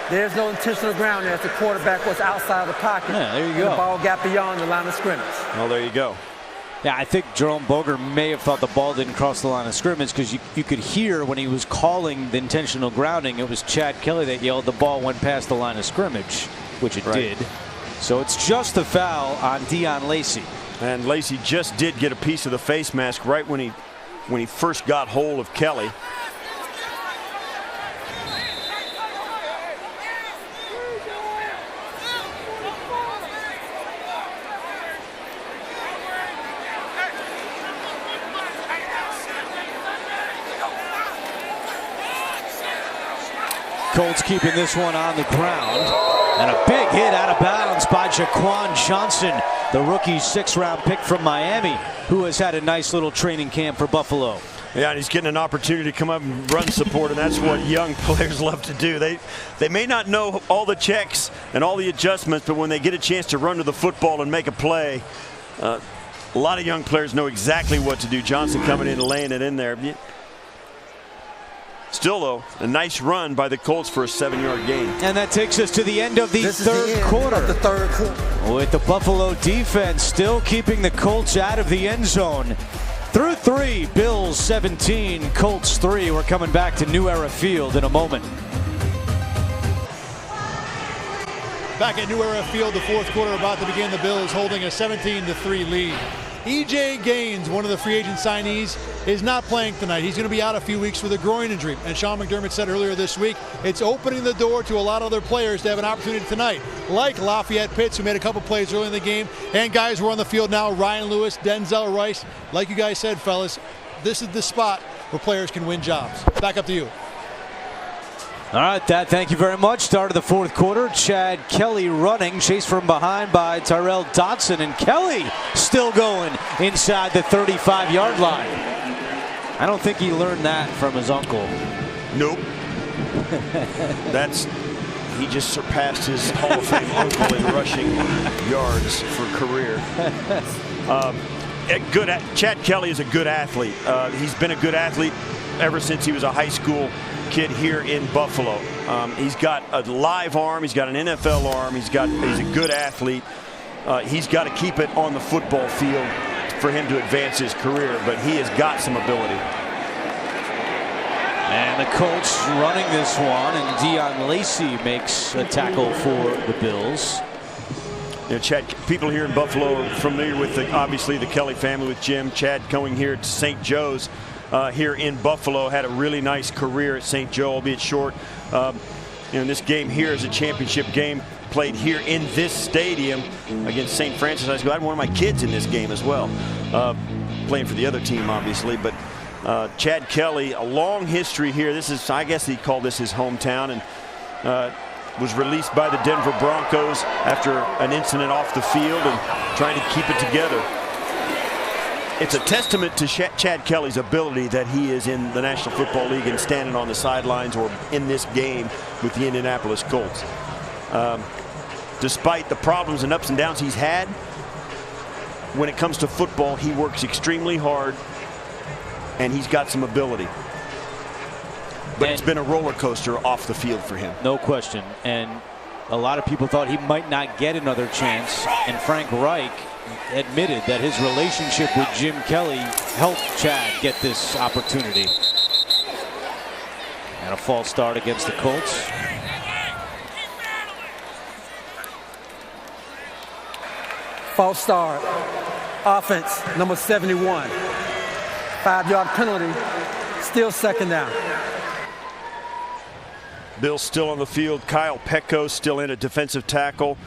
There's no intentional grounding as the quarterback was outside the pocket. Yeah, there you and go. The ball got beyond the line of scrimmage. Well, there you go. Yeah, I think Jerome Boger may have thought the ball didn't cross the line of scrimmage because you could hear when he was calling the intentional grounding, it was Chad Kelly that yelled the ball went past the line of scrimmage, which it did. So it's just a foul on Dion Lacey. And Lacey just did get a piece of the face mask right when he first got hold of Kelly. Colts keeping this one on the ground. And a big hit out of bounds by Jaquan Johnson, the rookie 6th-round pick from Miami, who has had a nice little training camp for Buffalo. Yeah, and he's getting an opportunity to come up and run support, and that's what young players love to do. They may not know all the checks and all the adjustments, but when they get a chance to run to the football and make a play, a lot of young players know exactly what to do. Johnson coming in and laying it in there. Still, though, a nice run by the Colts for a 7-yard gain. And that takes us to the end of the third quarter. With the Buffalo defense still keeping the Colts out of the end zone. Through 3, Bills 17, Colts 3. We're coming back to New Era Field in a moment. Back at New Era Field, the 4th quarter about to begin. The Bills holding a 17-3 lead. E.J. Gaines, one of the free agent signees, is not playing tonight. He's going to be out a few weeks with a groin injury. And Sean McDermott said earlier this week, it's opening the door to a lot of other players to have an opportunity tonight, like Lafayette Pitts, who made a couple plays early in the game, and guys who are on the field now, Ryan Lewis, Denzel Rice. Like you guys said, fellas, this is the spot where players can win jobs. Back up to you. All right, Dad, thank you very much. Start of the 4th quarter. Chad Kelly running, chased from behind by Tyrell Dodson, and Kelly still going inside the 35-yard line. I don't think he learned that from his uncle. Nope. He just surpassed his Hall of Fame uncle in rushing yards for career. Chad Kelly is a good athlete. He's been a good athlete ever since he was a high school kid here in Buffalo. He's got a live arm. He's got an NFL arm. He's a good athlete. He's got to keep it on the football field for him to advance his career, but he has got some ability. And the Colts running this one, and Dion Lacey makes a tackle for the Bills. You know, Chad, people here in Buffalo are familiar with obviously the Kelly family with Jim. Chad going here to St. Joe's. Here in Buffalo, had a really nice career at St. Joe, albeit short. This game here is a championship game played here in this stadium against St. Francis High School. I had one of my kids in this game as well, playing for the other team, obviously. But Chad Kelly, a long history here. This is, I guess he'd call this his hometown, and was released by the Denver Broncos after an incident off the field and trying to keep it together. It's a testament to Chad Kelly's ability that he is in the National Football League and standing on the sidelines or in this game with the Indianapolis Colts. Despite the problems and ups and downs he's had, when it comes to football, he works extremely hard and he's got some ability. But it's been a roller coaster off the field for him. No question. And a lot of people thought he might not get another chance. And Frank Reich admitted that his relationship with Jim Kelly helped Chad get this opportunity. And a false start against the Colts. False start. Offense, number 71. 5-yard penalty. Still second down. Bills still on the field. Kyle Pecco still in at defensive tackle.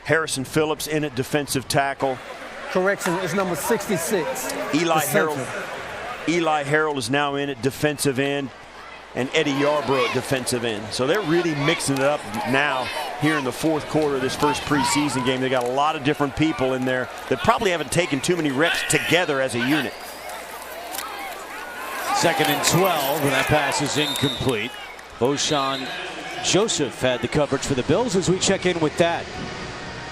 Harrison Phillips in at defensive tackle. Correction, it's number 66. Eli Harold is now in at defensive end, and Eddie Yarbrough at defensive end. So they're really mixing it up now here in the fourth quarter of this first preseason game. They got a lot of different people in there that probably haven't taken too many reps together as a unit. 2nd and 12, and that pass is incomplete. O'Shawn Joseph had the coverage for the Bills as we check in with that.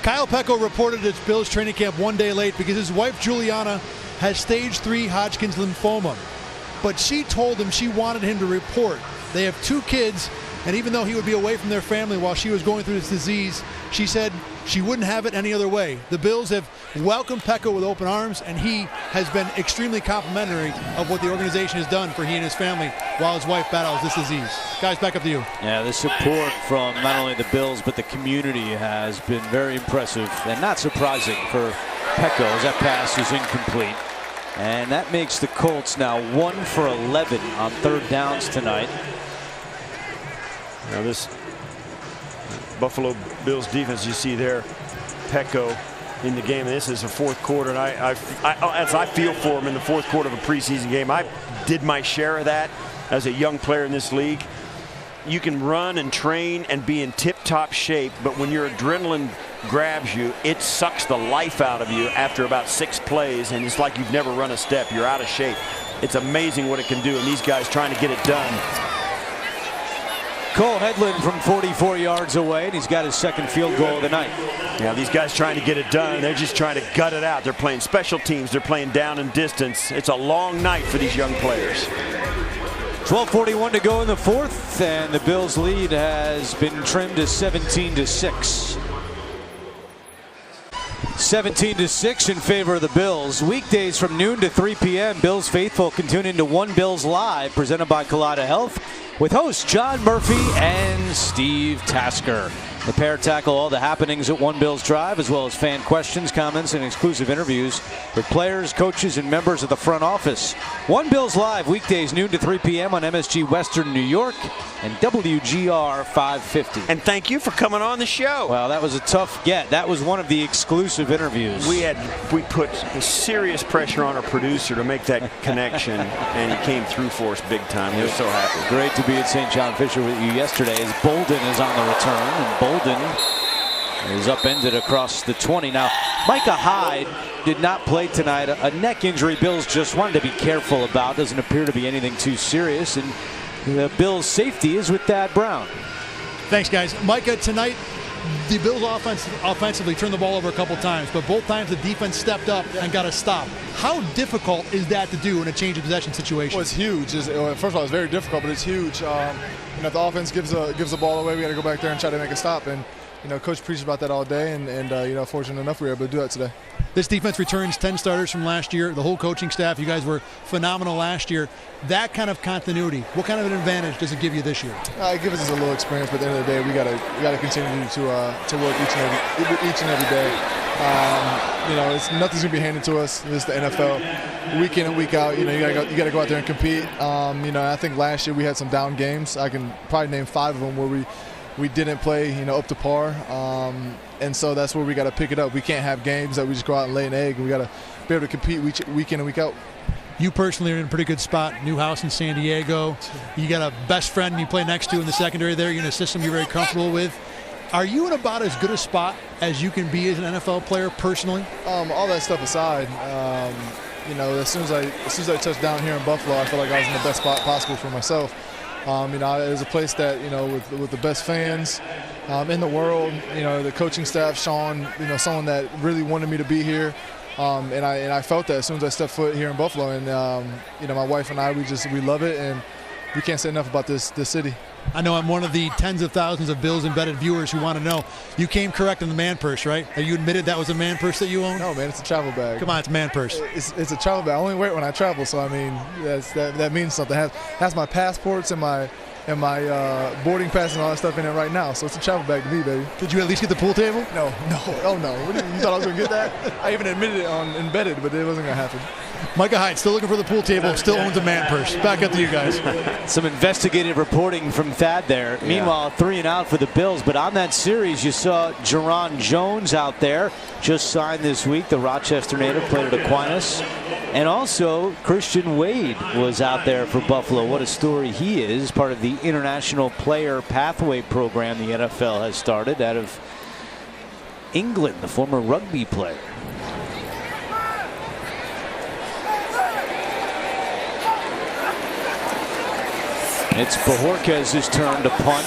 Kyle Pecco reported at Bills training camp one day late because his wife Juliana has stage 3 Hodgkin's lymphoma. But she told him she wanted him to report. They have 2 kids, and even though he would be away from their family while she was going through this disease, she said she wouldn't have it any other way. The Bills have welcomed Pecco with open arms, and he has been extremely complimentary of what the organization has done for he and his family while his wife battles this disease. Guys, back up to you. Yeah, the support from not only the Bills but the community has been very impressive and not surprising for Pecco as that pass is incomplete. And that makes the Colts now 1 for 11 on 3rd downs tonight. Now this Buffalo Bills defense you see there, Pecco in the game. And this is the fourth quarter, and as I feel for him in the fourth quarter of a preseason game, I did my share of that as a young player in this league. You can run and train and be in tip-top shape, but when your adrenaline grabs you, it sucks the life out of you after about 6 plays, and it's like you've never run a step. You're out of shape. It's amazing what it can do, and these guys trying to get it done. Cole Hedlund from 44 yards away, and he's got his 2nd field goal of the night. Yeah, these guys trying to get it done. They're just trying to gut it out. They're playing special teams. They're playing down and distance. It's a long night for these young players. 12:41 to go in the 4th, and the Bills' lead has been trimmed to 17-6. 17-6 in favor of the Bills. Weekdays from noon to 3 p.m. Bills faithful can tune into One Bills Live, presented by Colada Health, with hosts John Murphy and Steve Tasker. The pair tackle all the happenings at One Bills Drive, as well as fan questions, comments, and exclusive interviews with players, coaches, and members of the front office. One Bills Live, weekdays noon to 3 p.m. on MSG Western New York and WGR 550. And thank you for coming on the show. Well, that was a tough get. That was one of the exclusive interviews. We put serious pressure on our producer to make that connection, and he came through for us big time. We're so happy. Great to be at St. John Fisher with you yesterday as Bolden is on the return, and Bolden is upended across the 20. Now, Micah Hyde did not play tonight. A neck injury Bills just wanted to be careful about. Doesn't appear to be anything too serious, and the Bills' safety is with Thad Brown. Thanks, guys. Micah, tonight the Bills offensively turned the ball over a couple times, but both times the defense stepped up and got a stop. How difficult is that to do in a change of possession situation? Well, it's huge. First of all, it's very difficult, but it's huge. If the offense gives the ball away, we got to go back there and try to make a stop. And Coach preaches about that all day, and fortunate enough we were able to do that today. This defense returns 10 starters from last year. The whole coaching staff, you guys were phenomenal last year. That kind of continuity, what kind of an advantage does it give you this year? It gives us a little experience, but at the end of the day, we got to continue to work each and every day. Nothing's gonna be handed to us. This is the NFL, week in and week out. You got to go out there and compete. I think last year we had some down games. I can probably name 5 of them where we didn't play, up to par. And so that's where we got to pick it up. We can't have games that we just go out and lay an egg. We got to be able to compete week in and week out. You personally are in a pretty good spot. New house in San Diego. You got a best friend you play next to in the secondary there. You're in a system you're very comfortable with. Are you in about as good a spot as you can be as an NFL player personally? All that stuff aside, as soon as I touched down here in Buffalo, I felt like I was in the best spot possible for myself. It was a place that, with the best fans in the world, the coaching staff, Sean, someone that really wanted me to be here. And I felt that as soon as I stepped foot here in Buffalo. And, my wife and I, we love it, and we can't say enough about this city. I know I'm one of the tens of thousands of Bills embedded viewers who want to know. You came correct in the man purse, right? Have you admitted that was a man purse that you own? No, man, it's a travel bag. Come on, it's a man purse. It's a travel bag. I only wear it when I travel, so that means something. It has my passports and my boarding pass and all that stuff in it right now. So it's a travel bag to me, baby. Did you at least get the pool table? No. Oh, no. You thought I was going to get that? I even admitted it on embedded, but it wasn't going to happen. Micah Hyde still looking for the pool table, still owns a man purse. Back up to you guys. Some investigative reporting from Thad there. Yeah. Meanwhile, 3 and out for the Bills. But on that series, you saw Jerron Jones out there, just signed this week. The Rochester native played at Aquinas. And also, Christian Wade was out there for Buffalo. What a story he is. Part of the International Player Pathway program the NFL has started out of England, the former rugby player. It's Bojorquez's turn to punt,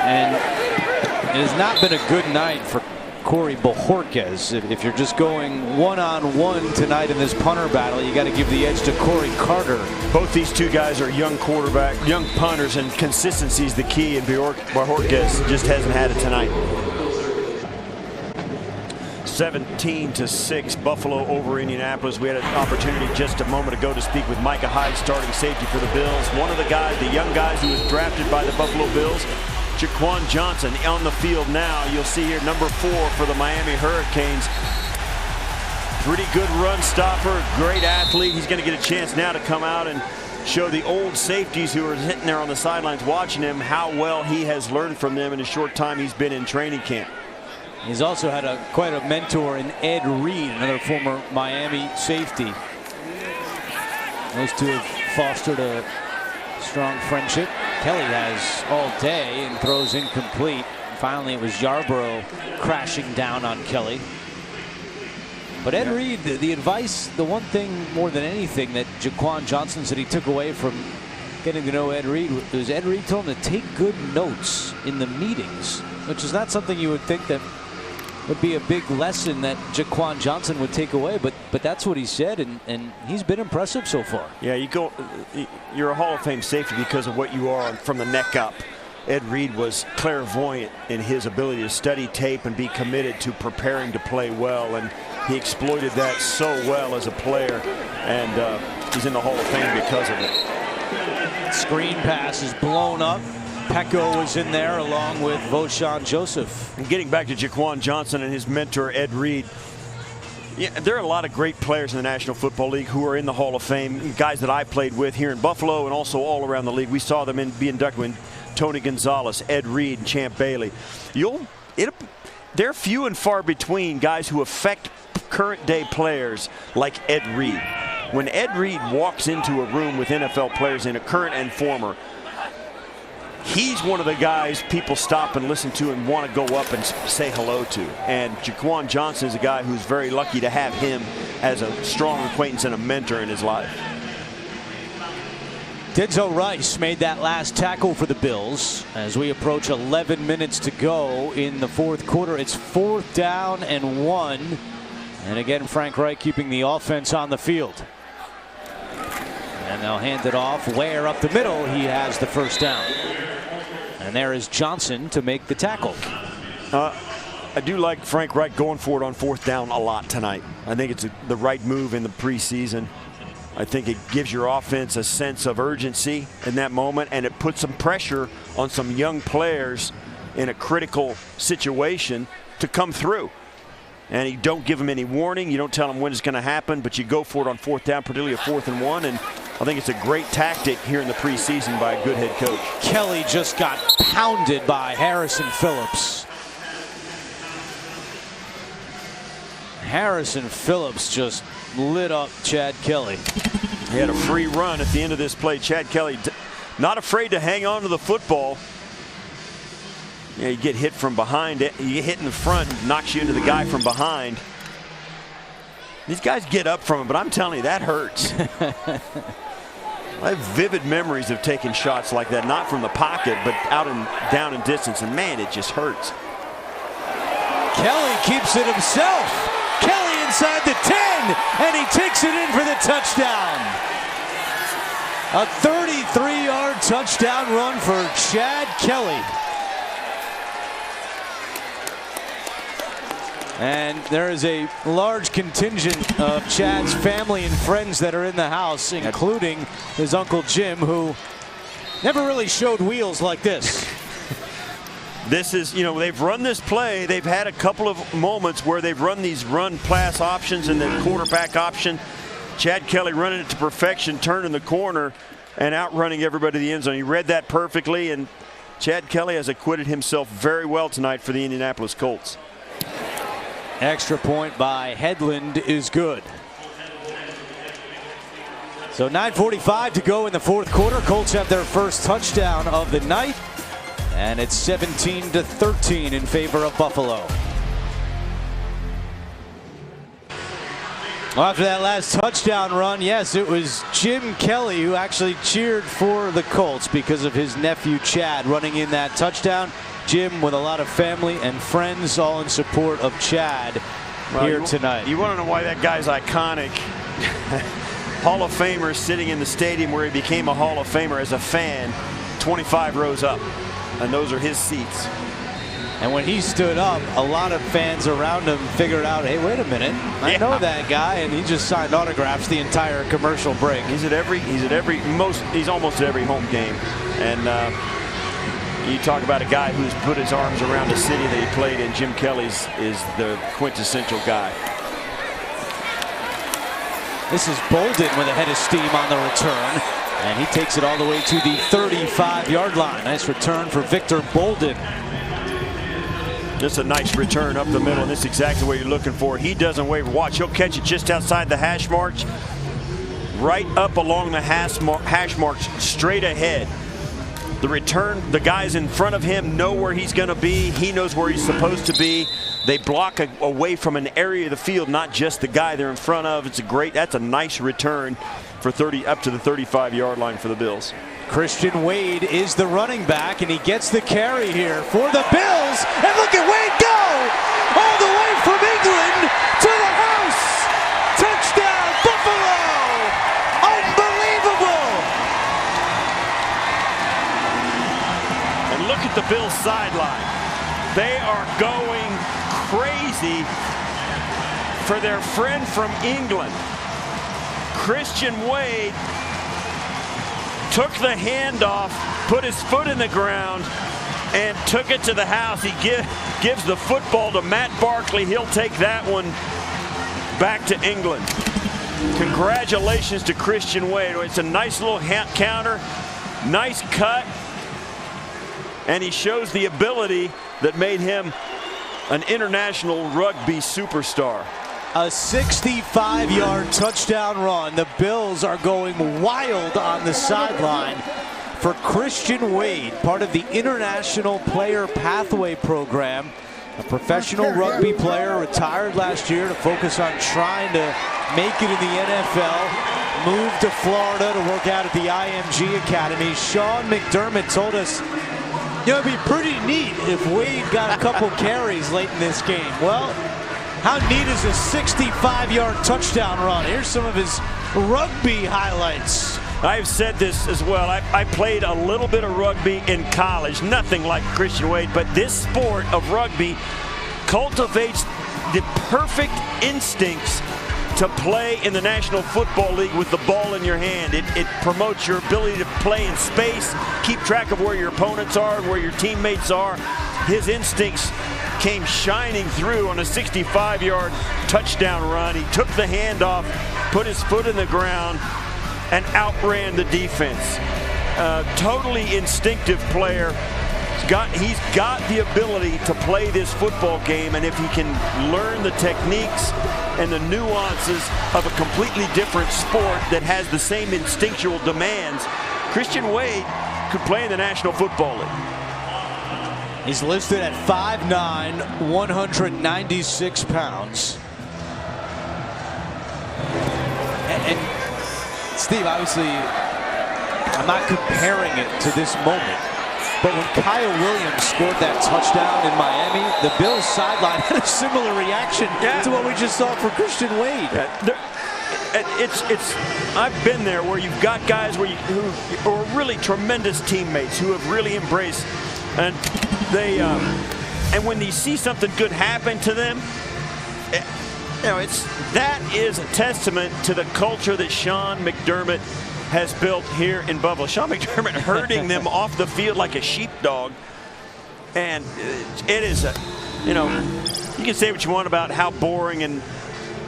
and it has not been a good night for Corey Bojorquez. If you're just going one-on-one tonight in this punter battle, you got to give the edge to Corey Carter. Both these two guys are young punters, and consistency is the key, and Bojorquez just hasn't had it tonight. 17-6, Buffalo over Indianapolis. We had an opportunity just a moment ago to speak with Micah Hyde, starting safety for the Bills. One of the guys, the young guys who was drafted by the Buffalo Bills, Jaquan Johnson, on the field now. You'll see here number 4 for the Miami Hurricanes. Pretty good run stopper, great athlete. He's going to get a chance now to come out and show the old safeties who are sitting there on the sidelines watching him how well he has learned from them in a short time he's been in training camp. He's also had quite a mentor in Ed Reed, another former Miami safety. Those two have fostered a strong friendship. Kelly has all day and throws incomplete. Finally, it was Yarborough crashing down on Kelly. But Ed Reed, the advice, the one thing more than anything that Jaquan Johnson said he took away from getting to know Ed Reed was Ed Reed told him to take good notes in the meetings, which is not something you would think that would be a big lesson that Jaquan Johnson would take away, but that's what he said, and he's been impressive so far. Yeah, you're a Hall of Fame safety because of what you are from the neck up. Ed Reed was clairvoyant in his ability to study tape and be committed to preparing to play well, and he exploited that so well as a player, and he's in the Hall of Fame because of it. Screen pass is blown up. Pecco was in there along with Voshan Joseph. And getting back to Jaquan Johnson and his mentor Ed Reed, yeah, there are a lot of great players in the National Football League who are in the Hall of Fame, guys that I played with here in Buffalo and also all around the league. We saw them be inducted when Tony Gonzalez, Ed Reed, and Champ Bailey. They're few and far between guys who affect current day players like Ed Reed. When Ed Reed walks into a room with NFL players in a current and former, he's one of the guys people stop and listen to and want to go up and say hello to. And Jaquan Johnson is a guy who's very lucky to have him as a strong acquaintance and a mentor in his life. Denzel Rice made that last tackle for the Bills as we approach 11 minutes to go in the fourth quarter. It's 4th down and 1. And again, Frank Reich keeping the offense on the field. And they'll hand it off. Ware up the middle. He has the first down. And there is Johnson to make the tackle. I do like Frank Reich going for it on 4th down a lot tonight. I think it's the right move in the preseason. I think it gives your offense a sense of urgency in that moment, and it puts some pressure on some young players in a critical situation to come through. And you don't give them any warning. You don't tell them when it's going to happen, but you go for it on 4th down, particularly a 4th and 1. And I think it's a great tactic here in the preseason by a good head coach. Kelly just got pounded by Harrison Phillips. Harrison Phillips just lit up Chad Kelly. He had a free run at the end of this play. Chad Kelly not afraid to hang on to the football. Yeah, you get hit from behind, you get hit in the front, knocks you into the guy from behind. These guys get up from him, but I'm telling you, that hurts. I have vivid memories of taking shots like that, not from the pocket, but out and down in distance, and man, it just hurts. Kelly keeps it himself. Kelly inside the 10, and he takes it in for the touchdown. A 33-yard touchdown run for Chad Kelly. And there is a large contingent of Chad's family and friends that are in the house, including his Uncle Jim, who never really showed wheels like this. This is, they've run this play. They've had a couple of moments where they've run these run pass options and the quarterback option. Chad Kelly running it to perfection, turning the corner and outrunning everybody to the end zone. He read that perfectly, and Chad Kelly has acquitted himself very well tonight for the Indianapolis Colts. Extra point by Headland is good. So 9:45 to go in the fourth quarter. Colts have their first touchdown of the night, and it's 17-13 in favor of Buffalo. Well, after that last touchdown run, yes, it was Jim Kelly who actually cheered for the Colts because of his nephew Chad running in that touchdown. Jim with a lot of family and friends all in support of Chad here tonight. You want to know why that guy's iconic? Hall of Famer sitting in the stadium where he became a Hall of Famer as a fan, 25 rows up, and those are his seats. And when he stood up, a lot of fans around him figured out, hey, wait a minute, I know that guy, and he just signed autographs the entire commercial break. He's almost at every home game. And you talk about a guy who's put his arms around the city that he played in. Jim Kelly's is the quintessential guy. This is Bolden with a head of steam on the return, and he takes it all the way to the 35-yard line. Nice return for Victor Bolden. Just a nice return up the middle, and this is exactly what you're looking for. He doesn't waver. Watch, he'll catch it just outside the hash marks, right up along the hash marks, straight ahead. The return, the guys in front of him know where he's going to be. He knows where he's supposed to be. They block away from an area of the field, not just the guy they're in front of. That's a nice return for 30 up to the 35-yard line for the Bills. Christian Wade is the running back, and he gets the carry here for the Bills. And look at Wade go! All the way from England to the house! Touchdown, Buffalo! Unbelievable! And look at the Bills sideline. They are going crazy for their friend from England. Christian Wade took the handoff, put his foot in the ground, and took it to the house. He gives the football to Matt Barkley. He'll take that one back to England. Congratulations to Christian Wade. It's a nice little counter, nice cut, and he shows the ability that made him an international rugby superstar. A 65-yard touchdown run. The Bills are going wild on the sideline for Christian Wade, part of the International Player Pathway Program. A professional rugby player, retired last year to focus on trying to make it in the NFL. Moved to Florida to work out at the IMG Academy. Sean McDermott told us, it'd be pretty neat if Wade got a couple carries late in this game. Well, how neat is a 65-yard touchdown run? Here's some of his rugby highlights. I've said this as well. I played a little bit of rugby in college, nothing like Christian Wade, but this sport of rugby cultivates the perfect instincts to play in the National Football League with the ball in your hand. It promotes your ability to play in space, keep track of where your opponents are and where your teammates are. His instincts came shining through on a 65-yard touchdown run. He took the handoff, put his foot in the ground, and outran the defense. Totally instinctive player. He's got the ability to play this football game, and if he can learn the techniques and the nuances of a completely different sport that has the same instinctual demands, Christian Wade could play in the National Football League. He's listed at 5'9", 196 pounds. And Steve, obviously, I'm not comparing it to this moment, but when Kyle Williams scored that touchdown in Miami, the Bills sideline had a similar reaction to what we just saw for Christian Wade. I've been there where you've got guys who are really tremendous teammates who have really embraced, and and when you see something good happen to them, that is a testament to the culture that Sean McDermott has built here in Buffalo. Sean McDermott herding them off the field like a sheepdog, and it is you can say what you want about how boring and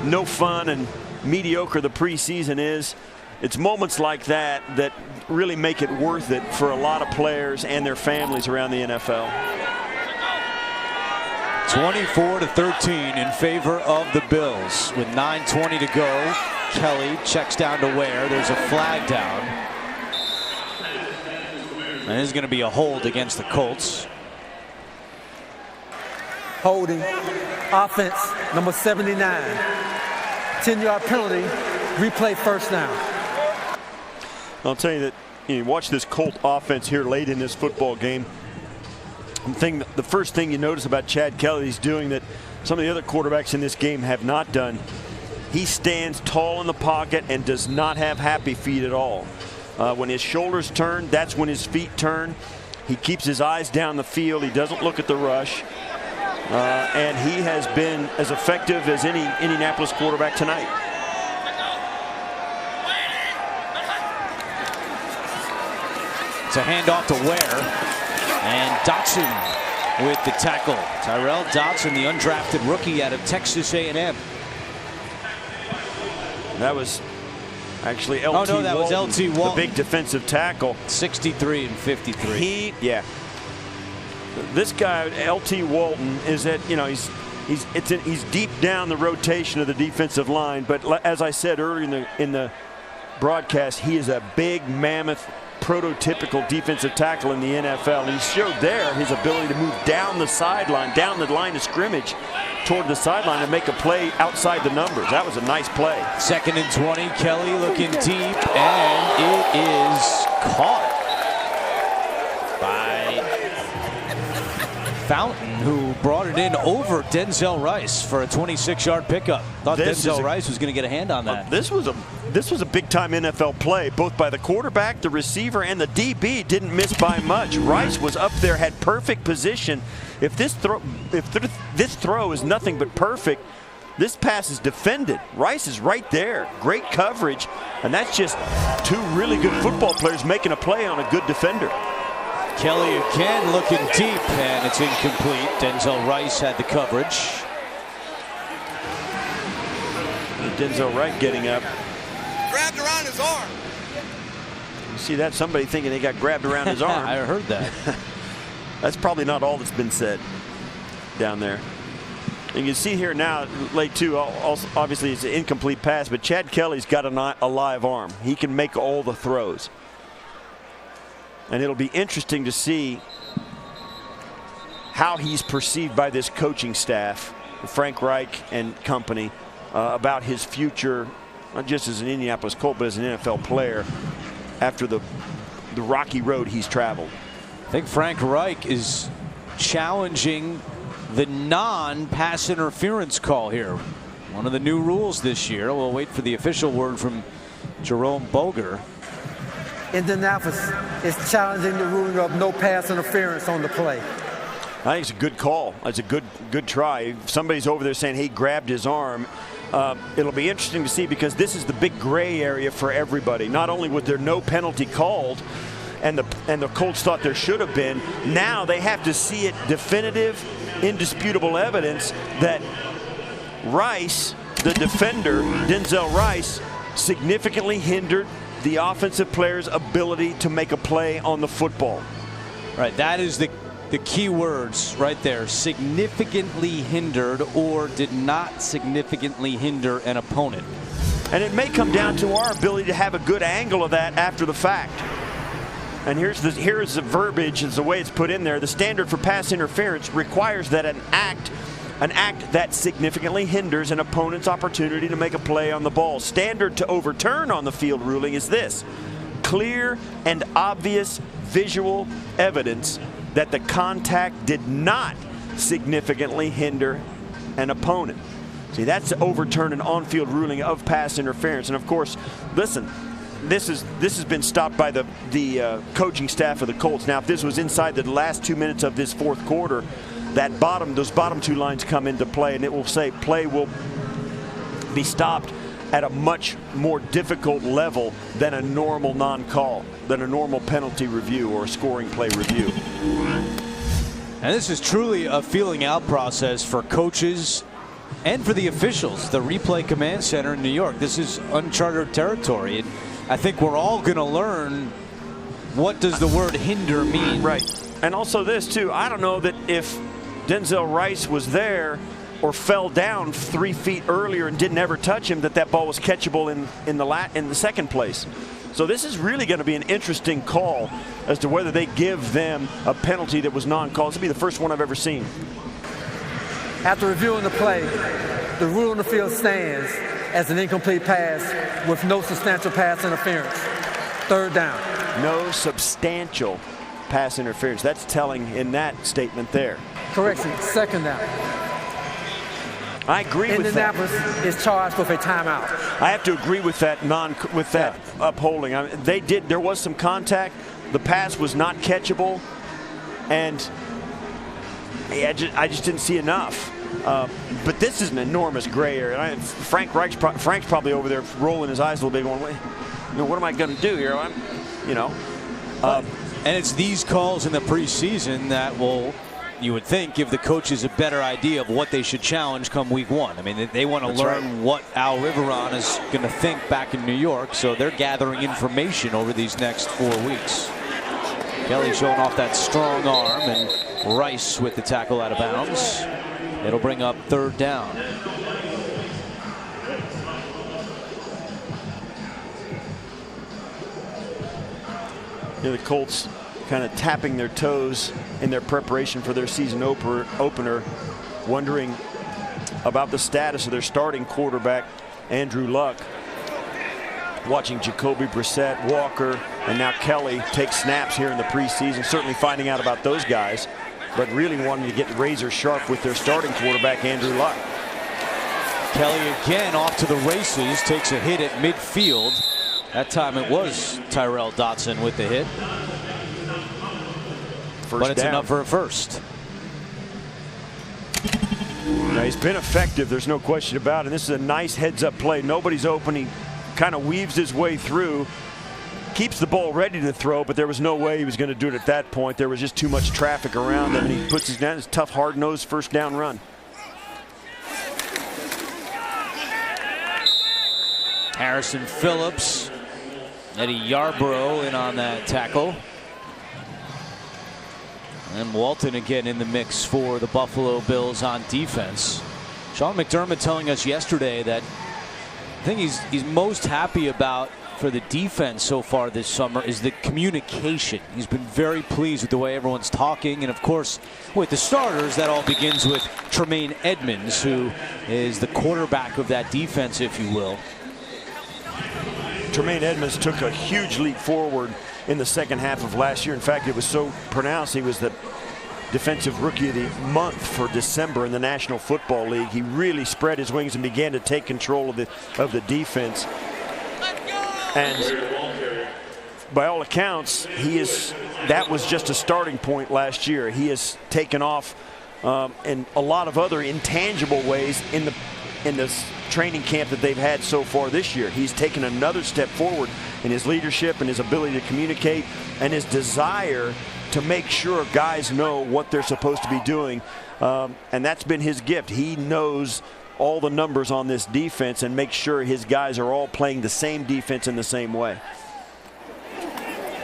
no fun and mediocre the preseason is, it's moments like that that really make it worth it for a lot of players and their families around the NFL. 24-13 in favor of the Bills with 9:20 to go. Kelly checks down to Ware. There's a flag down. And this is going to be a hold against the Colts. Holding. Offense, number 79. 10-yard penalty. Replay first down. I'll tell you that you watch this Colt offense here late in this football game. The first thing you notice about Chad Kelly, he's doing that some of the other quarterbacks in this game have not done. He stands tall in the pocket and does not have happy feet at all. When his shoulders turn, that's when his feet turn. He keeps his eyes down the field. He doesn't look at the rush. And he has been as effective as any Indianapolis quarterback tonight. It's a handoff to Ware. And Dotson with the tackle. Tyrell Dotson, the undrafted rookie out of Texas A&M. That was actually L.T. Walton, was L.T. Walton, the big defensive tackle. 63 and 53. This guy, L.T. Walton, is at, he's deep down the rotation of the defensive line. But as I said earlier in the broadcast, he is a big mammoth, prototypical defensive tackle in the NFL. And he showed there his ability to move down the sideline, down the line of scrimmage toward the sideline and make a play outside the numbers. That was a nice play. 2nd and 20. Kelly looking deep, and it is caught by Fountain, who brought it in over Denzel Rice for a 26-yard pickup. Thought Denzel Rice was going to get a hand on that. This was a big-time NFL play, both by the quarterback, the receiver, and the DB. Didn't miss by much. Rice was up there, had perfect position. If this throw is nothing but perfect, this pass is defended. Rice is right there. Great coverage, and that's just two really good football players making a play on a good defender. Kelly again looking deep, and it's incomplete. Denzel Rice had the coverage. Denzel Wright getting up. Grabbed around his arm. You see that? Somebody thinking they got grabbed around his arm. I heard that. That's probably not all that's been said down there. And you can see here now, late too, obviously it's an incomplete pass, but Chad Kelly's got a live arm. He can make all the throws. And it'll be interesting to see how he's perceived by this coaching staff, Frank Reich and company, about his future, not just as an Indianapolis Colt, but as an NFL player after the rocky road he's traveled. I think Frank Reich is challenging the non-pass interference call here. One of the new rules this year. We'll wait for the official word from Jerome Boger. Indianapolis is challenging the ruling of no pass interference on the play. I think it's a good call. It's a good try. If somebody's over there saying he grabbed his arm, it'll be interesting to see, because this is the big gray area for everybody. Not only was there no penalty called, and the Colts thought there should have been, now they have to see it definitive, indisputable evidence that Rice, the defender, Denzel Rice, significantly hindered the offensive player's ability to make a play on the football. Right, that is the key words right there. Significantly hindered, or did not significantly hinder an opponent. And it may come down to our ability to have a good angle of that after the fact. And here's the verbiage, is the way it's put in there. The standard for pass interference requires that an act that significantly hinders an opponent's opportunity to make a play on the ball. Standard to overturn on the field ruling is this: clear and obvious visual evidence that the contact did not significantly hinder an opponent. See, that's to overturn an on-field ruling of pass interference. And of course, listen, this has been stopped by the coaching staff of the Colts. Now, if this was inside the last 2 minutes of this fourth quarter, those bottom two lines come into play, and it will say play will be stopped at a much more difficult level than a normal non-call, than a normal penalty review or a scoring play review. And this is truly a feeling out process for coaches and for the officials, the replay command center in New York. This is uncharted territory, and I think we're all going to learn what does the word hinder mean. Right. And also this too, I don't know that if Denzel Rice was there or fell down 3 feet earlier and didn't ever touch him, that ball was catchable in the second place. So this is really going to be an interesting call as to whether they give them a penalty that was non-called. This will be the first one I've ever seen. After reviewing the play, the rule on the field stands as an incomplete pass with no substantial pass interference. Third down. No substantial pass interference. That's telling in that statement there. Correction, second down. I agree with that. Indianapolis is charged with a timeout. I have to agree with that upholding. I mean, there was some contact. The pass was not catchable, and I just didn't see enough. But this is an enormous gray area. Frank's probably over there rolling his eyes a little bit, going, "Wait, what am I going to do here?" And it's these calls in the preseason that will, you would think, give the coaches a better idea of what they should challenge come week 1. I mean, they want to learn what Al Riveron is going to think back in New York, so they're gathering information over these next 4 weeks. Kelly showing off that strong arm, and Rice with the tackle out of bounds. It'll bring up third down. The Colts kind of tapping their toes in their preparation for their season opener, wondering about the status of their starting quarterback, Andrew Luck. Watching Jacoby Brissett, Walker, and now Kelly take snaps here in the preseason, certainly finding out about those guys, but really wanting to get razor sharp with their starting quarterback, Andrew Luck. Kelly again off to the races, takes a hit at midfield. That time it was Tyrell Dotson with the hit. But it's enough for a first. Now, he's been effective, there's no question about it. This is a nice heads-up play. Nobody's open. He kind of weaves his way through, keeps the ball ready to throw, but there was no way he was going to do it at that point. There was just too much traffic around him, and he puts his down. His tough, hard-nosed first down run. Harrison Phillips, Eddie Yarbrough in on that tackle. And Walton again in the mix for the Buffalo Bills on defense. Sean McDermott telling us yesterday that I think he's most happy about for the defense so far this summer is the communication. He's been very pleased with the way everyone's talking, and of course with the starters that all begins with Tremaine Edmonds, who is the quarterback of that defense, if you will. Tremaine Edmonds took a huge leap forward in the second half of last year. In fact, it was so pronounced he was the Defensive Rookie of the Month for December in the National Football League. He really spread his wings and began to take control of the defense. And by all accounts, that was just a starting point last year. He has taken off in a lot of other intangible ways in the training camp that they've had so far this year. He's taken another step forward in his leadership and his ability to communicate and his desire to make sure guys know what they're supposed to be doing. And that's been his gift. He knows all the numbers on this defense and makes sure his guys are all playing the same defense in the same way.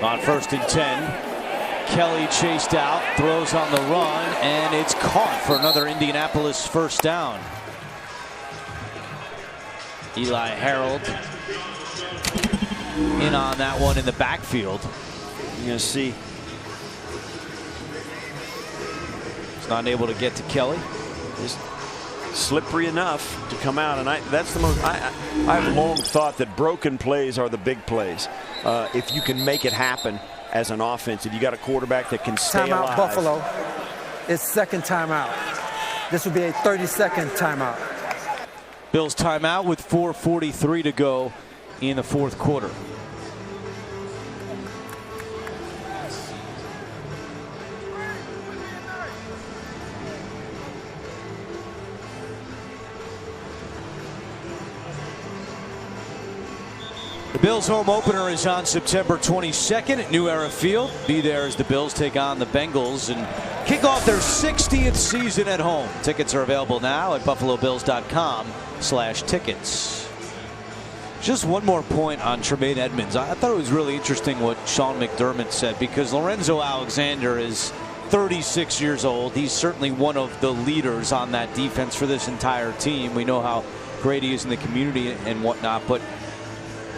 On 1st and 10, Kelly chased out, throws on the run, and it's caught for another Indianapolis first down. Eli Harold in on that one in the backfield. You're going to see. He's not able to get to Kelly. Just slippery enough to come out, and that's the most. I've long thought that broken plays are the big plays. If you can make it happen as an offense, if you got a quarterback that can stay alive. Timeout, Buffalo. It's second timeout. This would be a 30-second timeout. Bills timeout with 4:43 to go in the fourth quarter. The Bills home opener is on September 22nd at New Era Field. Be there as the Bills take on the Bengals. And kick off their 60th season at home. Tickets are available now at buffalobills.com/tickets. Just one more point on Tremaine Edmunds. I thought it was really interesting what Sean McDermott said, because Lorenzo Alexander is 36 years old. He's certainly one of the leaders on that defense for this entire team. We know how great he is in the community and whatnot, but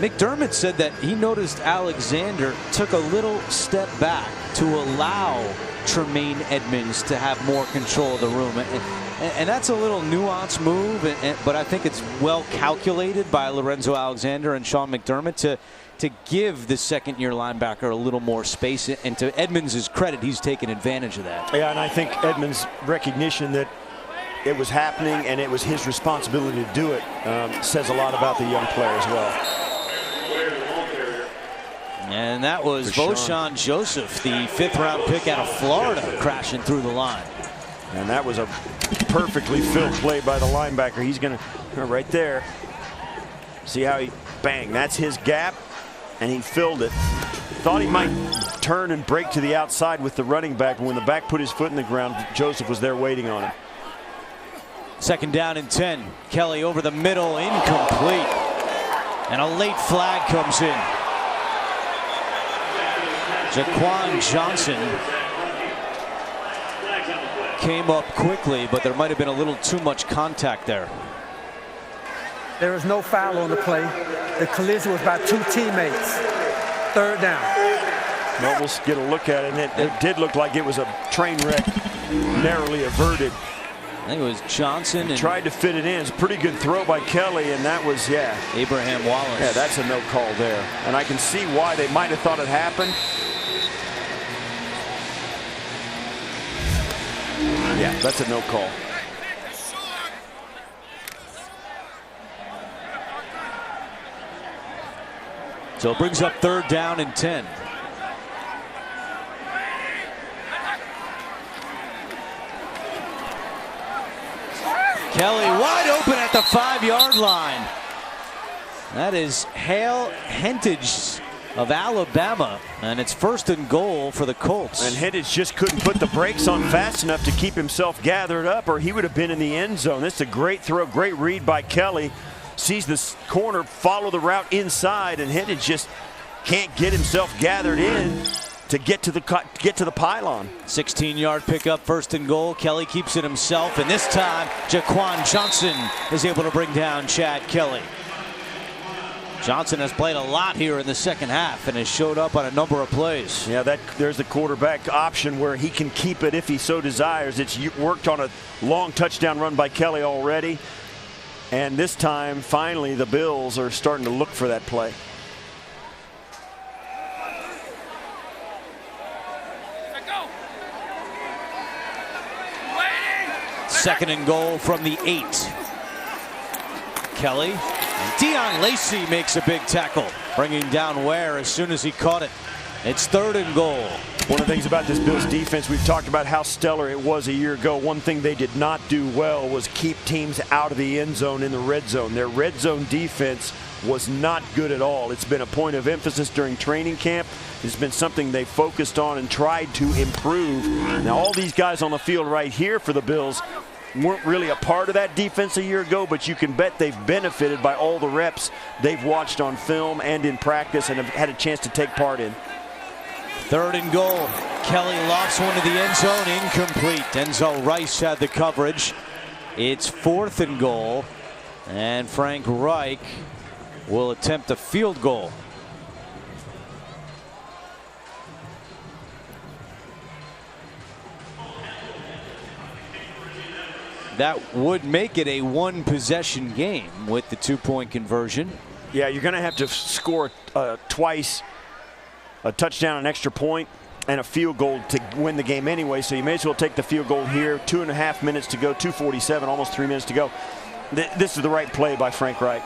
McDermott said that he noticed Alexander took a little step back to allow Tremaine Edmunds to have more control of the room. And that's a little nuanced move, but I think it's well calculated by Lorenzo Alexander and Sean McDermott to give the second-year linebacker a little more space. And to Edmunds' credit, he's taken advantage of that. Yeah, and I think Edmunds' recognition that it was happening and it was his responsibility to do it says a lot about the young player as well. And that was Voshon Joseph, the 5th-round pick out of Florida, crashing through the line. And that was a perfectly filled play by the linebacker. He's going to, right there, see how he, bang, that's his gap, and he filled it. Thought he might turn and break to the outside with the running back, but when the back put his foot in the ground, Joseph was there waiting on him. 2nd down and 10. Kelly over the middle, incomplete. And a late flag comes in. Jaquan Johnson came up quickly, but there might have been a little too much contact there. There was no foul on the play. The collision was by 2 teammates. 3rd down. Well, we'll get a look at it, and it did look like it was a train wreck, narrowly averted. I think it was Johnson. He tried to fit it in. It's a pretty good throw by Kelly, and that was, Abraham Wallace. Yeah, that's a no call there. And I can see why they might have thought it happened. Yeah, that's a no call. So it brings up 3rd down and 10. Kelly wide open at the 5-yard line. That is Hale Hentage of Alabama, and it's 1st and goal for the Colts. And Hentage just couldn't put the brakes on fast enough to keep himself gathered up, or he would have been in the end zone. This is a great throw, great read by Kelly. Sees this corner, follow the route inside, and Hentage just can't get himself gathered in to get to the pylon. 16-yard pickup, 1st and goal. Kelly keeps it himself, and this time Jaquan Johnson is able to bring down Chad Kelly. Johnson has played a lot here in the 2nd half and has showed up on a number of plays. Yeah, there's the quarterback option where he can keep it if he so desires. It's worked on a long touchdown run by Kelly already. And this time, finally, the Bills are starting to look for that play. Second and goal from the 8. Kelly. And Deion Lacey makes a big tackle, bringing down Ware as soon as he caught it. It's 3rd and goal. One of the things about this Bills defense, we've talked about how stellar it was a year ago. One thing they did not do well was keep teams out of the end zone in the red zone. Their red zone defense was not good at all. It's been a point of emphasis during training camp. It's been something they focused on and tried to improve. Now, all these guys on the field right here for the Bills weren't really a part of that defense a year ago, but you can bet they've benefited by all the reps they've watched on film and in practice and have had a chance to take part in. 3rd and goal. Kelly lofts one to the end zone, incomplete. Denzel Rice had the coverage. It's 4th and goal, and Frank Reich will attempt a field goal. That would make it a 1-possession game with the 2-point conversion. Yeah, you're going to have to score twice, a touchdown, an extra point, and a field goal to win the game anyway. So you may as well take the field goal here. 2.5 minutes to go, 2:47, almost 3 minutes to go. This is the right play by Frank Reich.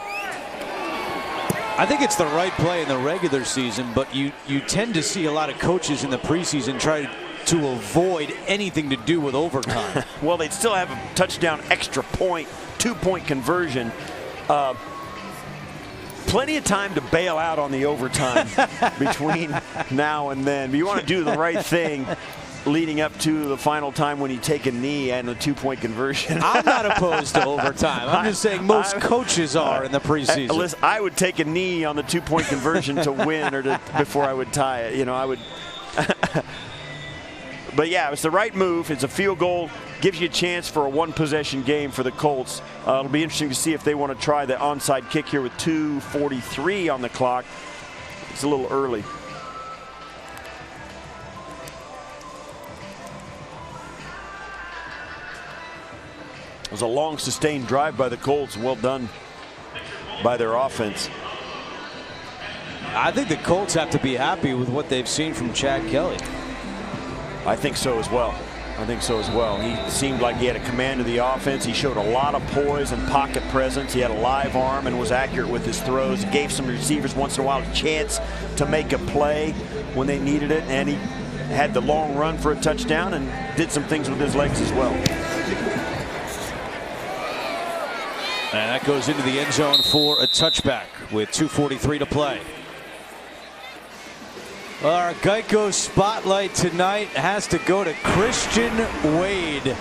I think it's the right play in the regular season, but you tend to see a lot of coaches in the preseason try to avoid anything to do with overtime. Well, they'd still have a touchdown, extra point, 2-point conversion. Plenty of time to bail out on the overtime between now and then. But you want to do the right thing leading up to the final time when you take a knee and a 2-point conversion. I'm not opposed to overtime. I'm just saying most coaches are in the preseason. Listen, I would take a knee on the 2-point conversion to win or before I would tie it. You know, I would. But yeah, it's the right move. It's a field goal. Gives you a chance for a one-possession game for the Colts. It'll be interesting to see if they want to try the onside kick here with 2:43 on the clock. It's a little early. It was a long, sustained drive by the Colts. Well done by their offense. I think the Colts have to be happy with what they've seen from Chad Kelly. I think so as well. He seemed like he had a command of the offense. He showed a lot of poise and pocket presence. He had a live arm and was accurate with his throws. He gave some receivers once in a while a chance to make a play when they needed it. And he had the long run for a touchdown and did some things with his legs as well. And that goes into the end zone for a touchback with 2:43 to play. Well, our Geico spotlight tonight has to go to Christian Wade,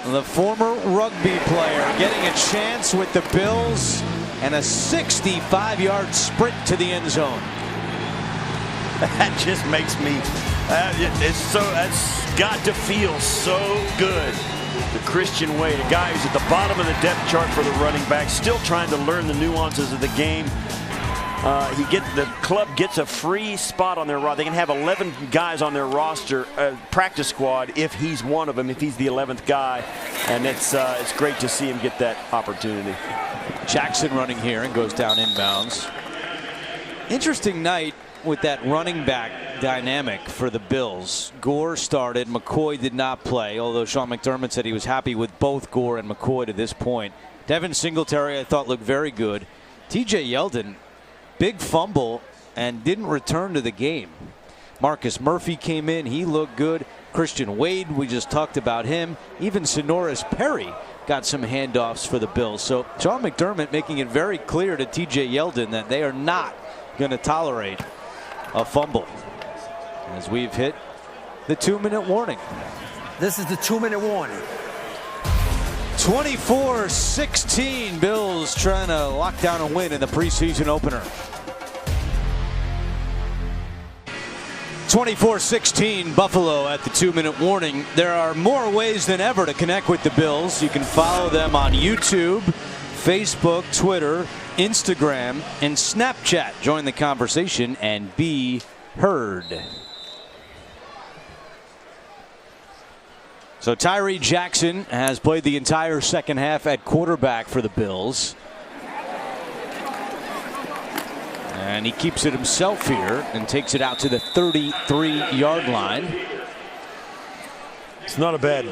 the former rugby player, getting a chance with the Bills and a 65-yard sprint to the end zone. That just makes me, that's got to feel so good. The Christian Wade, a guy who's at the bottom of the depth chart for the running back, still trying to learn the nuances of the game. The club gets a free spot on their roster. They can have 11 guys on their roster, practice squad, if he's one of them, if he's the 11th guy. And it's great to see him get that opportunity. Jackson running here and goes down inbounds. Interesting night with that running back dynamic for the Bills. Gore started. McCoy did not play, although Sean McDermott said he was happy with both Gore and McCoy to this point. Devin Singletary, I thought, looked very good. TJ Yeldon, big fumble and didn't return to the game. Marcus Murphy came in. He looked good. Christian Wade, we just talked about him. Even Sonoris Perry got some handoffs for the Bills. So Sean McDermott making it very clear to TJ Yeldon that they are not going to tolerate a fumble. As we've hit the 2-minute warning. This is the 2-minute warning. 24-16, Bills trying to lock down a win in the preseason opener. 24-16, Buffalo at the 2-minute warning. There are more ways than ever to connect with the Bills. You can follow them on YouTube, Facebook, Twitter, Instagram, and Snapchat. Join the conversation and be heard. So Tyree Jackson has played the entire second half at quarterback for the Bills. And he keeps it himself here and takes it out to the 33-yard line. It's not a bad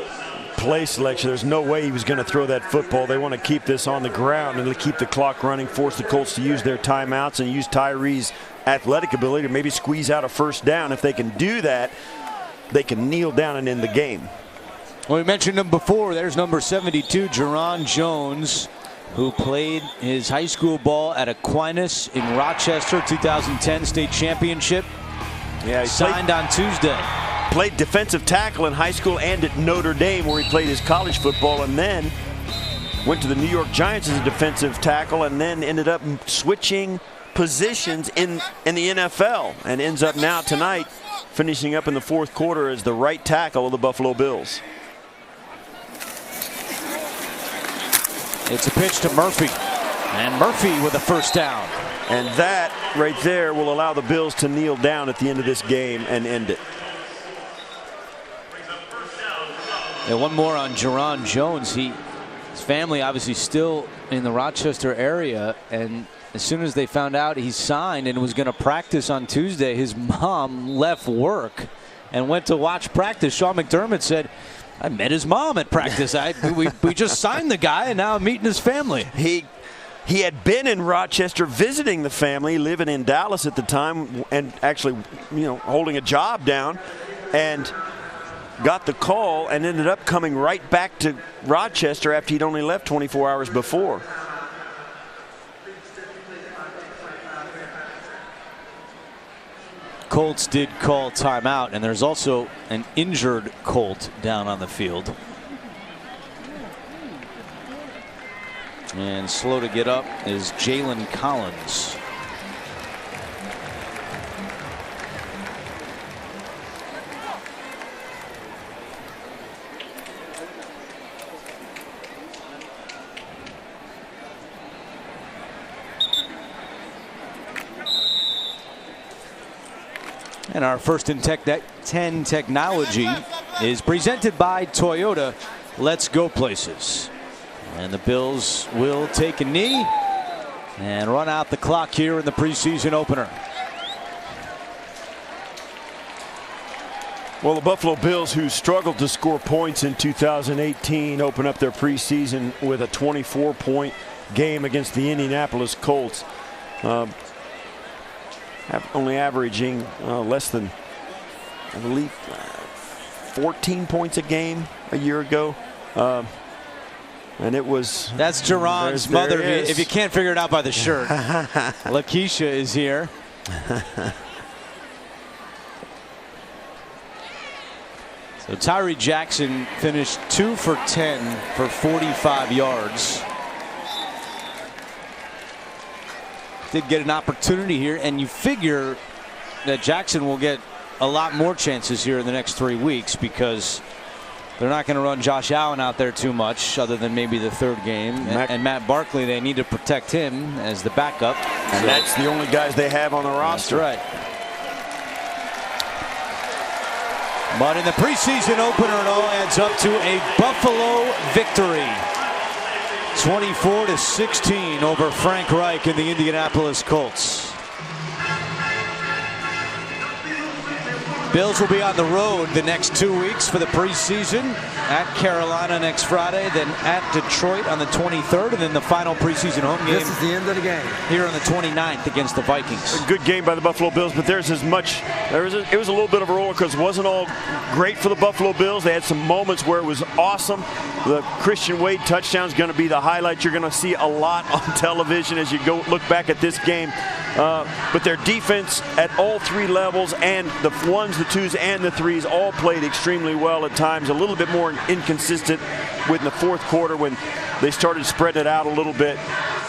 play selection. There's no way he was going to throw that football. They want to keep this on the ground and keep the clock running, force the Colts to use their timeouts and use Tyree's athletic ability to maybe squeeze out a first down. If they can do that, they can kneel down and end the game. Well, we mentioned him before. There's number 72, Jerron Jones, who played his high school ball at Aquinas in Rochester, 2010 state championship. Yeah, he signed on Tuesday. Played defensive tackle in high school and at Notre Dame, where he played his college football, and then went to the New York Giants as a defensive tackle, and then ended up switching positions in the NFL, and ends up now tonight finishing up in the fourth quarter as the right tackle of the Buffalo Bills. It's a pitch to Murphy, and Murphy with a first down. And that right there will allow the Bills to kneel down at the end of this game and end it. And one more on Jerron Jones. His family obviously still in the Rochester area, and as soon as they found out he signed and was going to practice on Tuesday, his mom left work and went to watch practice. Sean McDermott said, I met his mom at practice. We just signed the guy, and now I'm meeting his family. He had been in Rochester visiting the family, living in Dallas at the time, and actually, holding a job down, and got the call and ended up coming right back to Rochester after he'd only left 24 hours before. Colts did call timeout, and there's also an injured Colt down on the field. And slow to get up is Jalen Collins. And our first and 10 technology is presented by Toyota. Let's go places. And the Bills will take a knee and run out the clock here in the preseason opener. Well, the Buffalo Bills, who struggled to score points in 2018, open up their preseason with a 24-point game against the Indianapolis Colts. Only averaging less than, I believe, 14 points a game a year ago. And it was... That's Jerron's mother, if you can't figure it out by the shirt. Lakeisha is here. So Tyree Jackson finished 2 for 10 for 45 yards. Did get an opportunity here, and you figure that Jackson will get a lot more chances here in the next 3 weeks because they're not going to run Josh Allen out there too much, other than maybe the third game. And Matt Barkley, they need to protect him as the backup. And that's the only guys they have on the roster. That's right. But in the preseason opener, it all adds up to a Buffalo victory. 24-16 over Frank Reich and the Indianapolis Colts. Bills will be on the road the next 2 weeks for the preseason. At Carolina next Friday, then at Detroit on the 23rd, and then the final preseason home game. This is the end of the game. Here on the 29th against the Vikings. A good game by the Buffalo Bills, but it was a little bit of a roller coaster. It wasn't all great for the Buffalo Bills. They had some moments where it was awesome. The Christian Wade touchdown is going to be the highlight you're going to see a lot on television as you go look back at this game. But their defense at all three levels, and the ones, the twos, and the threes all played extremely well at times. A little bit more inconsistent with the fourth quarter when they started spreading it out a little bit.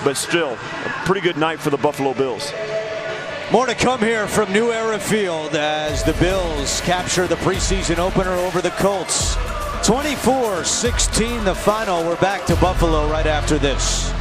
But still, a pretty good night for the Buffalo Bills. More to come here from New Era Field as the Bills capture the preseason opener over the Colts. 24-16 the final. We're back to Buffalo right after this.